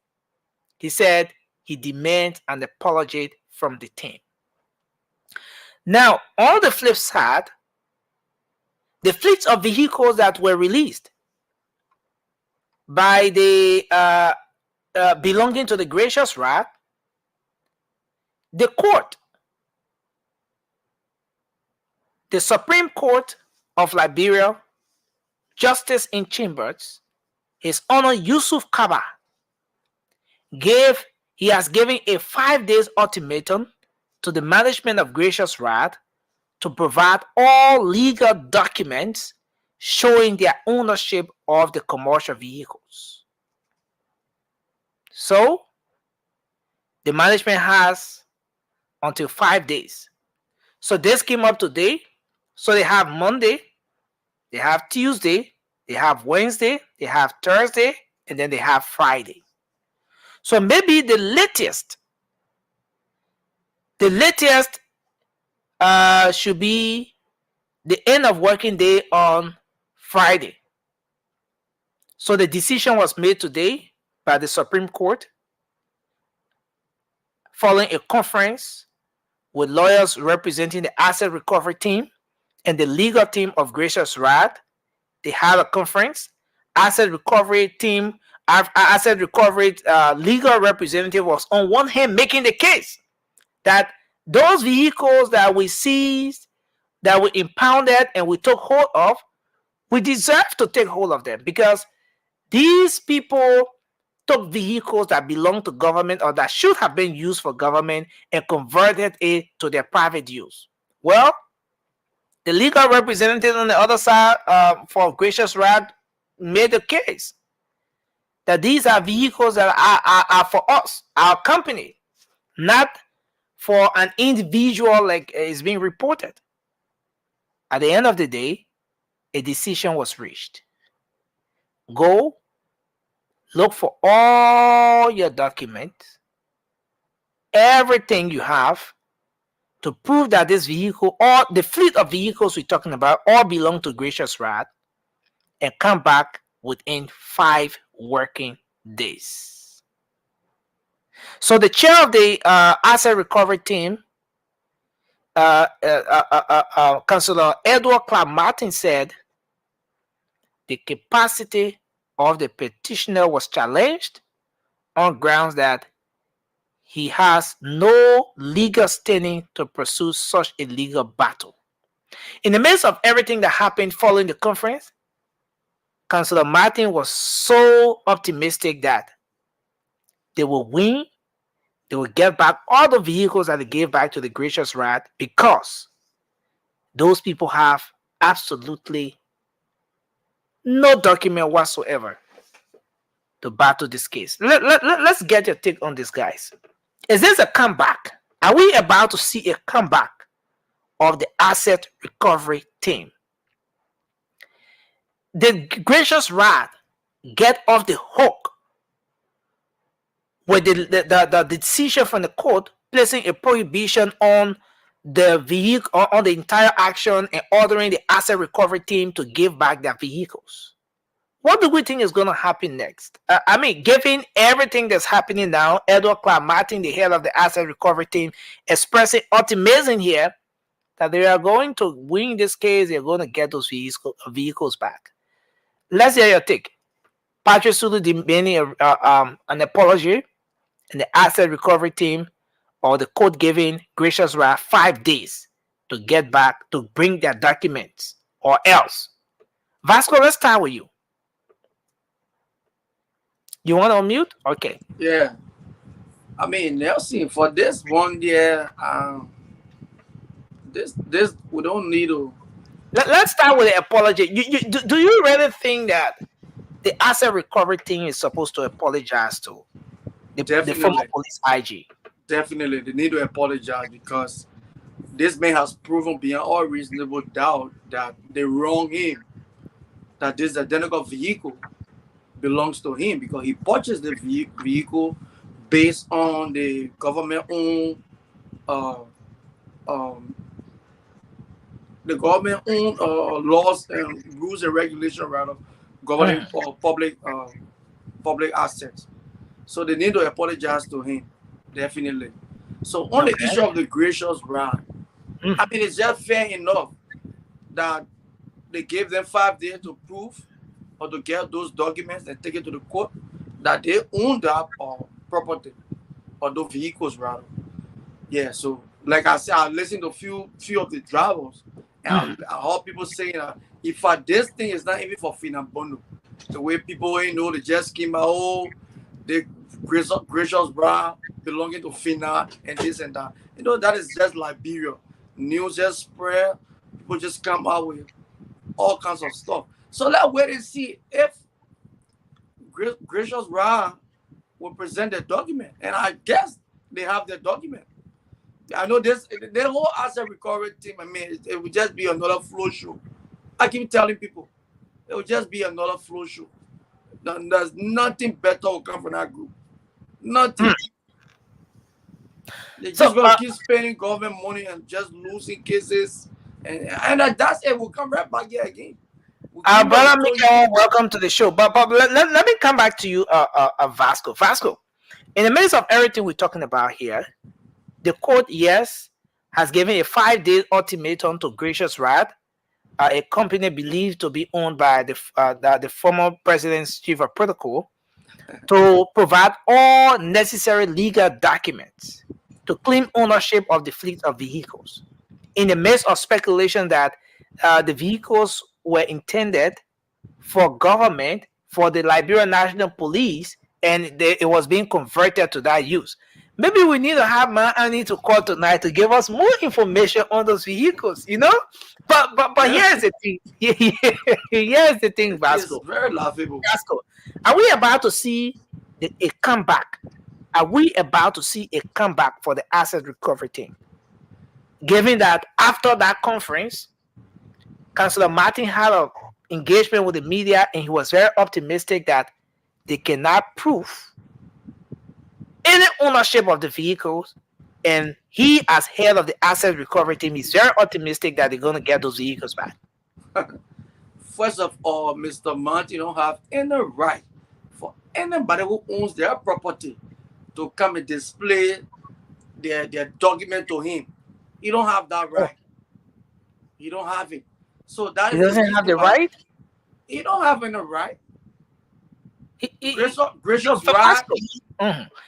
he said he demands an apology from the team. Now, on the flip side, the fleets of vehicles that were released by the belonging to the Gracious Wrath, the court, the Supreme Court of Liberia, Justice in Chambers, His Honor Yusuf Kaba, he has given a 5 days ultimatum to the management of Gracious Wrath to provide all legal documents showing their ownership of the commercial vehicles. So, the management has until 5 days. So this came up today. So they have Monday, they have Tuesday, they have Wednesday, they have Thursday, and then they have Friday. So maybe the latest should be the end of working day on Friday. So the decision was made today by the Supreme Court following a conference with lawyers representing the asset recovery team and the legal team of Gracious Wrath. They had a conference. Asset recovery legal representative was on one hand making the case that those vehicles that we seized, that we impounded and we took hold of, we deserve to take hold of them because these people took vehicles that belong to government or that should have been used for government and converted it to their private use. Well, the legal representative on the other side for Gracious Wrath made the case that these are vehicles that are for us, our company, not for an individual like is being reported. At the end of the day, a decision was reached. Go look for all your documents, everything you have to prove that this vehicle or the fleet of vehicles we're talking about all belong to Gracious Wrath, and come back within 5 working days. So the chair of the asset recovery team, Councillor Edward Clark Martin, said the capacity of the petitioner was challenged on grounds that he has no legal standing to pursue such a legal battle. In the midst of everything that happened following the conference, Councillor Martin was so optimistic that they will win, they will get back all the vehicles that they gave back to the Gracious Wrath because those people have absolutely no document whatsoever to battle this case. Let's get your take on this, guys. Is this a comeback? Are we about to see a comeback of the asset recovery team? Did Gracious Wrath get off the hook with the decision from the court placing a prohibition on the vehicle, on the entire action, and ordering the asset recovery team to give back their vehicles? What do we think is going to happen next? I mean, given everything that's happening now, Edward Clark Martin, the head of the asset recovery team, expressing optimism here that they are going to win this case. They're going to get those vehicles back. Let's hear your take. Patrick Sulu demanding an apology, and the asset recovery team or the court giving Gracious Ra 5 days to get back, to bring their documents, or else. Vasco, let's start with you. You want to unmute? Okay. Yeah. I mean, Nelson, for this 1 year, this we don't need to. Let's start with the apology. Do you really think that the asset recovery team is supposed to apologize to the former police IG? Definitely, they need to apologize because this man has proven beyond all reasonable doubt that they wronged him, that this identical vehicle belongs to him because he purchased the vehicle based on the government-owned laws and rules and regulations rather governing public assets. So they need to apologize to him, definitely. So on the issue of the Gracious Ra, I mean, it's just fair enough that they gave them 5 days to prove or to get those documents and take it to the court that they own that property or those vehicles rather. Yeah, so like I said, I listened to a few of the drivers and I heard people saying if this thing is not even for Finambono, the way people they just came out, the Gracious Ra belonging to Fina and this and that. That is just Liberia. News just spread, people just come out with all kinds of stuff. So let's wait and see if Gracious Ra will present the document. And I guess they have the document. I know the whole asset recovery team, I mean, it would just be another flow show. I keep telling people, it will just be another flow show. There's nothing better will come from that group. Nothing. They're just going to keep spending government money and just losing cases. And that's it. We'll come right back here again. Brother Mikael, welcome to the show. But let me come back to you, Vasco. Vasco, in the midst of everything we're talking about here, the court, yes, has given a 5-day ultimatum to Gracious Ra, a company believed to be owned by the former president's chief of protocol, to provide all necessary legal documents to claim ownership of the fleet of vehicles. In the midst of speculation that the vehicles were intended for government, for the Liberian National Police, and it was being converted to that use. Maybe we need to have Annie to call tonight to give us more information on those vehicles, But here's the thing. Here's the thing, Vasco. It's very laughable. Vasco, are we about to see a comeback? Are we about to see a comeback for the asset recovery team? Given that after that conference, Councillor Martin had an engagement with the media and he was very optimistic that they cannot prove any ownership of the vehicles, and he, as head of the asset recovery team, is very optimistic that they're going to get those vehicles back. First of all, Mr. Martin don't have any right for anybody who owns their property to come and display their document to him. He don't have that right. He don't have it. So that he doesn't have the right? He don't have any right. Gracious Ra.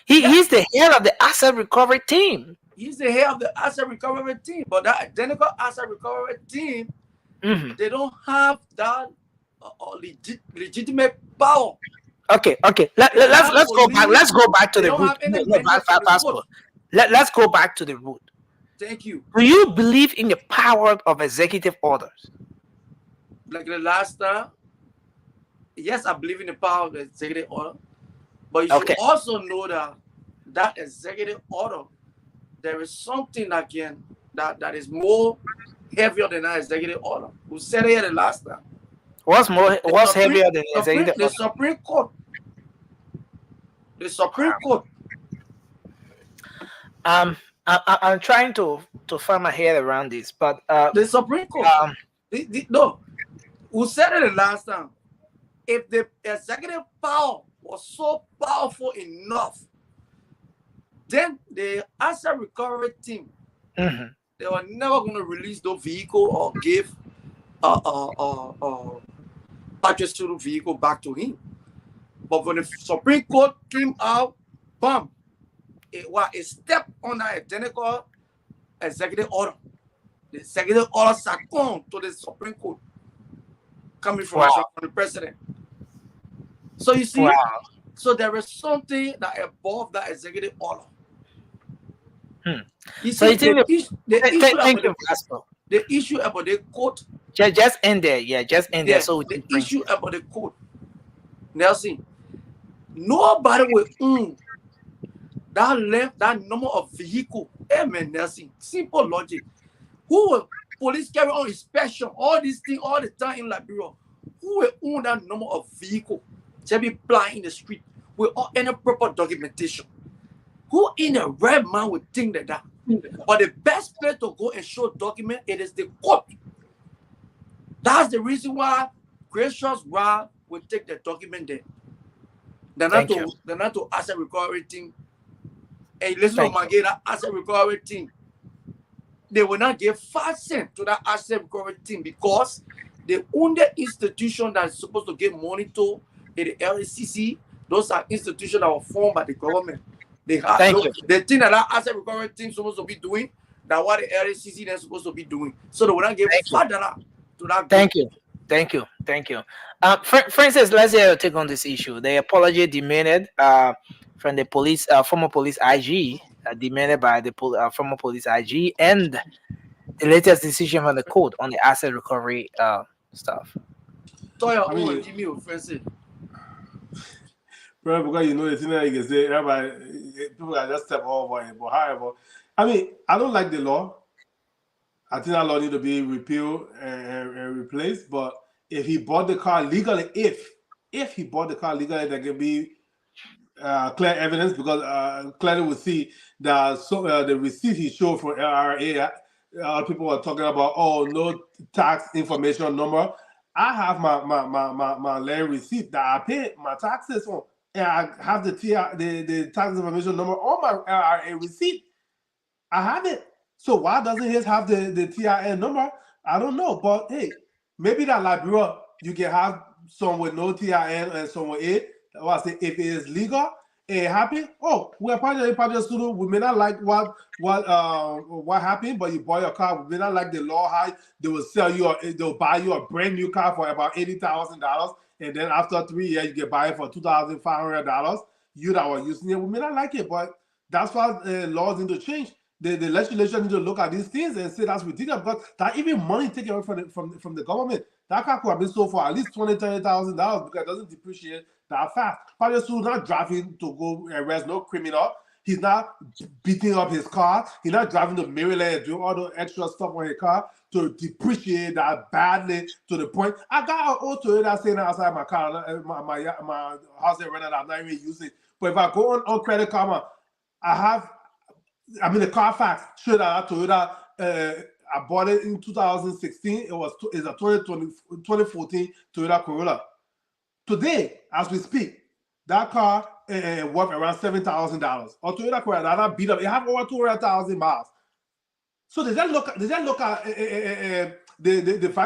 He's the head of the asset recovery team. He's the head of the asset recovery team. But that identical asset recovery team, they don't have that legitimate power. Okay. Let's go back. Let's go back to the root. Let's go back to the root. Thank you. Do you believe in the power of executive orders? Like the last time, yes, I believe in the power of the executive order. But you should also know that executive order, there is something that is more heavier than that executive order. We said it the last time. What's heavier than the executive order? The Supreme Court. The Supreme Court. I'm trying to find my head around this, but the Supreme Court. No, we said it the last time. If the executive power was so powerful enough, then the asset recovery team, they were never going to release the vehicle or give purchase the vehicle back to him. But when the Supreme Court came out, bam, it was a step on that identical executive order. The executive order second to the Supreme Court, coming from the president. So you see, so there is something that above that executive order. You So see, you think the issue about the court. Just end there, just end there. So the issue about the court, Nelson, nobody will own that number of vehicle. Amen, Nelson. Simple logic. Who will police carry on inspection, all these things all the time in Liberia? Who will own that number of vehicle to be flying in the street with any proper documentation? Who in a right mind would think that? But the best place to go and show document, it is the court. That's the reason why Gracious Ra will take the document there. They're not to asset recovery team. And listen to my that asset recovery team. They will not give 5 cents to that asset recovery team because the only institution that is supposed to give money to the LACC, those are institutions that were formed by the government. They have the thing that asset recovery team is supposed to be doing, that what the LACC is supposed to be doing. So they will not give $5 to that. Thank you. Francis, let's hear your take on this issue. The apology demanded from the police, former police IG, demanded by the former police IG, and the latest decision from the court on the asset recovery stuff. Francis. Bro, because you know the thing that you can say, people can just step over it. But however, I mean, I don't like the law. I think that law need to be repealed and replaced. But if he bought the car legally, if he bought the car legally, there can be clear evidence because clearly we see that the receipt he showed for LRA, people are talking about, oh, no tax information number. I have my land receipt that I paid my taxes on, and I have the tax information number on my LRA receipt. I have it. So why doesn't his have the TIN number? I don't know. But hey, maybe that Liberia, you can have some with no TIN and some with it. If it is legal and happy, we're part of the student. We may not like what happened, but you buy your car. We may not like the law how they will sell you they'll buy you a brand new car for about $80,000, and then after 3 years you can buy it for $2,500. You that were using it, we may not like it, but that's why laws need to change. The legislation need to look at these things and say that's ridiculous because that even money taken away from the government. That car could have been sold for at least $20,000-$30,000 because it doesn't depreciate that fast. Probably not driving to go arrest no criminal. He's not beating up his car. He's not driving to Maryland and doing all the extra stuff on his car to depreciate that badly to the point. I got an old Toyota sitting outside my car, my house in rented. I'm not even using it. But if I go on Credit Karma, the Carfax showed that Toyota, I bought it in 2016. It's a 2014 Toyota Corolla. Today, as we speak, that car worth around $7,000. Or Toyota Corolla that beat up. It have over 200,000 miles. So they just look at the value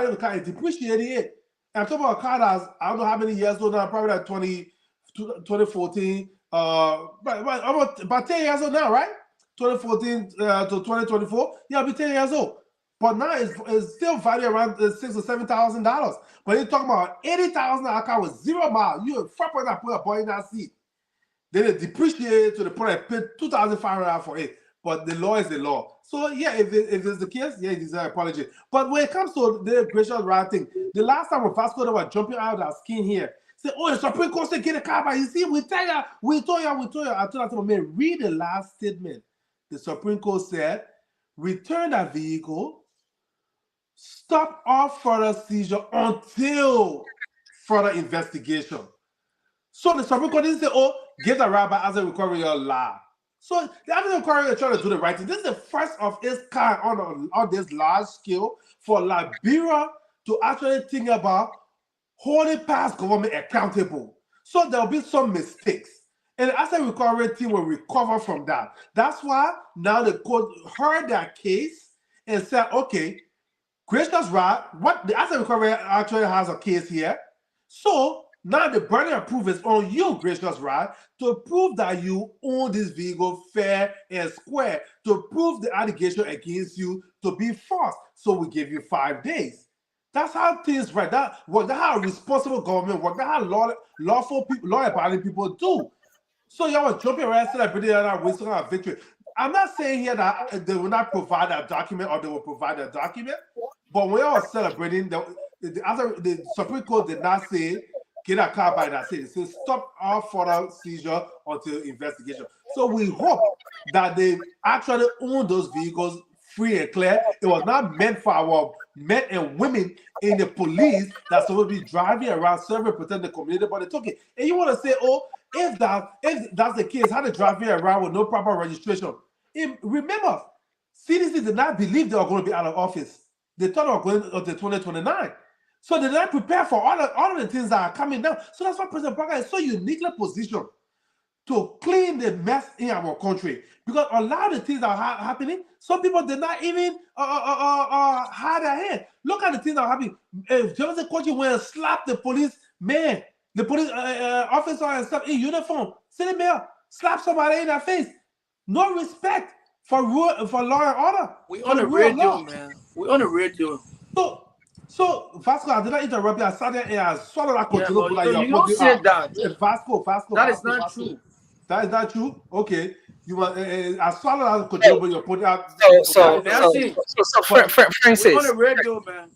of the car and depreciating it. And I'm talking about a car that's I don't know how many years old now, probably like 2014. But about 10 years old now, right? 2014 to 2024, it'll be 10 years old. But now it's still valued around $6,000 or $7,000. But you're talking about $80,000 car with 0 miles. You a front that put a boy in that seat. Then it depreciated to the point I paid $2,500 for it. But the law is the law. So yeah, if it's the case, yeah, it deserves an apology. But when it comes to the Gracious Ra thing, the last time when Vasco they were jumping out of our skin here, say, the Supreme Court said get a car back. You see, we told you. I told that man, read the last statement. The Supreme Court said, return that vehicle, stop all further seizure until further investigation. So the Supreme Court didn't say, give the rabbi as a recovery your law. So the asset recovery is trying to do the right thing. This is the first of its kind on this large scale for Liberia to actually think about holding past government accountable. So there'll be some mistakes. And the asset recovery team will recover from that. That's why now the court heard that case and said, okay, Gracious right, what the asset recovery actually has a case here. So now the burden of proof is on you, Gracious right, to prove that you own this vehicle fair and square, to prove the allegation against you to be false. So we give you 5 days. That's how things right. That's how responsible government work. That's how lawful people, law-abiding people do. So y'all are jumping around celebrating and wasting our victory. I'm not saying here that they will not provide a document or they will provide a document, but when y'all are celebrating, the Supreme Court did not say get a car by that city. It says stop all further seizure until investigation. So we hope that they actually own those vehicles free and clear. It was not meant for our men and women in the police that's supposed to be driving around serving protect the community, but they took it. And you want to say, oh, if that's the case, how they driving around with no proper registration? Remember, CDC did not believe they were going to be out of office. They thought they were going until 2029. So they did not prepare for all of the things that are coming down. So that's why President Parker is so uniquely positioned to clean the mess in our country. Because a lot of the things that are happening, some people did not even hide their hand. Look at the things that are happening. If Jefferson Country went and slapped the police man, the police officer and stuff in uniform, sitting there, slap somebody in their face. No respect for law and order. We on the radio, man. We on the radio. So Vasco, I did not interrupt you. I sat there and I saw that control. You don't say that. Vasco. That is not true. That is not true. Okay, you want? I saw that control, but you're putting out. So Francis, we on the radio, man.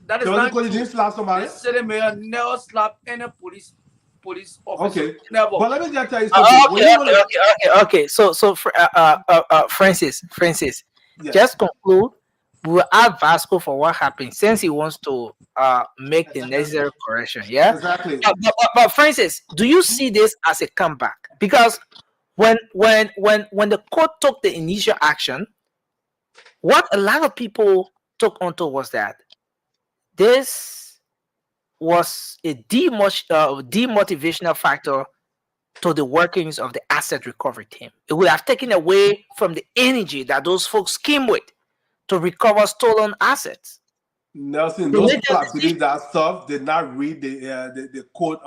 That is not true. You didn't slap somebody. The city mayor never slapped any police officer. Okay, never. But let me just tell you something. Okay. So Francis, yes. Just conclude. We'll ask Vasco for what happened since he wants to make the necessary correction. Yeah, exactly. But Francis, do you see this as a comeback? Because when the court took the initial action, what a lot of people took onto was that this was a demotivational factor to the workings of the asset recovery team. It would have taken away from the energy that those folks came with to recover stolen assets. Nelson, those people that believe that stuff did not read the court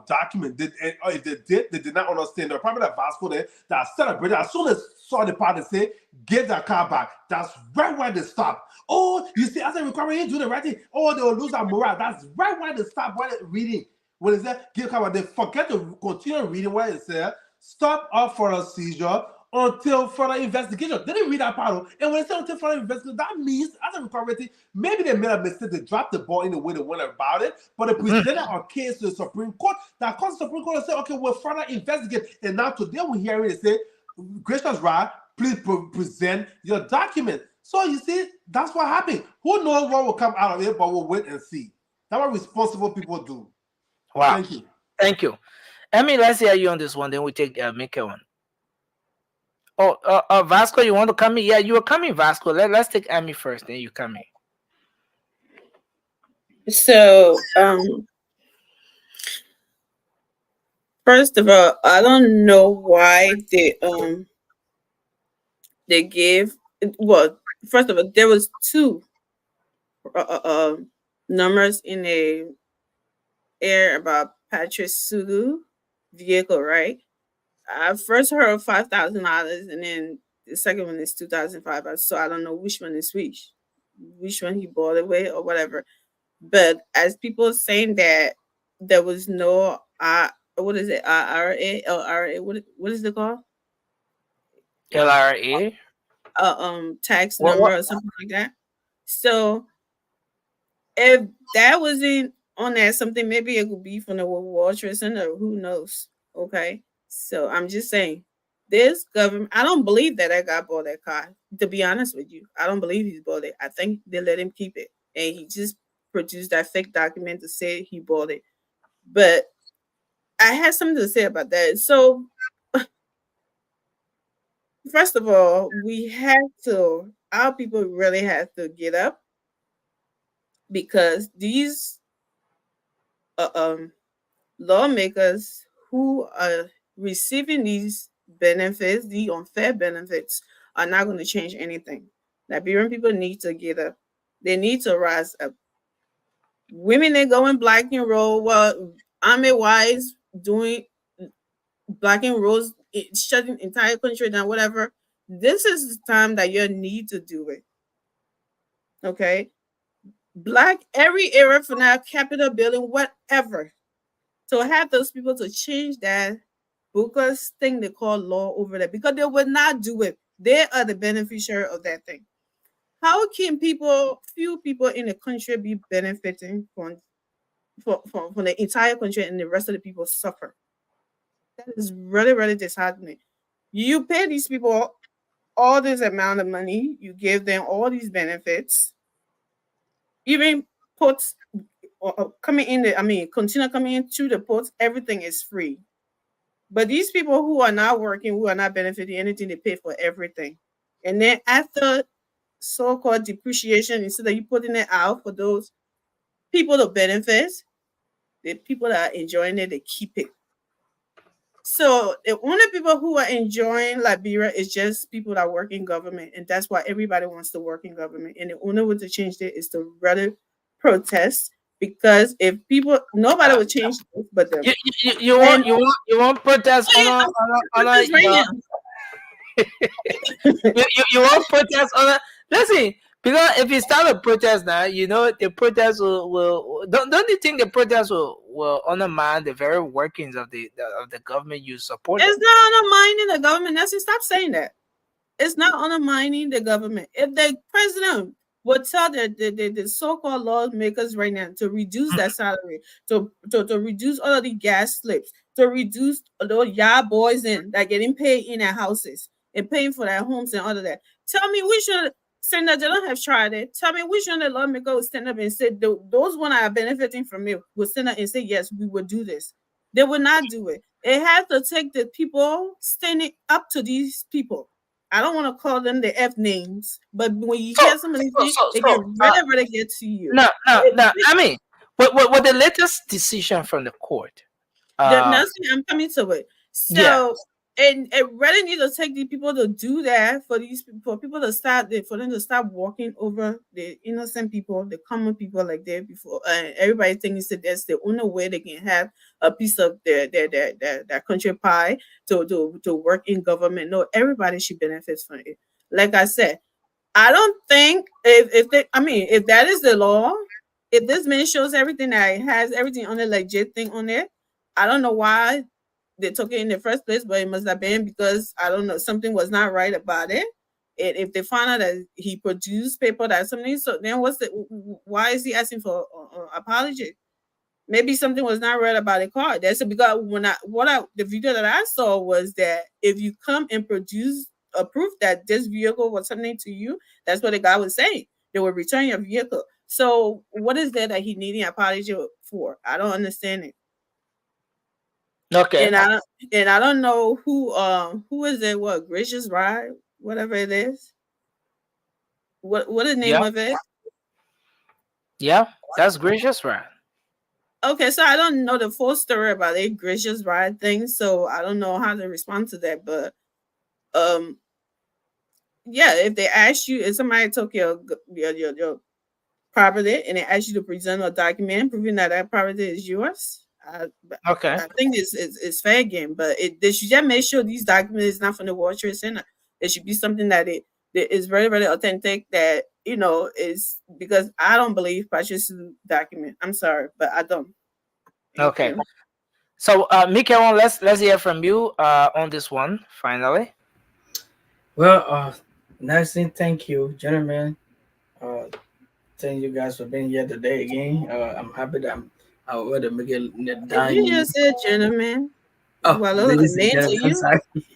document. If they did not understand. There were probably that Vasco there that celebrated as soon as saw the party say, give that car back. That's right where they stop. Oh, you see, as a recovery, you do the right thing. Oh, they will lose their morale. That's right where they stop while reading. When it said give car back, they forget to continue reading where it said stop off for a seizure until further investigation. They didn't read that part. And when they say until further investigation, that means as a recovery, maybe they made a mistake. They dropped the ball in the way they went about it, but they presented a case to the Supreme Court. That caused the Supreme Court to say, okay, we'll further investigate. And now today we're hearing they say, Gracious right, please present your document. So you see, that's what happened. Who knows what will come out of it, but we'll wait and see. That's what responsible people do. Wow. Thank you. Thank you. Emmy, let's hear you on this one. Then we take Mika one. Oh, Vasco, you want to come in? Yeah, you were coming, Vasco. Let's take Emmy first, then you come in. So, first of all, I don't know why they gave. Well, first of all, there was two numbers in the air about Patrick Sulu vehicle, right? I first heard $5,000, and then the second one is $2,500. So I don't know which one is which one he bought it with or whatever. But as people saying that there was no what is it? IRA, LRA, what is it called? LRA? Tax number or something like that. So if that wasn't on there, something maybe it could be from the World Trade Center, who knows? Okay. So I'm just saying, this government, I don't believe that guy bought that car. To be honest with you, I don't believe he bought it. I think they let him keep it. And he just produced that fake document to say he bought it. But I had something to say about that. So, first of all, our people really have to get up, because these lawmakers who are receiving these benefits, the unfair benefits, are not going to change anything. Liberian people need to get up. They need to rise up. Women they going black and roll. Well, army wise doing black and rolls, shutting entire country down. Whatever. This is the time that you need to do it. Okay, black every era for now, Capitol building, whatever. So have those people to change that bogus thing they call law over there because they would not do it. They are the beneficiary of that thing. How can few people in the country be benefiting from the entire country and the rest of the people suffer? That is really, really disheartening. You pay these people all this amount of money, you give them all these benefits, even ports coming in container coming in through the ports, everything is free. But these people who are not working, who are not benefiting anything, they pay for everything. And then after so-called depreciation, instead of you putting it out for those people to benefit, the people that are enjoying it, they keep it. So the only people who are enjoying Liberia is just people that work in government, and that's why everybody wants to work in government. And the only way to change it is to rather protest, because if people, nobody will change this but them. You want protest you want protest on a listen, because if you start a protest now, the protest will don't you think the protest will undermine the very workings of the government you support? It's not undermining the government. That's stop saying that. It's not undermining the government. If the president would tell the so-called lawmakers right now to reduce that salary, to reduce all of the gas slips, to reduce those yard boys in that getting paid in their houses and paying for their homes and all of that. Tell me which one saying that they don't have tried it. Tell me which one the lawmaker would stand up and say those one are benefiting from it would stand up and say yes, we will do this. They will not do it. It has to take the people standing up to these people. I don't want to call them the F names, but when you hear some of these things, they can really get to you. No. I mean, what the latest decision from the court? I'm coming to it. So, and it really need to take the people to do that for people to start for them to stop walking over the innocent people, the common people like that before. Everybody thinks that that's the only way they can have a piece of their country pie to work in government. No, everybody should benefit from it. Like I said, I don't think if that is the law, if this man shows everything that has everything on the legit thing on it, I don't know why they took it in the first place, but it must have been because I don't know, something was not right about it. And if they find out that he produced paper that something, so then why is he asking for apology? Maybe something was not right about the car. That's because the video that I saw was that if you come and produce a proof that this vehicle was something to you, that's what the guy was saying. They will return your vehicle. So what is that he needing apology for? I don't understand it. Okay. And I don't know who is it? What Gracious Ride, whatever it is. What is the name of it? Yeah, that's Gracious Ride. Okay, so I don't know the full story about it, Gracious Ride thing, so I don't know how to respond to that. But yeah, if they ask you, if somebody took your property and they ask you to present a document proving that property is yours, I think it's fair game. But they should just make sure these documents is not from the World Trade Center. It should be something that it is very, very authentic. That is because I don't believe purchase document. I'm sorry, but I don't. Okay. So, Mikael, let's hear from you on this one finally. Well, Nelson, thank you, gentlemen. Thank you guys for being here today again. I'm happy that I would have make it. You just said gentleman. Oh, well, I was a man to you.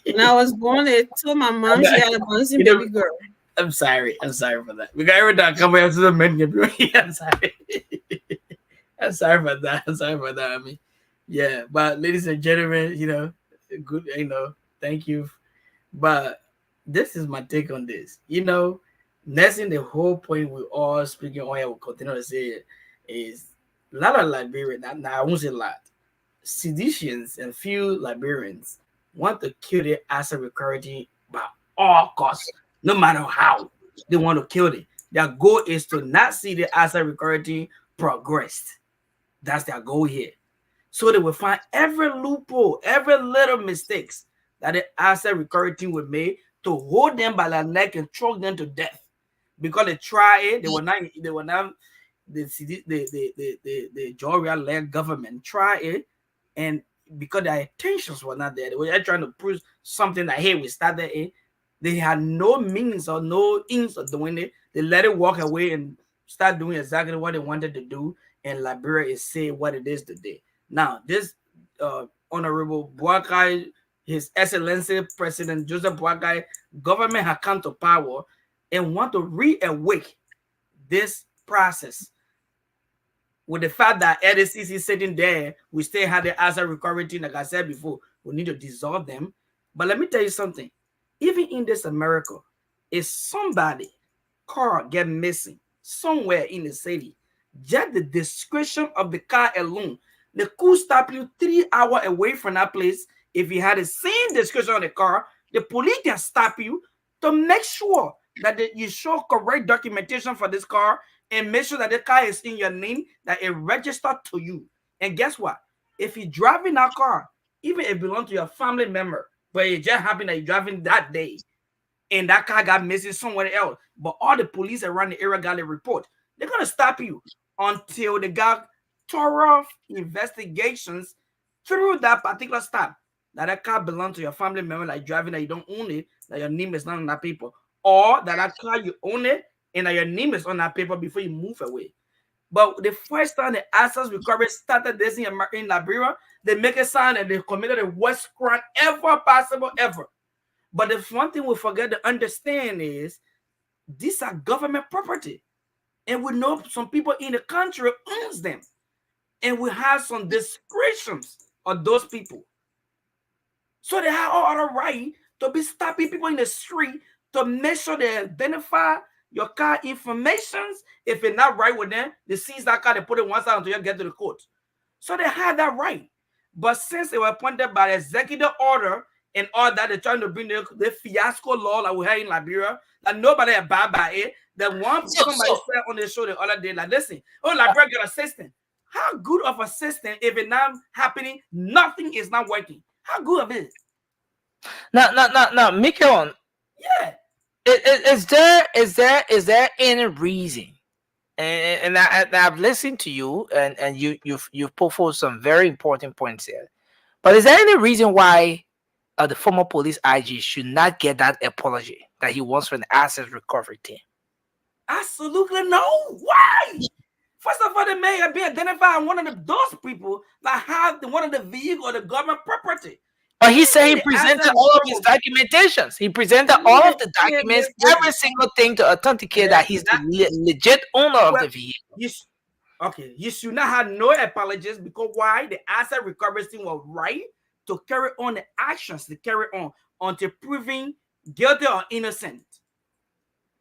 When I was born, I told my mom she had a bouncing baby girl. I'm sorry for that. We got everything coming out to the men. I'm sorry. I'm sorry for that. I mean, yeah, but ladies and gentlemen, good, thank you. But this is my take on this. Nesting the whole point we all speaking on here, will continue to say is A lot of Liberians, now I won't say a lot, seditionists and few Liberians want to kill the asset security by all costs, no matter how they want to kill it. Their goal is to not see the asset security progress. That's their goal here. So they will find every loophole, every little mistakes that the asset recovery team will make to hold them by the neck and choke them to death. Because they try it, they will not the Georgia-led government try it, and because their intentions were not there, they were trying to prove something that hey, we started it. They had no means or no ins of doing it. They let it walk away and start doing exactly what they wanted to do. And Liberia is saying what it is today. Now, this Honorable Boakai, His Excellency President Joseph Boakai, government has come to power and want to reawake this process. With the fact that LDCC is sitting there, we still have the asset recovery team, like I said before, we need to dissolve them. But let me tell you something. Even in this America, if somebody car get missing somewhere in the city, just the description of the car alone, they could stop you 3 hours away from that place. If you had the same description of the car, the police can stop you to make sure that you show correct documentation for this car and make sure that the car is in your name, that it registered to you. And guess what? If you're driving that car, even if it belongs to your family member, but it just happened that you're driving that day and that car got missing somewhere else, but all the police around the area got a report, they're going to stop you until they got thorough investigations through that particular stop. That car belongs to your family member, like driving that you don't own it, that your name is not on that paper, or that car you own it and that your name is on that paper before you move away. But the first time the assets recovery started this in Liberia, they make it sound that they committed the worst crime ever possible, ever. But the one thing we forget to understand is these are government property. And we know some people in the country owns them. And we have some descriptions of those people. So they have all the right to be stopping people in the street to make sure they identify your car informations. If it's not right with them, they seize that car, they put it one side until you get to the court. So they had that right. But since they were appointed by the executive order and all that, they're trying to bring the fiasco law that we have in Liberia, that nobody abide by it. That somebody said on the show the other day, like, listen, Liberia got a system. How good of a system if it's not happening, nothing is not working? How good of it? Now, Mikael, yeah. Is there any reason? And I've listened to you, and you've put forward some very important points here. But is there any reason why the former police IG should not get that apology that he wants from the asset recovery team? Absolutely no. Why? First of all, they may be identified one of those people that have one of the vehicle or the government property. But he said he presented all of his documentations. He presented all of the documents, every single thing to authenticate that he's the legit owner of the vehicle. Okay, you should not have no apologies because why? The asset recovery team was right to carry on the actions to carry on until proving guilty or innocent.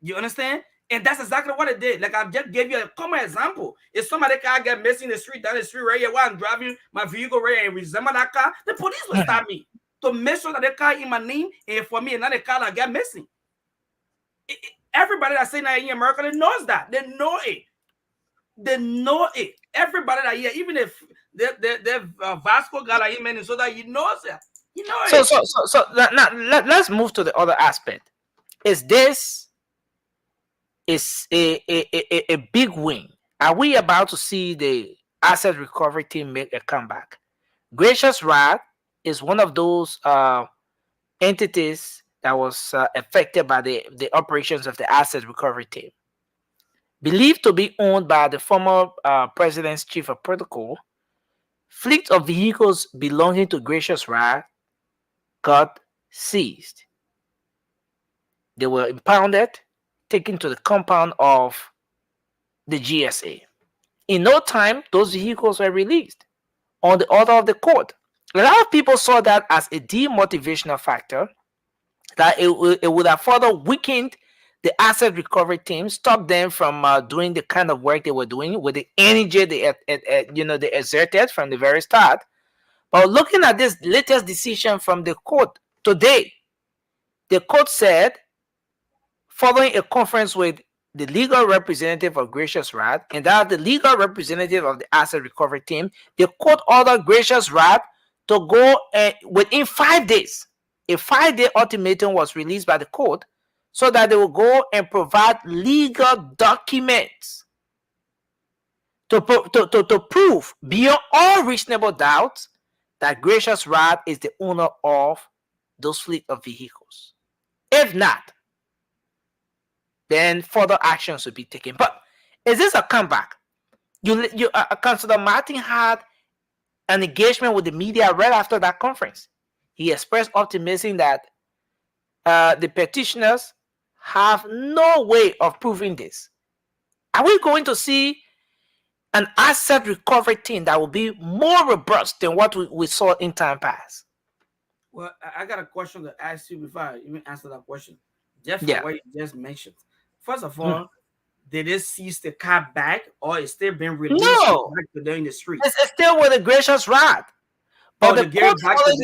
You understand? And that's exactly what it did. Like I just gave you a common example. If somebody car get messy in the street, down the street right here, while I'm driving my vehicle right here and resemble that car, the police will stop me to make sure that the car in my name and for me another car that get missing. Everybody that's saying that in America, they knows that. They know it. They know it. Everybody that here, even if the Vasco got a email so that he knows it. You know it. So now let's move to the other aspect. Is this a big win? Are we about to see the asset recovery team make a comeback? Gracious Wrath is one of those entities that was affected by the operations of the asset recovery team. Believed to be owned by the former president's chief of protocol, fleet of vehicles belonging to Gracious Wrath got seized. They were impounded, taken to the compound of the GSA. In no time, those vehicles were released on the order of the court. A lot of people saw that as a demotivational factor, that it would have further weakened the asset recovery team, stop them from doing the kind of work they were doing with the energy they they exerted from the very start. But looking at this latest decision from the court today, the court said, following a conference with the legal representative of Gracious Rad, and that the legal representative of the asset recovery team, the court ordered Gracious Rad to go within 5 days. A 5-day ultimatum was released by the court so that they will go and provide legal documents to prove beyond all reasonable doubt that Gracious Rad is the owner of those fleet of vehicles. If not, then further actions will be taken. But is this a comeback? Councillor Martin had an engagement with the media right after that conference. He expressed optimism that the petitioners have no way of proving this. Are we going to see an asset recovery team that will be more robust than what we saw in time past? Well, I got a question to ask you before I even answer that question. Just for what you just mentioned. First of all, did they seize the car back, or is still being released back to them in the street? It's still with the Gracious Rad. But the court following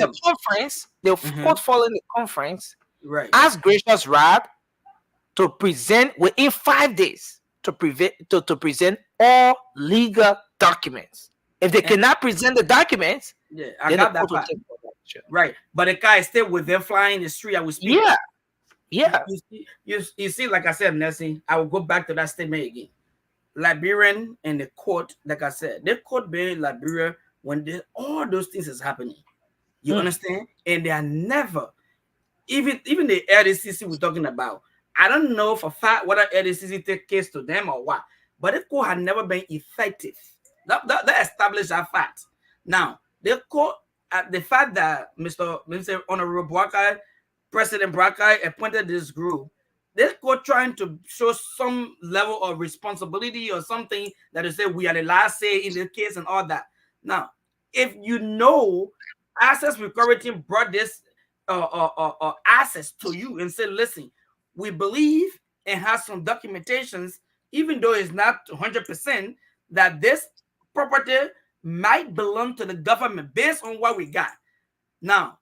the conference, asked Gracious Rad to present within 5 days to present all legal documents. If they cannot present the documents, I got that part. Right, but the car is still with them flying the street. I was speaking. Yeah. You see, like I said, Nessie, I will go back to that statement again. Liberian and the court, like I said, the court being Liberia when all those things is happening. You understand? And they are never, even the LDCC we're talking about. I don't know for fact whether LDCC take case to them or what, but the court had never been effective. That established that fact. Now, the court, the fact that Mr. Honorable Bwakai, President Brakai appointed this group, they're trying to show some level of responsibility or something that they say we are the last say in the case and all that. Now, if you know, Assets Recovery Team brought this assets to you and said, listen, we believe and have some documentations, even though it's not 100%, that this property might belong to the government based on what we got. Now,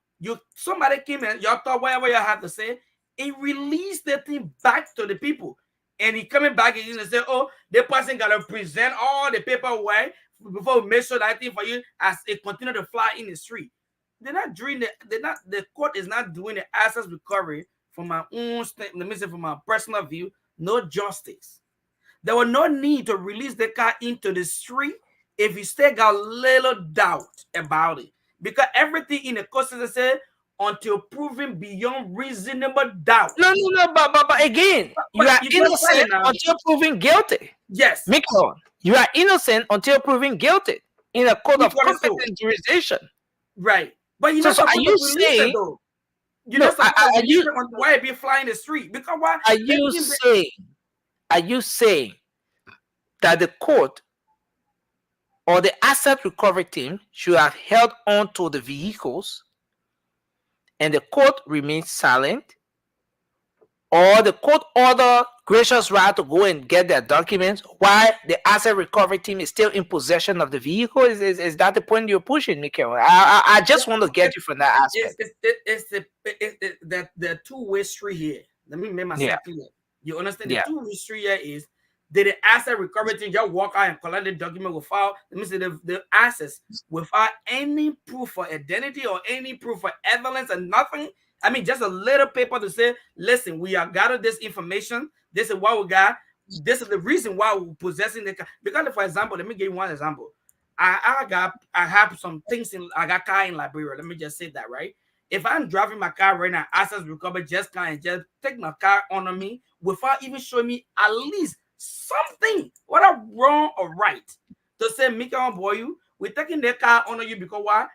somebody came in, y'all thought whatever you have to say, and released the thing back to the people. And he coming back again and say, oh, the person got to present all the paperwork before we make sure that thing for you as it continue to fly in the street. The court is not doing the assets recovery from my own statement. Let me say from my personal view, no justice. There was no need to release the car into the street if you still got little doubt about it. Because everything in the court system said until proven beyond reasonable doubt. No, but again, you are innocent until proven guilty. Yes. Mikon, you are innocent until proven guilty in a court of competent jurisdiction. Right. But you're not supposed to release it, though. You're not supposed to release it on why it be flying the street. Because why? Are you saying that the court or the asset recovery team should have held on to the vehicles and the court remained silent, or the court ordered Gracious Rad to go and get their documents while the asset recovery team is still in possession of the vehicle? Is that the point you're pushing, Mikhail? I just want to get you from that aspect. It's the two-way street here. Let me make myself clear. You understand? The two-way street here is, did the asset recovery team just walk out and collect the document without, let me say, the assets without any proof for identity or any proof for evidence and nothing? I mean, just a little paper to say, listen, we have gathered this information. This is what we got. This is the reason why we're possessing the car. Because, for example, let me give you one example. I have some things I got car in Liberia. Let me just say that, right? If I'm driving my car right now, assets recovery just can't just take my car on me without even showing me at least something, whether wrong or right, to say, Mika, boy, we're taking their car on you because why?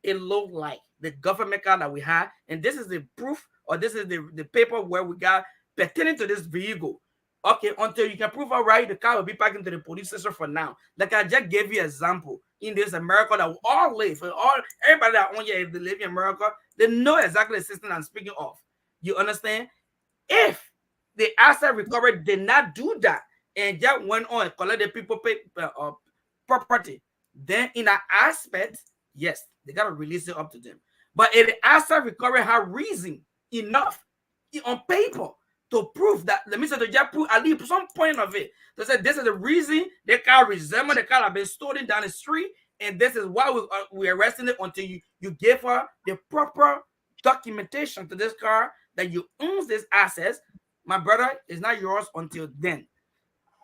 It looked like the government car that we had, and this is the proof, or this is the paper where we got pertaining to this vehicle. Okay, until you can prove all right, the car will be back into the police station for now. Like I just gave you an example in this America that we all live, everybody that on here, if they live in America, they know exactly the system I'm speaking of. You understand? If the asset recovery did not do that and just went on and collected people property, then in that aspect, yes, they gotta release it up to them. But if the asset recovery have reason enough on paper to prove that, let me say, to just prove at least some point of it, to say this is the reason the car resemble the car have been stolen down the street, and this is why we're arresting it until you give her the proper documentation to this car that you own this assets. My brother, is not yours until then.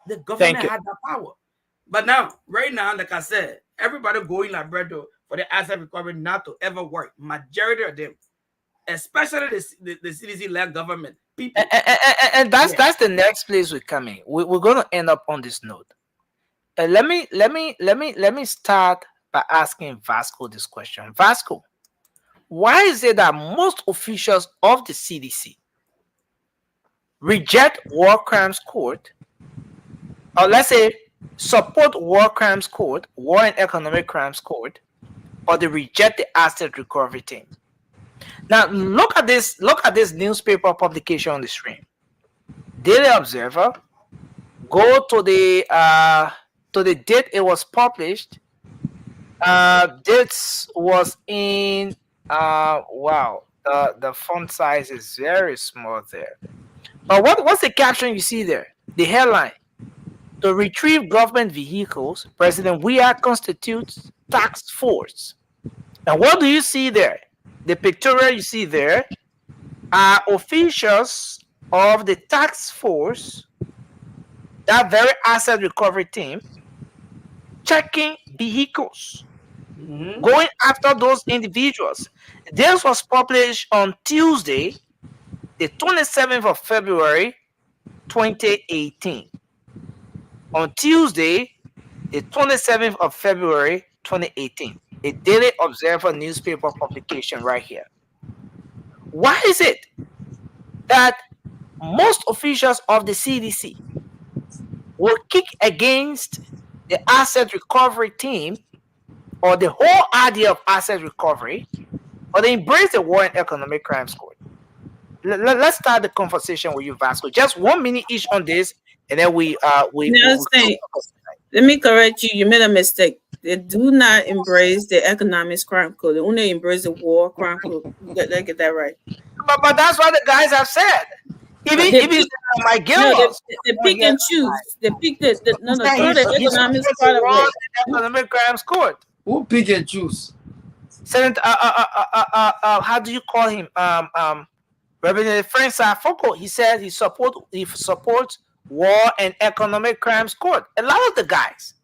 The government had that power. But now, right now, like I said, everybody going like Bredo for the asset recovery not to ever work. Majority of them, especially the CDC-led government people. And that's the next place we're coming. We're going to end up on this note. Let me start by asking Vasco this question. Vasco, why is it that most officials of the CDC reject war crimes court, or let's say support war crimes court, war and economic crimes court, or they reject the asset recovery team? Now look at this newspaper publication on the screen. Daily Observer. Go to the date it was published. This was in wow, the font size is very small there. But what's the caption you see there? The headline: to retrieve government vehicles, President Weah constitutes task force. And what do you see there? The pictorial you see there are officials of the task force, that very asset recovery team, checking vehicles, going after those individuals. This was published on Tuesday, the 27th of February, 2018. On Tuesday, the 27th of February, 2018. A Daily Observer newspaper publication right here. Why is it that most officials of the CDC will kick against the asset recovery team or the whole idea of asset recovery, or they embrace the war and economic crimes court? Let's start the conversation with you, Vasco. Just 1 minute each on this, and then we let me correct you. You made a mistake. They do not embrace the economic crime code. They only embrace the war crime code. Let's get that right. But that's what the guys have said. Even my Gilmore. They pick and choose. They pick the economic part of it. Economic crimes court. Who pick and choose? Senator, how do you call him? Reverend Francis Afoko. He said he supports war and economic crimes court. A lot of the guys.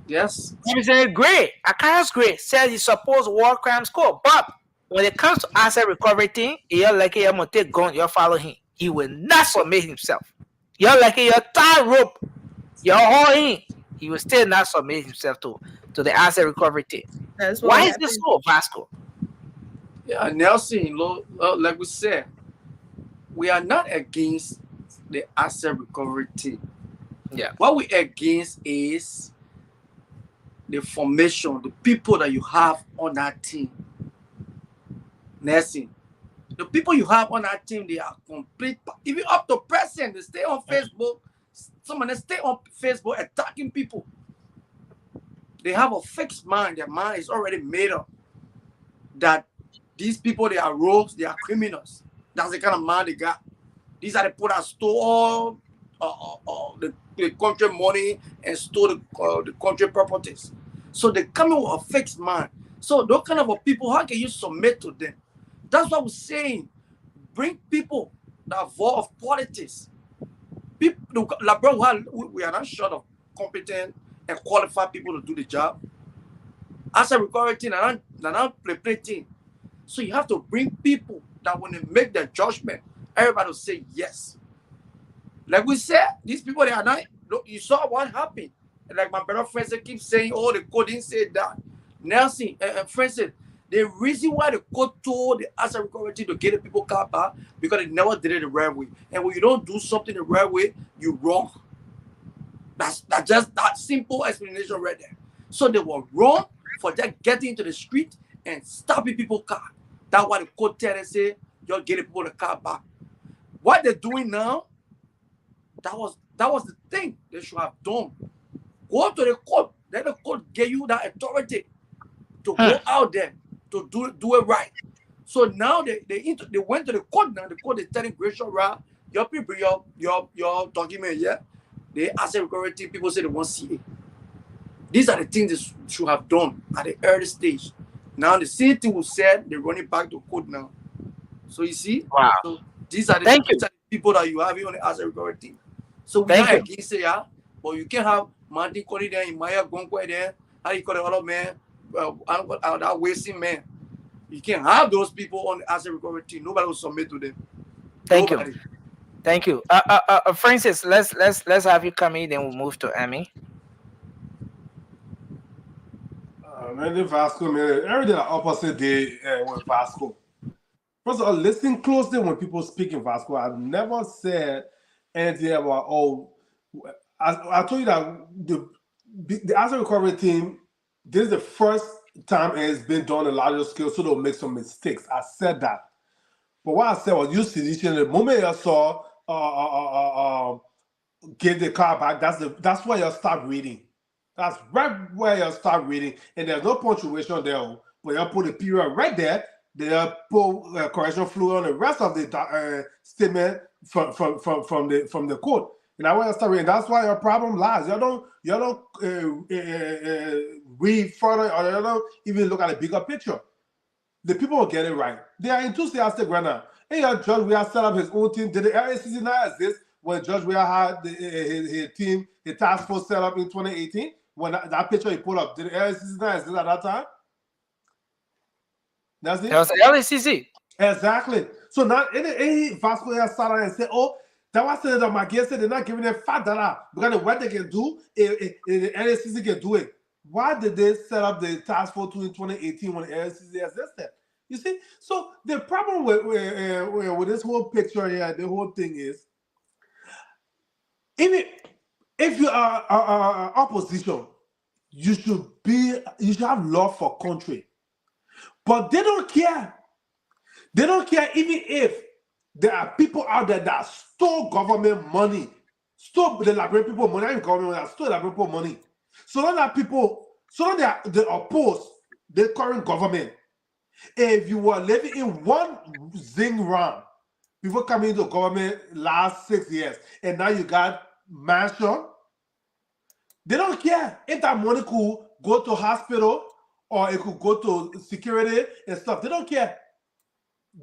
Yes. Representative Gray, Akaya's Gray, said he supports war crimes court. But when it comes to asset recovery thing, you're like you're gonna take gun, you follow him. He will not submit himself. You're like you're tie rope, you're all in. He will still not submit himself to the asset recovery team. Why is this so, Vasco? Yeah, Nelson, like we said, we are not against the asset recovery team. Yeah. What we against is the formation, the people that you have on that team. Nelson, the people you have on that team, they are complete. Even up to present, they stay on Facebook. Some of them stay on Facebook attacking people. They have a fixed mind. Their mind is already made up that these people, they are rogues, they are criminals. That's the kind of mind they got. These are the people that stole the country money and stole the country properties. So they come in with a fixed mind. So those kind of people, how can you submit to them? That's what we're saying. Bring people that involve politics. People, like, bro, we are not short of competent and qualified people to do the job. As a recovery team, they're not play team. So you have to bring people that when they make their judgment, everybody will say yes. Like we said, these people, they are not, you saw what happened. And like my brother Francis keeps saying, oh, the code didn't say that. Nelson, Francis, the reason why the court told the asset recovery team to get the people car back, because they never did it the right way. And when you don't do something the right way, you're wrong. That's just that simple explanation right there. So they were wrong for just getting into the street and stopping people's car. That's why the court tell them, say, you're getting people the car back. What they're doing now, that was the thing they should have done. Go to the court. Let the court give you that authority to go out there to do it right. So now they went to the court. Now the court is telling Gracious Ra, your people, your document, yeah. They asset recovery team, people say they want CA. These are the things they should have done at the early stage. Now the same thing was said, they're running back to court now. So you see, wow. So these are the people that you have on the asset recovery team. So we are against it, yeah. But you can have Martin Cody there, Maya Gonkwe there, how you call the other man, that wasting man. You can have those people on the asset recovery team. Nobody will submit to them. Thank you. Francis, let's have you come in, then we'll move to Amy. Man, Vasco, man, every day the opposite day with Vasco. First of all, listen closely when people speak in Vasco. I've never said anything about, I told you that the asset recovery team, this is the first time it's been done on a larger scale, so they'll make some mistakes. I said that. But what I said was, you sedition, the moment you saw give the car back, that's where you start reading. That's right where you start reading. And there's no punctuation there. But you put the period right there, they put correction fluid on the rest of the statement from the code. And I want to start reading. That's why your problem lies. You don't read further, or you don't even look at the bigger picture. The people will get it right. They are enthusiastic right now. Hey, Judge Weah set up his own team. Did the LACC not exist when Judge Weah had his team, his task force set up in 2018? When that picture he put up, did the LACC not exist at that time? That's it. That was LACC. Exactly. So now, any Vasco here sat down and said, "Oh, that was Senator McGee said they're not giving them $5 because what they can do, the LACC can do it." Why did they set up the task force in 2018 when the LACC existed? You see, so the problem with this whole picture here, the whole thing is, if you are opposition, you should have love for country, but they don't care. They don't care even if there are people out there that stole government money, stole the library people money, not government money, that stole the library people money. So that they oppose the current government. If you were living in one zing round before coming into government last 6 years, and now you got mansion, they don't care if that money could go to hospital or it could go to security and stuff. They don't care.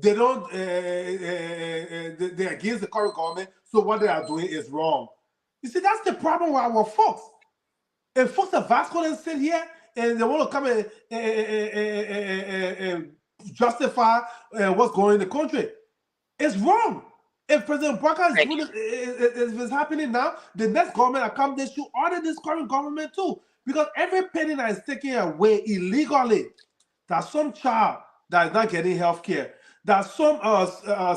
They don't. They're against the current government, so what they are doing is wrong. You see, that's the problem with our folks. If folks are Vasco and sit here and they want to come and justify what's going in the country, it's wrong. If President Barker is doing if it's happening now, the next government that comes, they should order this current government too. Because every penny that is taken away illegally, there's some child that is not getting health care. There's some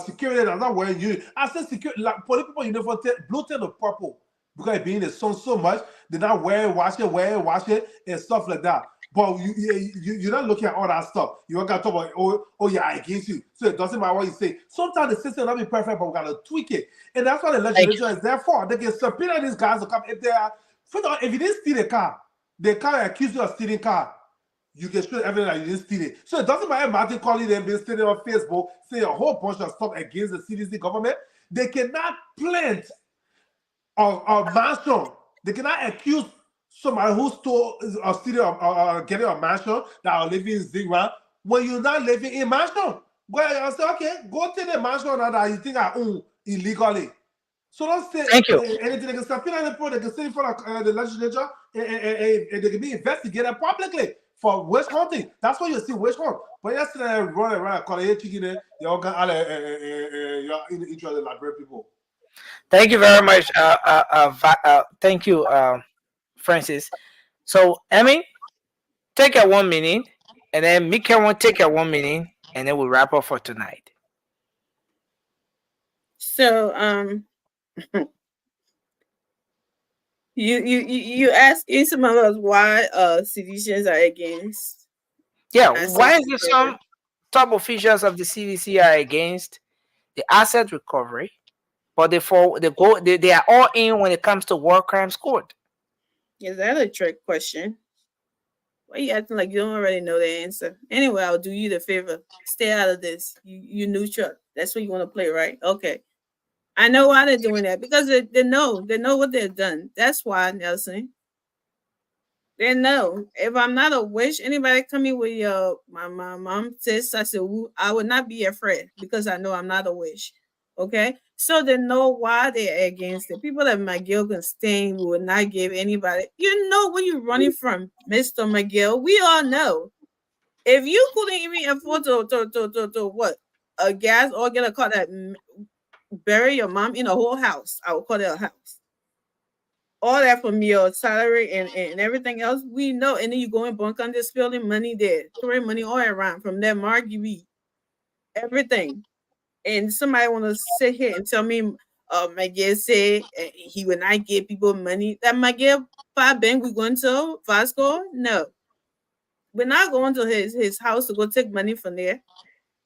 security that's not wearing uniform. I said security, like police people uniform, blue, tan, or purple. Because being in the sun so much, they're not wearing wash it, and stuff like that. But you're not looking at all that stuff. You got to talk about, oh yeah, I against you. So it doesn't matter what you say. Sometimes the system will not be perfect, but we got to tweak it. And that's what the legislature is there for. They can subpoena these guys to come. If you didn't steal the car accuse you of stealing car, you can show evidence that you didn't steal it. So it doesn't matter Martin calling them, being stated on Facebook, saying a whole bunch of stuff against the CDC government. They cannot plant or mansion. They cannot accuse somebody who stole or stealing or getting a mansion that are living in Zigran when you're not living in mansion. Well, I say, okay, go take the mansion that you think I own illegally. So don't say anything. They can subpoena the report, they can say for the legislature, and they can be investigated publicly for witch hunting. That's what you see, witch hunt. But yesterday, running around, calling a chicken, you're in the interest of the library people. Thank you very much. Thank you, Francis. So, Emmy, take a 1 minute, and then Mika will take a 1 minute, and then we'll wrap up for tonight. So, you ask some of us why citizens are against. Yeah, why is there some top officials of the CDC are against the asset recovery, but they are all in when it comes to war crimes court. Is that a trick question? Why are you acting like you don't already know the answer? Anyway, I'll do you the favor. Stay out of this. You neutral. That's what you want to play, right? Okay. I know why they're doing that because they know what they've done. That's why, Nelson. They know if I'm not a witch, anybody coming with my mom says I said I would not be afraid because I know I'm not a witch. Okay, so they know why they're against it. People like McGill can stain will not give anybody. You know where you're running from, Mr. McGill. We all know if you couldn't even afford to what a gas or get a car that bury your mom in a whole house, I would call it a house. All that from your salary and everything else, we know. And then you go in bank and just spending money there, throwing money all around from that market, everything. And somebody want to sit here and tell me, Miguel say he will not give people money. That Miguel bank we going to Vasco? No, we're not going to his house to go take money from there.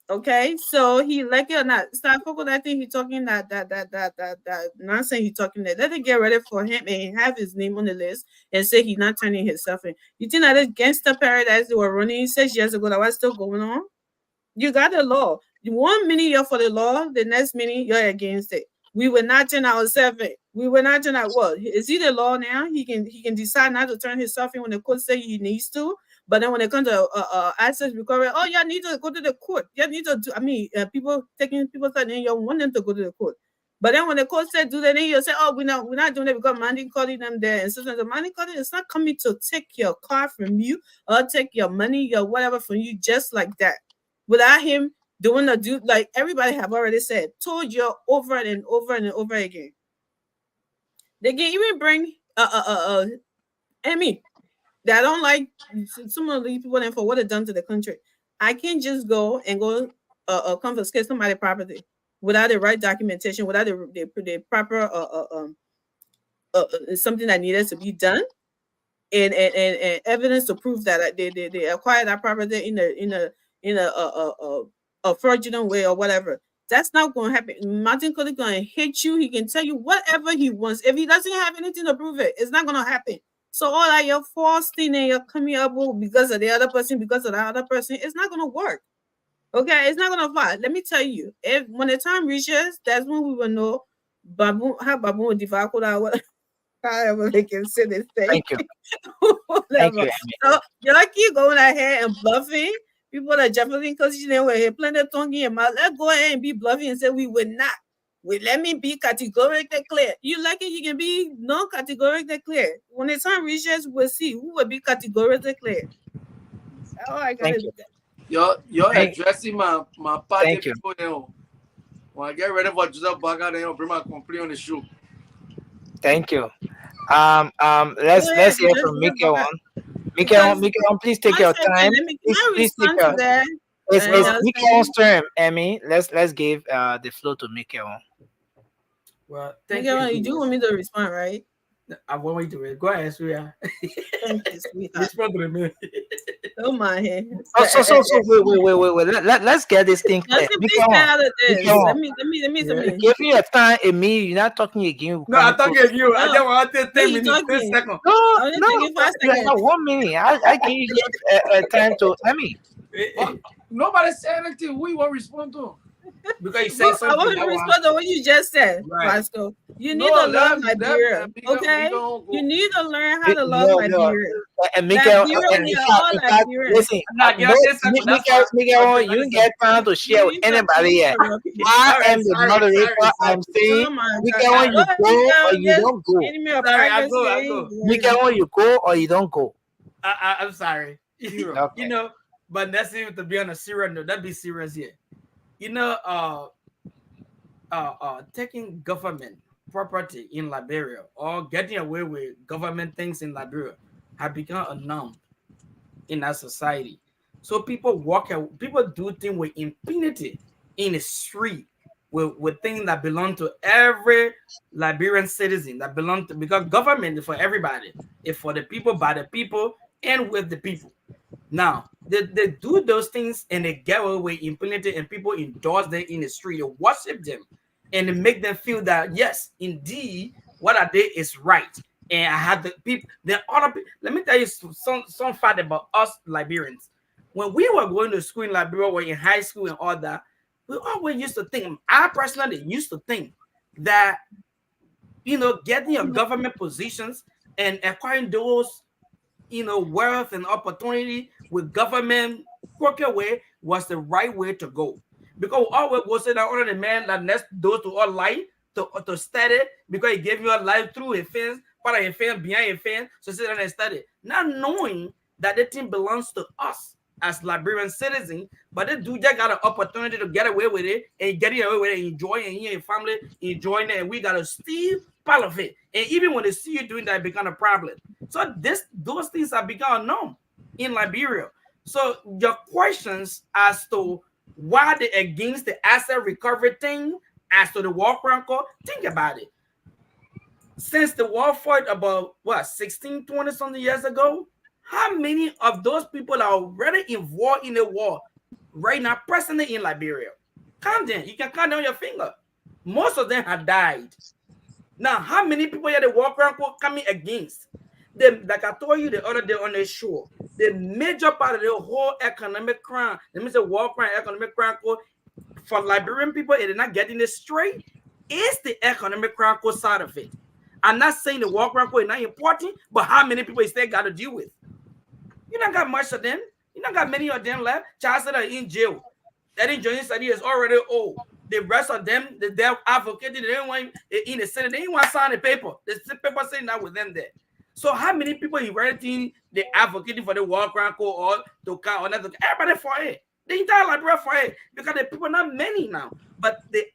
Okay, so he like it or not, stop focus that thing he talking that nonsense he talking that. Let it get ready for him and have his name on the list and say he's not turning himself in. You think that this gangster paradise they were running 6 years ago that was still going on? You got the law. 1 minute you're for the law, the next minute you're against it. We will not turn ourselves in. We will not turn out what? Is he the law now? He can decide not to turn himself in when the court say he needs to. But then when it comes to access recovery, oh, you need to go to the court. You need to do, people taking people saying you want them to go to the court. But then when the court said do that, then you say, oh, we're not doing it because money calling them there. And so the money calling is not coming to take your car from you or take your money, your whatever from you just like that. Without him doing the do like everybody have already said, told you over and over and over again. They can even bring that I don't like some of these people and for what they've done to the country. I can't just go and go confiscate somebody's property without the right documentation, without the proper something that needed to be done, and evidence to prove that they acquired that property in a fraudulent way or whatever. That's not going to happen. Martin Cody going to hit you. He can tell you whatever he wants. If he doesn't have anything to prove it, it's not going to happen. So all that you're forced in and you're coming up with because of the other person, because of the other person, it's not going to work. Okay, it's not going to fly. Let me tell you, when the time reaches, that's when we will know how Babu will devour however they can say this thing. Thank you. Thank you. So y'all keep going ahead and bluffing. People that Jefferson because they were here playing the tongue in your mouth. Let's go ahead and be bluffing and say we will not. Let me be categorically clear. You like it, you can be non-categorically clear. When the time reaches, we'll see who will be categorically clear. Oh, I got it. You're addressing my party people now. When I get ready for Joseph Baga, then I'll bring my complaint on the show. Thank you. Let's hear from Mikael on. Mikael, please take your time. Please take your time. It's Mikael's turn, Emmy. Let's give the floor to Mikael. Well, thank you. You do want me to respond, right? I want you to respond. Go ahead, Surya. Thank you, sweetheart. Respond to me. Oh my head. So wait. Let's get this thing clear. Let me. Give me a time, Emmy. You're not talking again. No, I'm talking to you. I just want to 10 minutes, 10 seconds. No, 1 minute. I give you time to Emmy. Nobody said anything. Who you want to respond to? Because you say something. I want to respond to what you just said, Vasco. You need to learn Liberia, okay? You need to learn how to love Liberia. And Mikael, listen, Mikael, you get time to share with anybody here. I am the moderator. I'm saying, Mikael, you go or you don't go. Sorry, I go. Mikael, you go or you don't go. I'm sorry. Okay. You know, but that's even to be on a serious note. That'd be serious here. You know, taking government property in Liberia or getting away with government things in Liberia have become a norm in our society. So people do things with impunity in the street with things that belong to every Liberian citizen because government is for everybody. It's for the people, by the people, and with the people. Now, they do those things and they get away with impunity and people endorse them in the street, they worship them. and make them feel that yes, indeed, what I did is right. And I had the people, the other people. Let me tell you some fact about us Liberians. When we were going to school in Liberia or in high school and all that, we always used to think, I personally used to think that, getting your government positions and acquiring those, wealth and opportunity with government crooked way was the right way to go. Because always was it that only the man that next those to all life to study because he gave you a life through a fence, part of a fence, behind a fence, so sit down and study. Not knowing that the thing belongs to us as Liberian citizens, but the dude just got an opportunity to get away with it and getting away with it, enjoy it, and he and your family enjoying it, and we gotta steal part of it. And even when they see you doing that, it become a problem. So those things have become unknown in Liberia. So your questions as to why they against the asset recovery thing, as to the war chronicle, think about it. Since the war fought about 16, 20 something years ago, how many of those people are already involved in the war right now, presently in Liberia? Count them. You can count on your finger. Most of them have died. Now, how many people are the war chronicle coming against? Like I told you the other day on the show, the major part of the whole economic crime, let me say war crime, economic crime for Liberian people, and they're not getting it straight, is the economic crime side of it. I'm not saying the war crime is not important, but how many people you still got to deal with? You don't got much of them. You don't got many of them left. Charles said are in jail. That enjoying study is already old. The rest of them, they're advocating, they didn't want in the Senate, they didn't want to sign the paper. The paper saying that with them there. So how many people in reality they advocating for the war crime or to count or not? Everybody for it. The entire Liberia for it because the people not many now. But the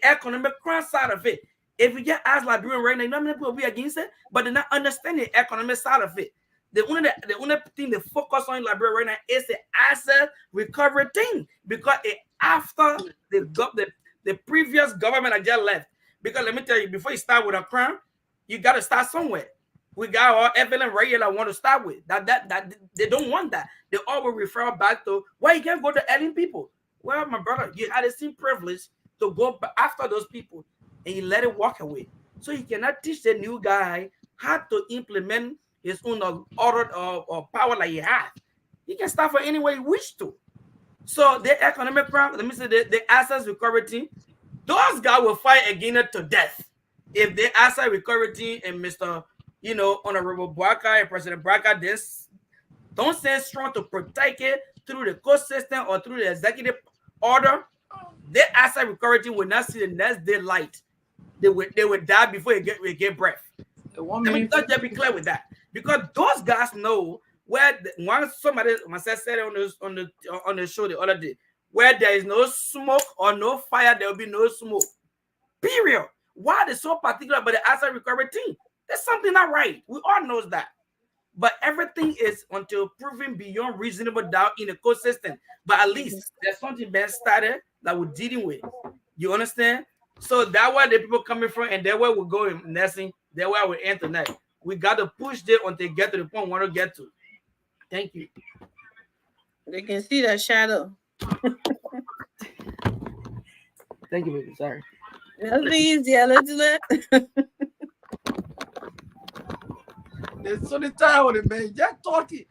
economic crime side of it, if you just ask Liberian right now, you know how many people will be against it, but they're not understanding the economic side of it. The only thing they focus on in Liberia right now is the asset recovery thing because after the previous government that just left. Because let me tell you, before you start with a crime, you got to start somewhere. We got all evidence right here that want to start with. That they don't want that. They always refer back to why you can't go to Ellen people. Well, my brother, you had the same privilege to go after those people and you let it walk away. So you cannot teach the new guy how to implement his own order or power that he has. He can start for any way he wish to. So the economic crime, let me say the assets recovery team, those guys will fight against it to death. If the asset recovery team and Mr. Honorable Bwaka and President Bwaka, this don't stand strong to protect it through the court system or through the executive order, the asset recovery team will not see the next day light. They would die before they get breath. Let me just be clear with that. Because those guys know where once somebody myself said it on the show the other day, where there is no smoke or no fire, there will be no smoke. Period. Why they so particular about the asset recovery team? There's something not right. We all knows that. But everything is until proven beyond reasonable doubt in the court system. But at least there's something being started that we're dealing with. You understand? So that's where the people coming from, and that's where we're going, Nessie. That's where we end tonight. We got to push them until they get to the point we want to get to. Thank you. They can see that shadow. Thank you, baby. Sorry. Nothing easier. Let's let. There's so the time with the man just talking.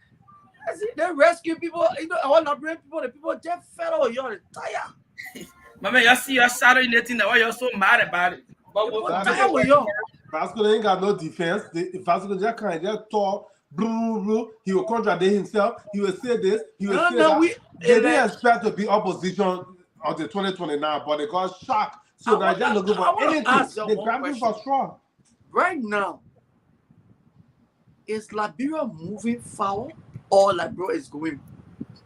I see they rescue people, all Liberian people, the people just fell over, you're tired. My man, you see your shadow in the thing, that why you're so mad about it. But what time with you? Vasco ain't got no defense. If Vasco just can't just talk, he will contradict himself. He will say this. He will say that. They didn't expect to be opposition of the 2029, but they got shocked. So they're just looking for anything. They grabbed him for straw. Right now, is Liberia moving forward or Liberia is going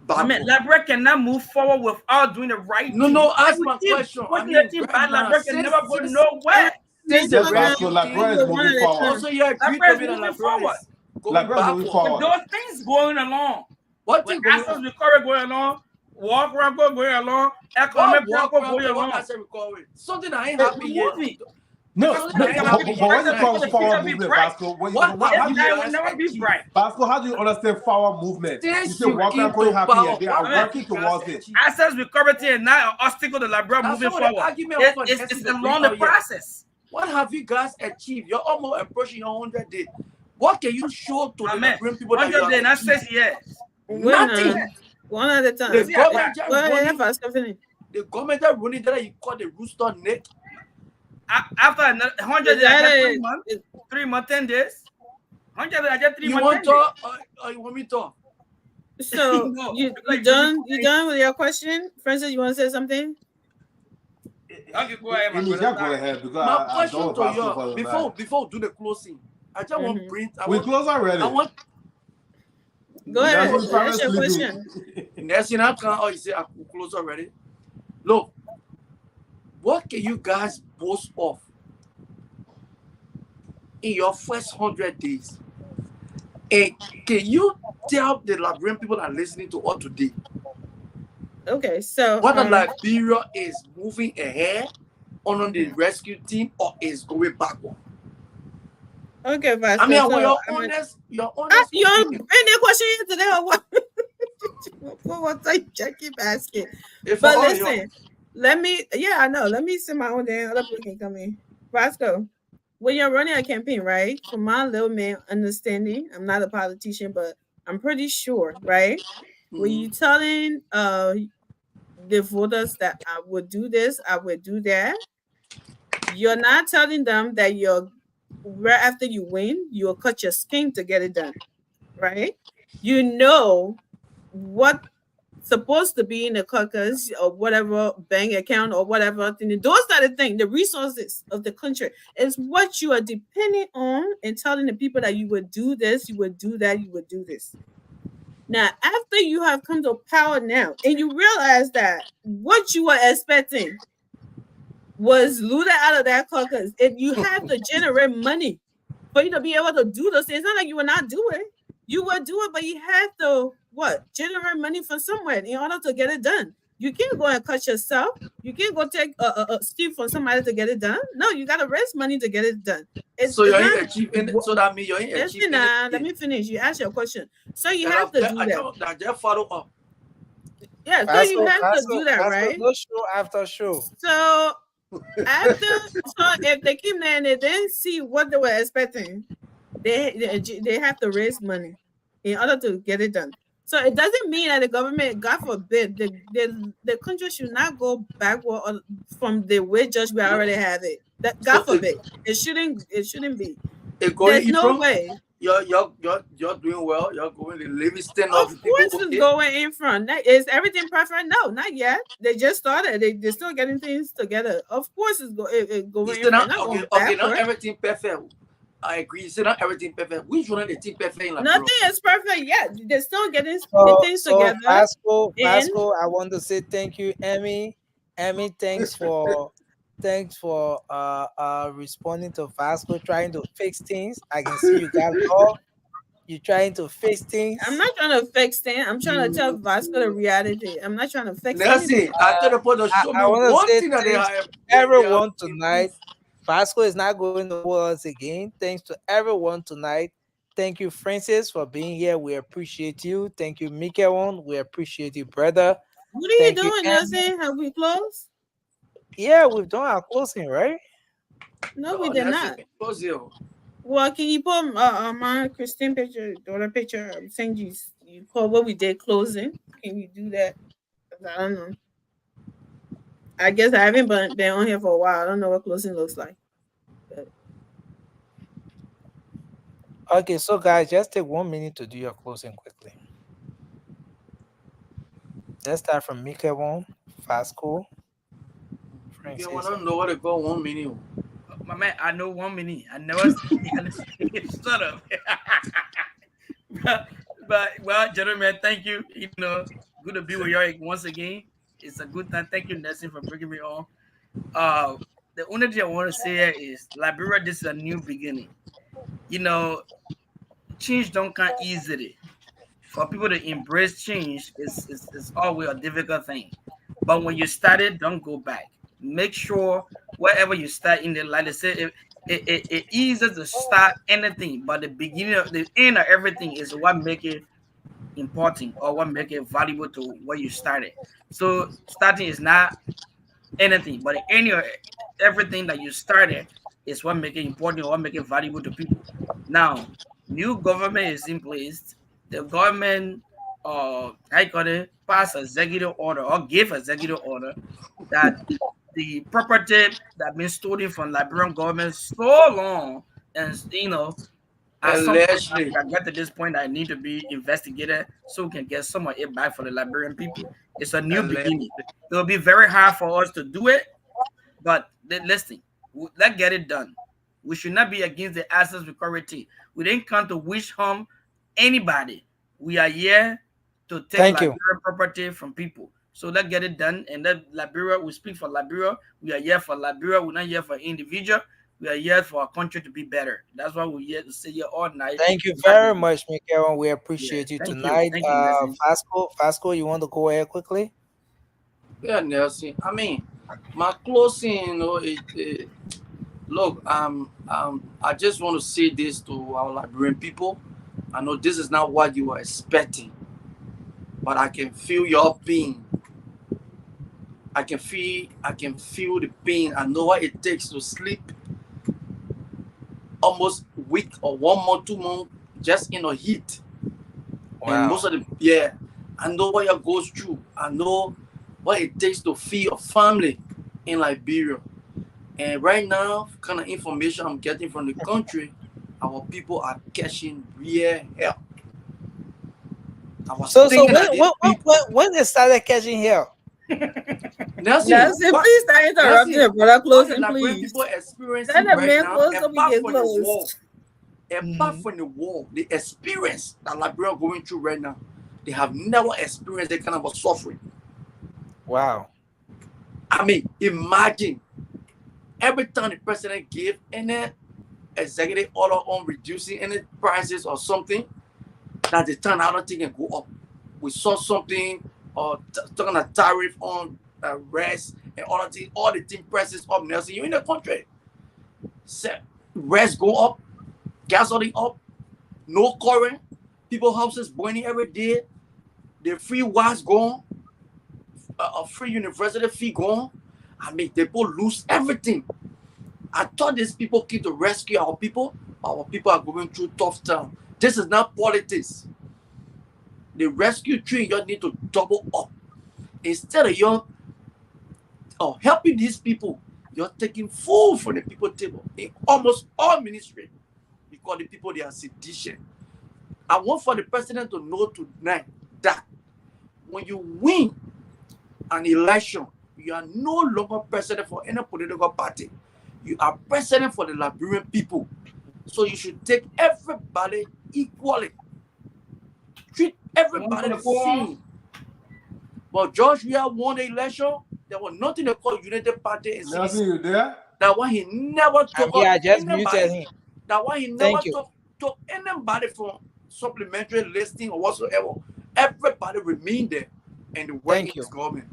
backward? I mean, Liberia cannot move forward without doing the right thing. No, ask my question. I mean, Liberia can never go nowhere. Liberia is moving forward. Also, you agree to me that Liberia is going backward. Those things going along. What thing going on? Recovery going along. Walk around going along. Economic going along. Something I ain't happy yet. No, but what do you call forward movement, Vasco? How do you Vasco, how do you understand forward movement? You say what are going happy and they are working towards it. Access recovery is not an obstacle to liberal moving forward. It's along the process. What have you guys achieved? You're almost approaching your 100 days. What can you show to the Liberian people that you have achieved? Not 6 years. Nothing. One at a time. The government that running that you call the rooster net. After 100 days, 3 months, 10 days. 100 days, I get 3 months. You want to talk or you want me to talk? So no, you done with your question, Francis? You want to say something? Okay, go ahead. Go ahead because my question to you before do the closing, I just want to bring. We close already. Go ahead. That's your question. Next thing I can, you say I will close already. Look, what can you guys boast of in your first 100 days? And can you tell the Liberian people that are listening to us today? Okay, so whether Liberia is moving ahead on the rescue team or is going backward? Okay, Pastor. I mean, you're honest. You're any question today or what? What I keep asking. But listen, I know. Let me sit my own damn. Other people can come in. Roscoe, when you're running a campaign, right? From my little man understanding, I'm not a politician, but I'm pretty sure, right? When you telling the voters that I would do this, I would do that, you're not telling them that right after you win, you'll cut your skin to get it done, right? You know what's supposed to be in the caucus or whatever bank account or whatever thing. Those are the things, the resources of the country is what you are depending on and telling the people that you would do this, you would do that, you would do this. Now, after you have come to power now, and you realize that what you were expecting was looted out of that caucus, and you have to generate money for you to be able to do those things. It's not like you will not do it. You will do it, but you have to, generate money from somewhere in order to get it done. You can't go and cut yourself. You can't go take a steal from somebody to get it done. No, you got to raise money to get it done. So you ain't achieving. So that means you ain't achieving. Let me finish. You ask your question. So you have to do that. I just follow up. Yeah, so you have to do that, right? No show after show. So if they came there and they didn't see what they were expecting, they have to raise money in order to get it done. So it doesn't mean that the government, God forbid, the country should not go backward from the way just we already have it. God forbid, it shouldn't be. There's no way. You're doing well. You're going to Livingston. Of course, it's going in front. Is everything perfect? No, not yet. They just started. They're still getting things together. Of course, it's going in front. Okay, not everything perfect. I agree. It's not everything perfect. Which one is the thing perfect? Nothing is perfect yet. They're still getting things together. Vasco, I want to say thank you, Emmy. Emmy, thanks for responding to Vasco, trying to fix things. I can see you got all. You're trying to fix things. I'm not trying to fix things. I'm trying to tell Vasco the reality. I'm not trying to fix anything. I want to say thanks to everyone tonight. Vasco is not going to hold us again. Thanks to everyone tonight. Thank you, Francis, for being here. We appreciate you. Thank you, Mikael. We appreciate you, brother. What are you doing, Nelson? Have we closed? Yeah, we've done our closing, right? No, we did not. Well, can you put my Christine picture, daughter picture? I'm saying you put what we did closing. Can you do that? I don't know. I guess I haven't been on here for a while. I don't know what closing looks like. But... Okay, so guys, just take 1 minute to do your closing quickly. Let's start from Mikael, Vasco. You want to know what to go 1 minute? My man, I know 1 minute. I never shut up. but well, gentlemen, thank you. Good to be with you once again. It's a good time. Thank you, Nelson, for bringing me on. The only thing I want to say is, Liberia, this is a new beginning. Change don't come easily. For people to embrace change, it's always a difficult thing. But when you start it, don't go back. Make sure wherever you start in the life, they say it easy to start anything, but the beginning of the end of everything is what make it important or what make it valuable to where you started. So starting is not anything, but the end of everything that you started is what make it important or what make it valuable to people. Now, new government is in place. The government, I call it, pass executive order or give executive order that the property that been stolen from Liberian government so long, and at some point Allegedly. I got to this point I need to be investigated so we can get some of it back for the Liberian people. It's a new beginning. Allegedly. It will be very hard for us to do it, but listen, let's get it done. We should not be against the assets recovery. We didn't come to wish harm anybody. We are here to take Thank you. Liberian property from people. So let's get it done. And then Liberia, we speak for Liberia. We are here for Liberia. We're not here for individual. We are here for our country to be better. That's why we're here to stay here all night. Thank you very much, Mikael. We appreciate you Thank you. tonight. Thank you, Nelson. Fasco, you want to go ahead quickly? Yeah, Nelson. I mean, my closing, look, I just want to say this to our Liberian people. I know this is not what you were expecting, but I can feel your pain. I can feel the pain. I know what it takes to sleep almost week or 1 month, 2 months just in the heat. Wow. And most of the I know what you goes through. I know what it takes to feed your family in Liberia. And right now, kind of information I'm getting from the country, our people are catching real hell. So when they started catching hell? Nelson, please start interrupting your brother. Closing, please. People experiencing Let the right man now, close so we apart can from the close. war, apart from the war, the experience that Liberia are going through right now, they have never experienced that kind of a suffering. Wow. I mean, imagine every time the president gave any executive order on reducing any prices or something, that the time I don't think can go up. We saw something talking a tariff on rice and all the thing prices up. Nelson, you in the country. Rice go up, gasoline up, no current, people houses burning every day, the free wash gone, a free university fee gone. I mean, people lose everything. I thought these people came to rescue our people. Our people are going through tough time. This is not politics. The rescue tree, you need to double up. Instead of you helping these people, you're taking food from the people table in almost all ministry because the people, they are sedition. I want for the president to know tonight that when you win an election, you are no longer president for any political party. You are president for the Liberian people. So you should take everybody equally. Treat everybody the same. But George Weah won the election. There was nothing they call United Party and Nelson, you there? That why he never took I just muted him. That why he never took anybody from supplementary listing or whatsoever. Everybody remained there and the work in his government.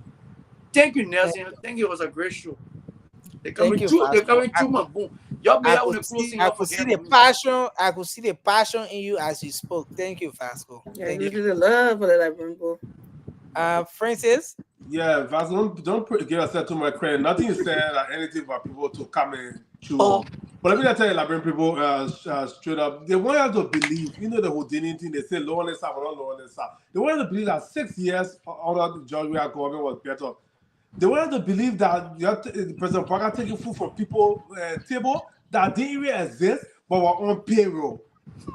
Thank you, Nelson. Thank you. It was a great show. They're coming through my boom. I could see the passion. I could see the passion in you as you spoke. Thank you, Fasco. Thank you. The love for the Liberian people. Francis, Francis. don't give yourself too much credit. Nothing you said or anything for people to come and chew. But let me just tell you, Liberian people, straight up, they want us to believe. You know the Houdini thing. They say lower less, not lower less. They want us to believe that 6 years under the George Weah government was better. They wanted to believe that President Parker taking food from people table that didn't even exist but were on payroll.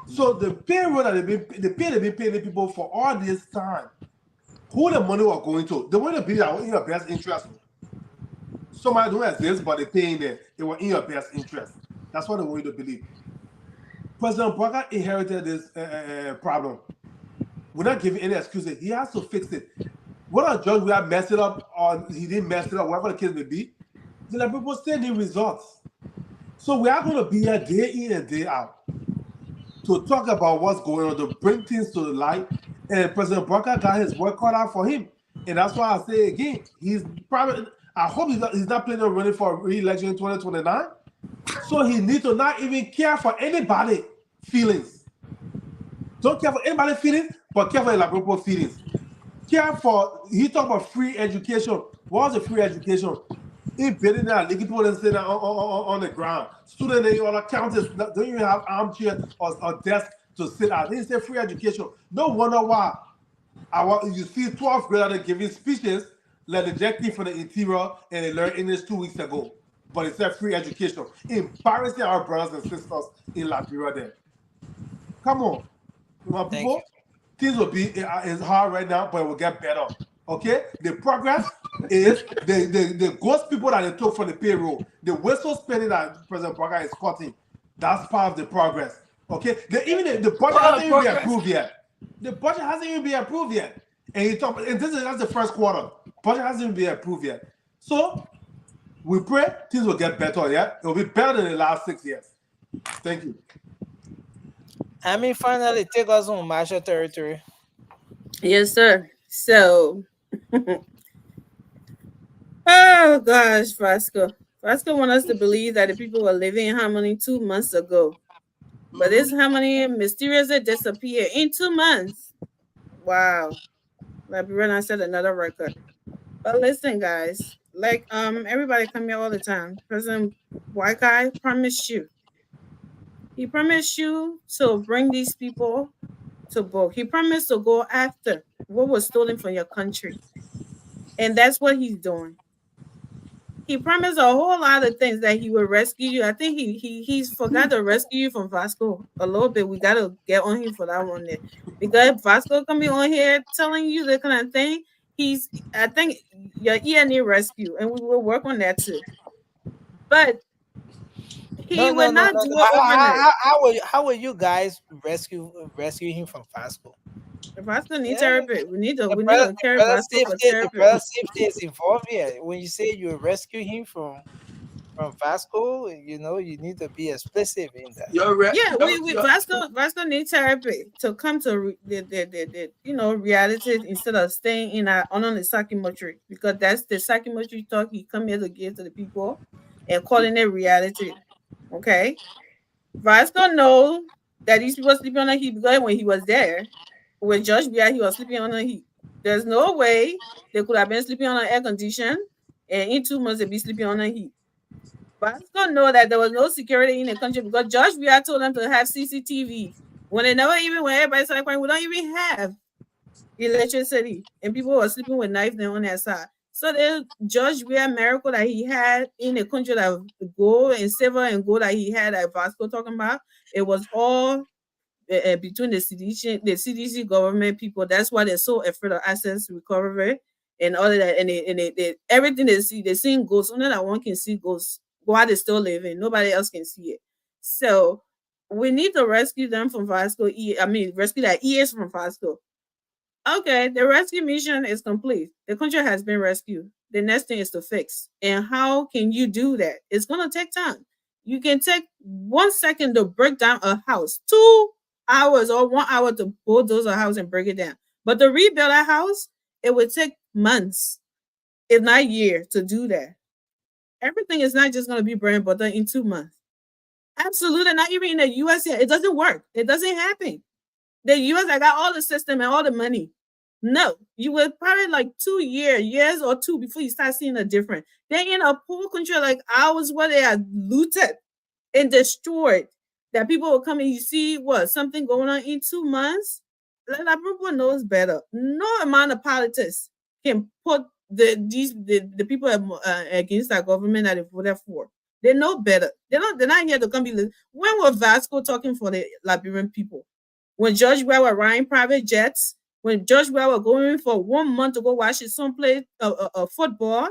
So the payroll that they've been paying the people for all this time, who the money was going to, they want to believe that in your best interest. Somebody don't exist, but they're paying them. It was in your best interest. That's what they want you to believe. President Parker inherited this problem. We're not giving any excuses. He has to fix it. Whether George Weah messed it up or he didn't mess it up, whatever the case may be, the people still need results. So we are going to be here day in and day out to talk about what's going on, to bring things to the light. And President Parker got his work cut out for him. And that's why I say again, he's probably, I hope he's not planning on running for re-election in 2029. So he needs to not even care for anybody's feelings. Don't care for anybody's feelings, but care for the Labrador feelings. Care for, he talk about free education. What was the free education? In building that, leaving people and sitting on the ground. Students in other counties don't even have armchair or desk to sit at. He said free education. No wonder why you see 12th graders giving speeches like the Jackie from the interior and they learned English 2 weeks ago. But it said free education. Embarrassing our brothers and sisters in Liberia there. Come on. My people, things will be it's hard right now, but it will get better. Okay? The progress is the ghost people that they took from the payroll, the whistle spending that President Parker is cutting. That's part of the progress. Okay? The budget hasn't even been approved yet. The budget hasn't even been approved yet. And that's the first quarter. Budget hasn't even been approved yet. So we pray things will get better, yeah? It will be better than the last 6 years. Thank you. I mean, finally, take us on Marshall territory. Yes, sir. So, oh gosh, Vasco want us to believe that the people were living in harmony 2 months ago. But this harmony mysteriously disappeared in 2 months. Wow. Liberian set another record. But listen, guys, like everybody come here all the time. President White Guy promised you. He promised you to bring these people to book. He promised to go after what was stolen from your country. And that's what he's doing. He promised a whole lot of things that he would rescue you. I think he's forgot to rescue you from Vasco a little bit. We gotta get on him for that one there. Because Vasco can be on here telling you that kind of thing. I think your ENA rescue, and we will work on that too. But he will not do it overnight. How will you guys rescue him from Vasco? Vasco needs therapy. We need to carry Vasco for therapy. The brother safety is involved here. When you say you rescue him from Vasco, you need to be explicit in that. Vasco needs therapy to come to the reality instead of staying in on the psychometry, because that's the psychometry talk he come here to give to the people and calling it reality. Okay, Vasco knows that these people sleeping on the heat because when he was there with Judge Bia, he was sleeping on the heat. There's no way they could have been sleeping on an air condition, and in 2 months they'd be sleeping on the heat. Vasco know that there was no security in the country because Judge Bia told them to have CCTV. When everybody started crying, we don't even have electricity, and people were sleeping with knives on their side. So the Judge Bia miracle that he had in the country, that gold and silver and gold that he had that Vasco talking about, it was all between the CDC government people. That's why they're so afraid of access recovery and all of that. And they everything they see, they're seeing ghosts. Only that one can see ghosts while they're still living. Nobody else can see it. So we need to rescue them from Vasco. Rescue that ES from Vasco. Okay, the rescue mission is complete. The country has been rescued. The next thing is to fix. And how can you do that? It's going to take time. You can take 1 second to break down a house, 2 hours or 1 hour to bulldoze a house and break it down. But to rebuild a house, it would take months, if not years, to do that. Everything is not just going to be bread and butter in 2 months. Absolutely not. Even in the US here, it doesn't work. It doesn't happen. The US, I got all the system and all the money. No, you will probably like 2 years or 2 before you start seeing a difference. They're in a poor country like ours where they are looted and destroyed. That people will come and you see something going on in 2 months. Like people knows better. No amount of politics can put the people against our government that they voted for. They know better. They're not here to come. When was Vasco talking for the Liberian people? When Judge Bia were riding private jets, when Judge Bia were going for 1 month to go watch his son play a football,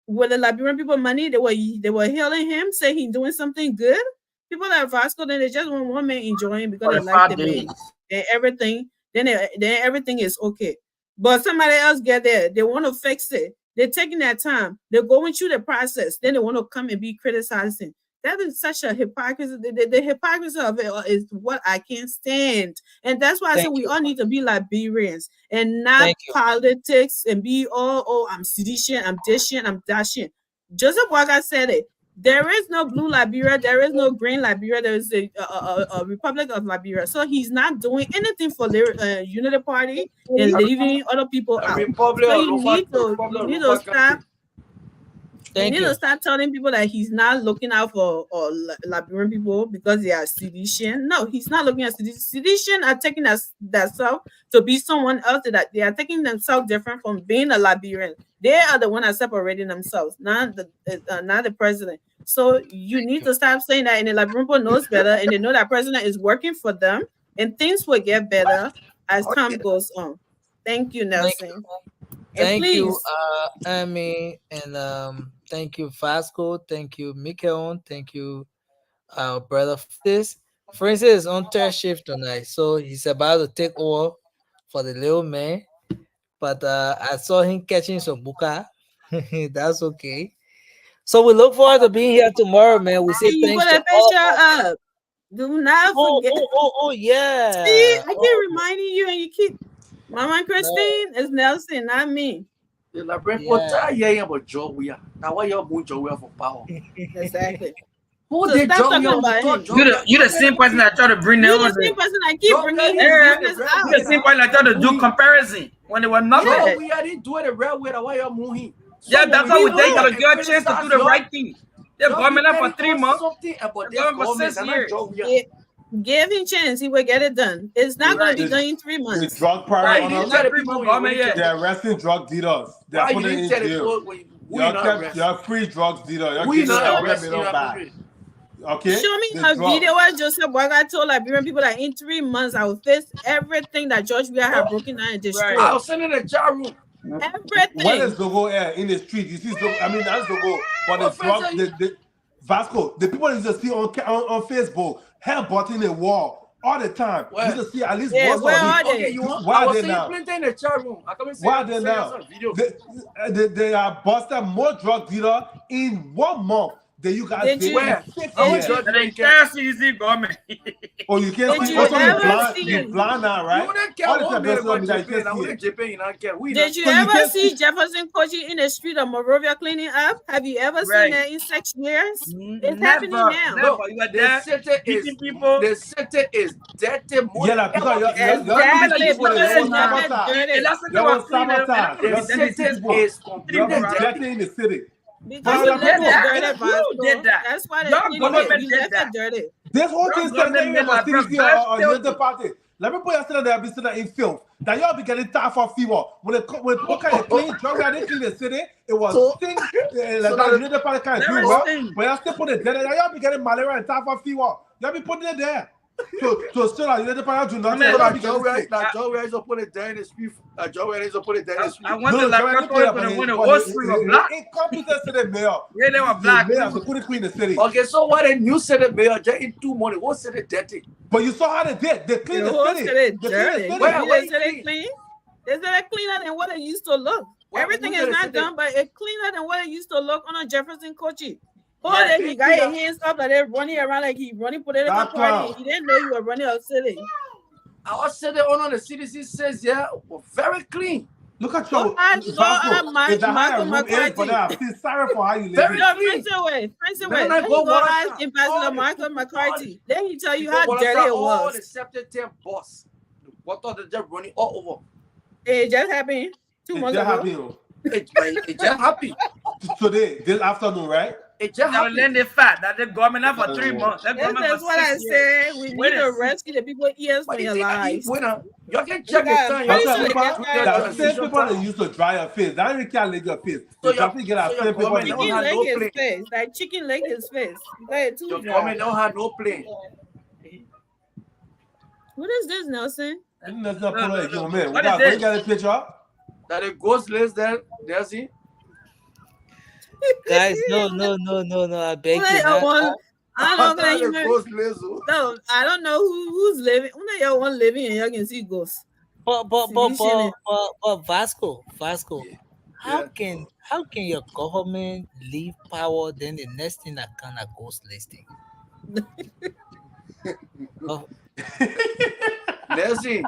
with the Liberian people money, they were hailing him, saying he's doing something good. People like Vasco, then they just want one man enjoying because they like the man and everything. Then everything is okay. But somebody else get there, they want to fix it. They're taking their time. They're going through the process. Then they want to come and be criticizing. That is such a hypocrisy. The hypocrisy of it is what I can't stand. And that's why I said we all need to be Liberians and not politics and be oh, I'm sedition, I'm dishing, I'm dashing. Joseph Waka said it. There is no blue Liberia, there is no green Liberia, there is a Republic of Liberia. So he's not doing anything for the Unity Party and leaving other people out. So you need to stop. You need to start telling people that he's not looking out for Liberian people because they are sedition. No, he's not looking at sedition. Sedition are taking themselves to be someone else, that they are taking themselves different from being a Liberian. They are the one that separating themselves, not the president. So you need to stop saying that, and the Liberian people knows better, and they know that president is working for them, and things will get better as time goes on. Thank you, Nelson. Thank you, Amy, and thank you, Vasco. Thank you, Mikael. Thank you, brother Francis. Francis is on third shift tonight, so he's about to take over for the little man. But I saw him catching some buka. That's okay. So we look forward to being here tomorrow, man. We say you thanks put a to all. picture up. Do not forget. Oh, yeah. See, I keep reminding you, and you keep. Mama Christine is Nelson, not me. The Liberian yeah, but Joe, we are. Now why you're moving Joe for power? Exactly. Who did Joe? You the same person that try to bring them. You the same person I keep bringing his business out. You the same person that try to do comparison when they were nothing. Joe, we already do it the real way. Why you're moving? Yeah, that's how we take gotta get a chance to do the right thing. They're government for 3 months. Something about this government for 6 years. Give him chance, he will get it done. It's not going to be done in 3 months. The drug party they're arresting drug dealers. They're putting in jail. You're free drug dealer. Okay. Show me a video where Joseph Waka told Liberian people that in 3 months I will face everything that George Weah had broken down and destroyed. I'll send in a jar room. Everything. When is Zogo in the street? You see Zogo, I mean that's Zogo, but the drug, the Vasco, the people you just see on Facebook, headbutting a wall all the time. You just see at least once where are they? Okay, why are they now? In the chat room. Why are they now? They are busting more drug dealers in 1 month. Then you guys did where? The entire CDC government. Oh, you can't see. Also, you're blind now, right? Did you ever see Jefferson Koji in the street of Monrovia cleaning up? Have you ever seen that in 6 years? It's happening now. No, the city is dirty. Yeah, because the city is completely dirty in the city. Because you left it dirty, that's why the government left it dirty. This whole thing said that you have a or the party. Let me put yesterday there be sitting in filth. That y'all be getting tired for fever. When people kind of clean drug, they didn't clean the city. It was stink. Like that, the party kind of do well. But y'all still put it there. Y'all be getting malaria and tired for fever. Y'all be putting it there. So still, the party do nothing. Joe is to put it there in the street. Joe is to put it there in the street. I want the laboratory to win a whole string of black. Incompetent city mayor. Yeah, they were black. Mayor to put it clean the city. Okay, so what a new city mayor just in 2 months? What city dirty? But you saw how they did. They cleaned the city. They said it clean. They said it cleaner than what it used to look. Everything is not done, but it's cleaner than what it used to look on a Jefferson Kochi. He got his hands up like they're running around like he running political party. He didn't know you were running a city. Our city on the CDC says, we're very clean. Look at your Michael McCarthy. But I feel sorry for how you live. Very clean. Prince away. Then you go ask Ambassador Michael McCarthy. Then he tell you how dirty it was. All the septic tank boss. What thought they just running all over? It just happened 2 months ago. It just happened. Today, this afternoon, right? It just happened. The fact that the government for 3 months. That's what I said. We need to rescue the people ears from your lives. You can check the time. The same people that used to dry your face. That really can't lick your face. So you get our same people. Chicken lick his face. Like chicken lick his face. Your government don't have no plane. What is this, Nelson? That's not political, man. We got a picture. That a ghost lives there. There's it. Guys, no, I beg you. I don't know who's living. One of y'all one living and y'all can see ghosts. But Vasco. how can your government leave power, then the next thing that kind of ghost listing? Oh, Listen,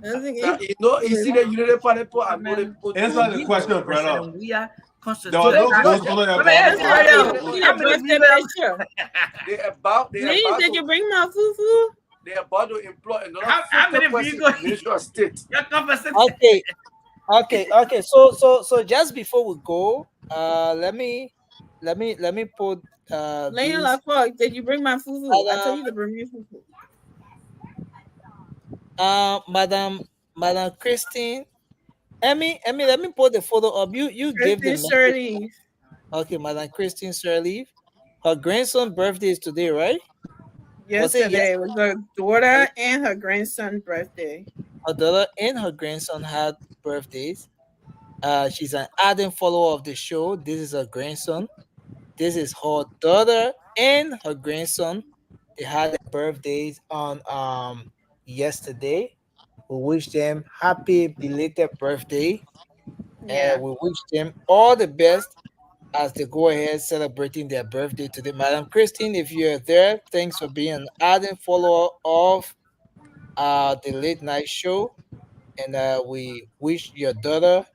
Listen, you see the United Party people, I know the people Answer the do. question, brother. We are There was no constitutional. ghost under your Let's body. hurry up. See your birthday picture. They Please, about did to you bring my fufu? they about to employ another How many 50 person vehicles? Ministry of State. Your conversation. okay. So just before we go, let me put Lane this. like fuck. Did you bring my fufu? I told you to bring me fufu. Madam Christine, Emmy, let me put the photo up. You give the Kristen message. Shirley. Okay, Madam Christine Sirleaf. Her grandson's birthday is today, right? Was it Yesterday was her daughter and her grandson's birthday. her daughter and her grandson had birthdays. She's an ardent follower of the show. This is her grandson. This is her daughter and her grandson. They had their birthdays on yesterday. We wish them happy belated birthday. Yeah. We wish them all the best as they go ahead celebrating their birthday today. Madam Christine, if you're there, thanks for being an ardent follower of the late night show. And we wish your daughter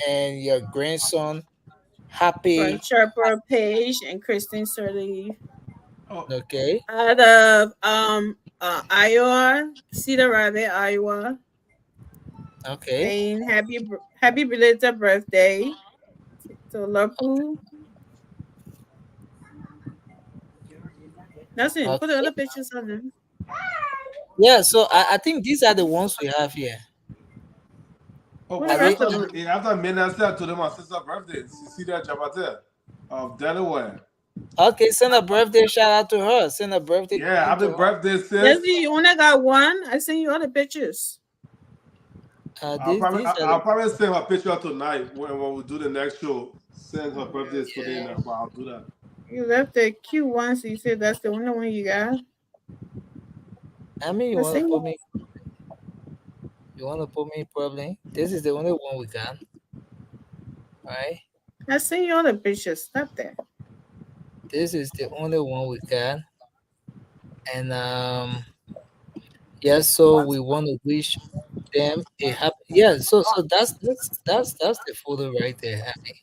and your grandson From happy. Sherpa Page and Kristen Shirley. Okay. Out of Iowa, Cedar Rapids, Iowa. Okay. Saying happy belated birthday to Lapu. That's it. Put the other pictures on them. Yeah, so I think these are the ones we have here. Oh, What the rest of them? after midnight, I told them my sister's birthday. Cecilia Jabate of Delaware. Okay, send a birthday shout out to her. Send a birthday. Yeah, happy birthday, sis. Leslie, you only got one. I sent you all the pictures. I'll probably send her picture tonight when we do the next show. Send her birthday today now, but I'll do that. You left the cute one, so you said that's the only one you got. I mean, you want to put me? You want to put me probably? This is the only one we got. Right? I sent you all the pictures. Stop there. This is the only one we got. And yeah, so we want to wish them a happy. Yeah, so that's the photo right there. I mean,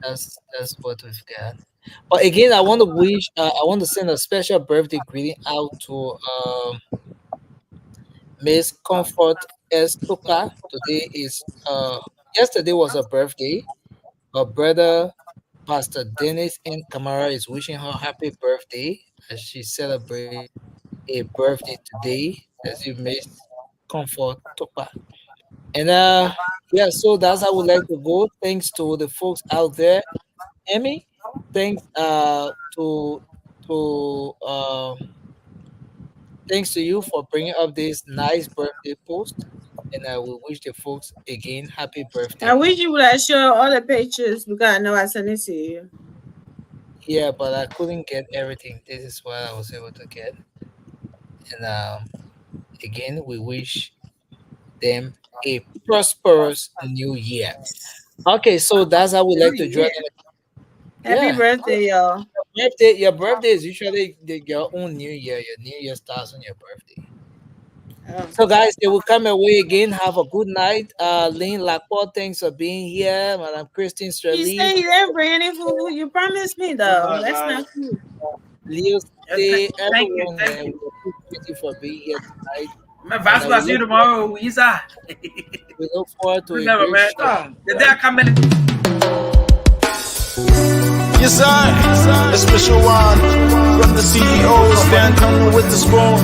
that's what we've got. But again, I want to send a special birthday greeting out to Miss Comfort S. Toka. Today is yesterday was her birthday. Her brother, Pastor Dennis N. Kamara, is wishing her happy birthday as she celebrates a birthday today. As you Miss Comfort Toka. And yeah, so that's how we like to go. Thanks to the folks out there. Emmy, thanks thanks to you for bringing up this nice birthday post, and I will wish the folks again happy birthday. I wish you would have shown all the pictures because I know I sent it to you. Yeah, but I couldn't get everything. This is what I was able to get. And again, we wish them a prosperous new year. Okay, so that's how we like to join. Happy birthday, y'all. Your birthday is usually your own new year. Your new year starts on your birthday. Oh. So guys, they will come away again. Have a good night. Lynn Laporte, thanks for being here. Madam Christine Strelly. You say you didn't bring any food. You promised me though. That's not cool. Leo, stay, Thank you, everyone. thank you. We appreciate you for being here tonight. Man, Vasco, I see you tomorrow. Isa. We look forward to Remember, a great man. show. The day I come in. Yes, sir. A special one from the CEO, stand coming with the spoon.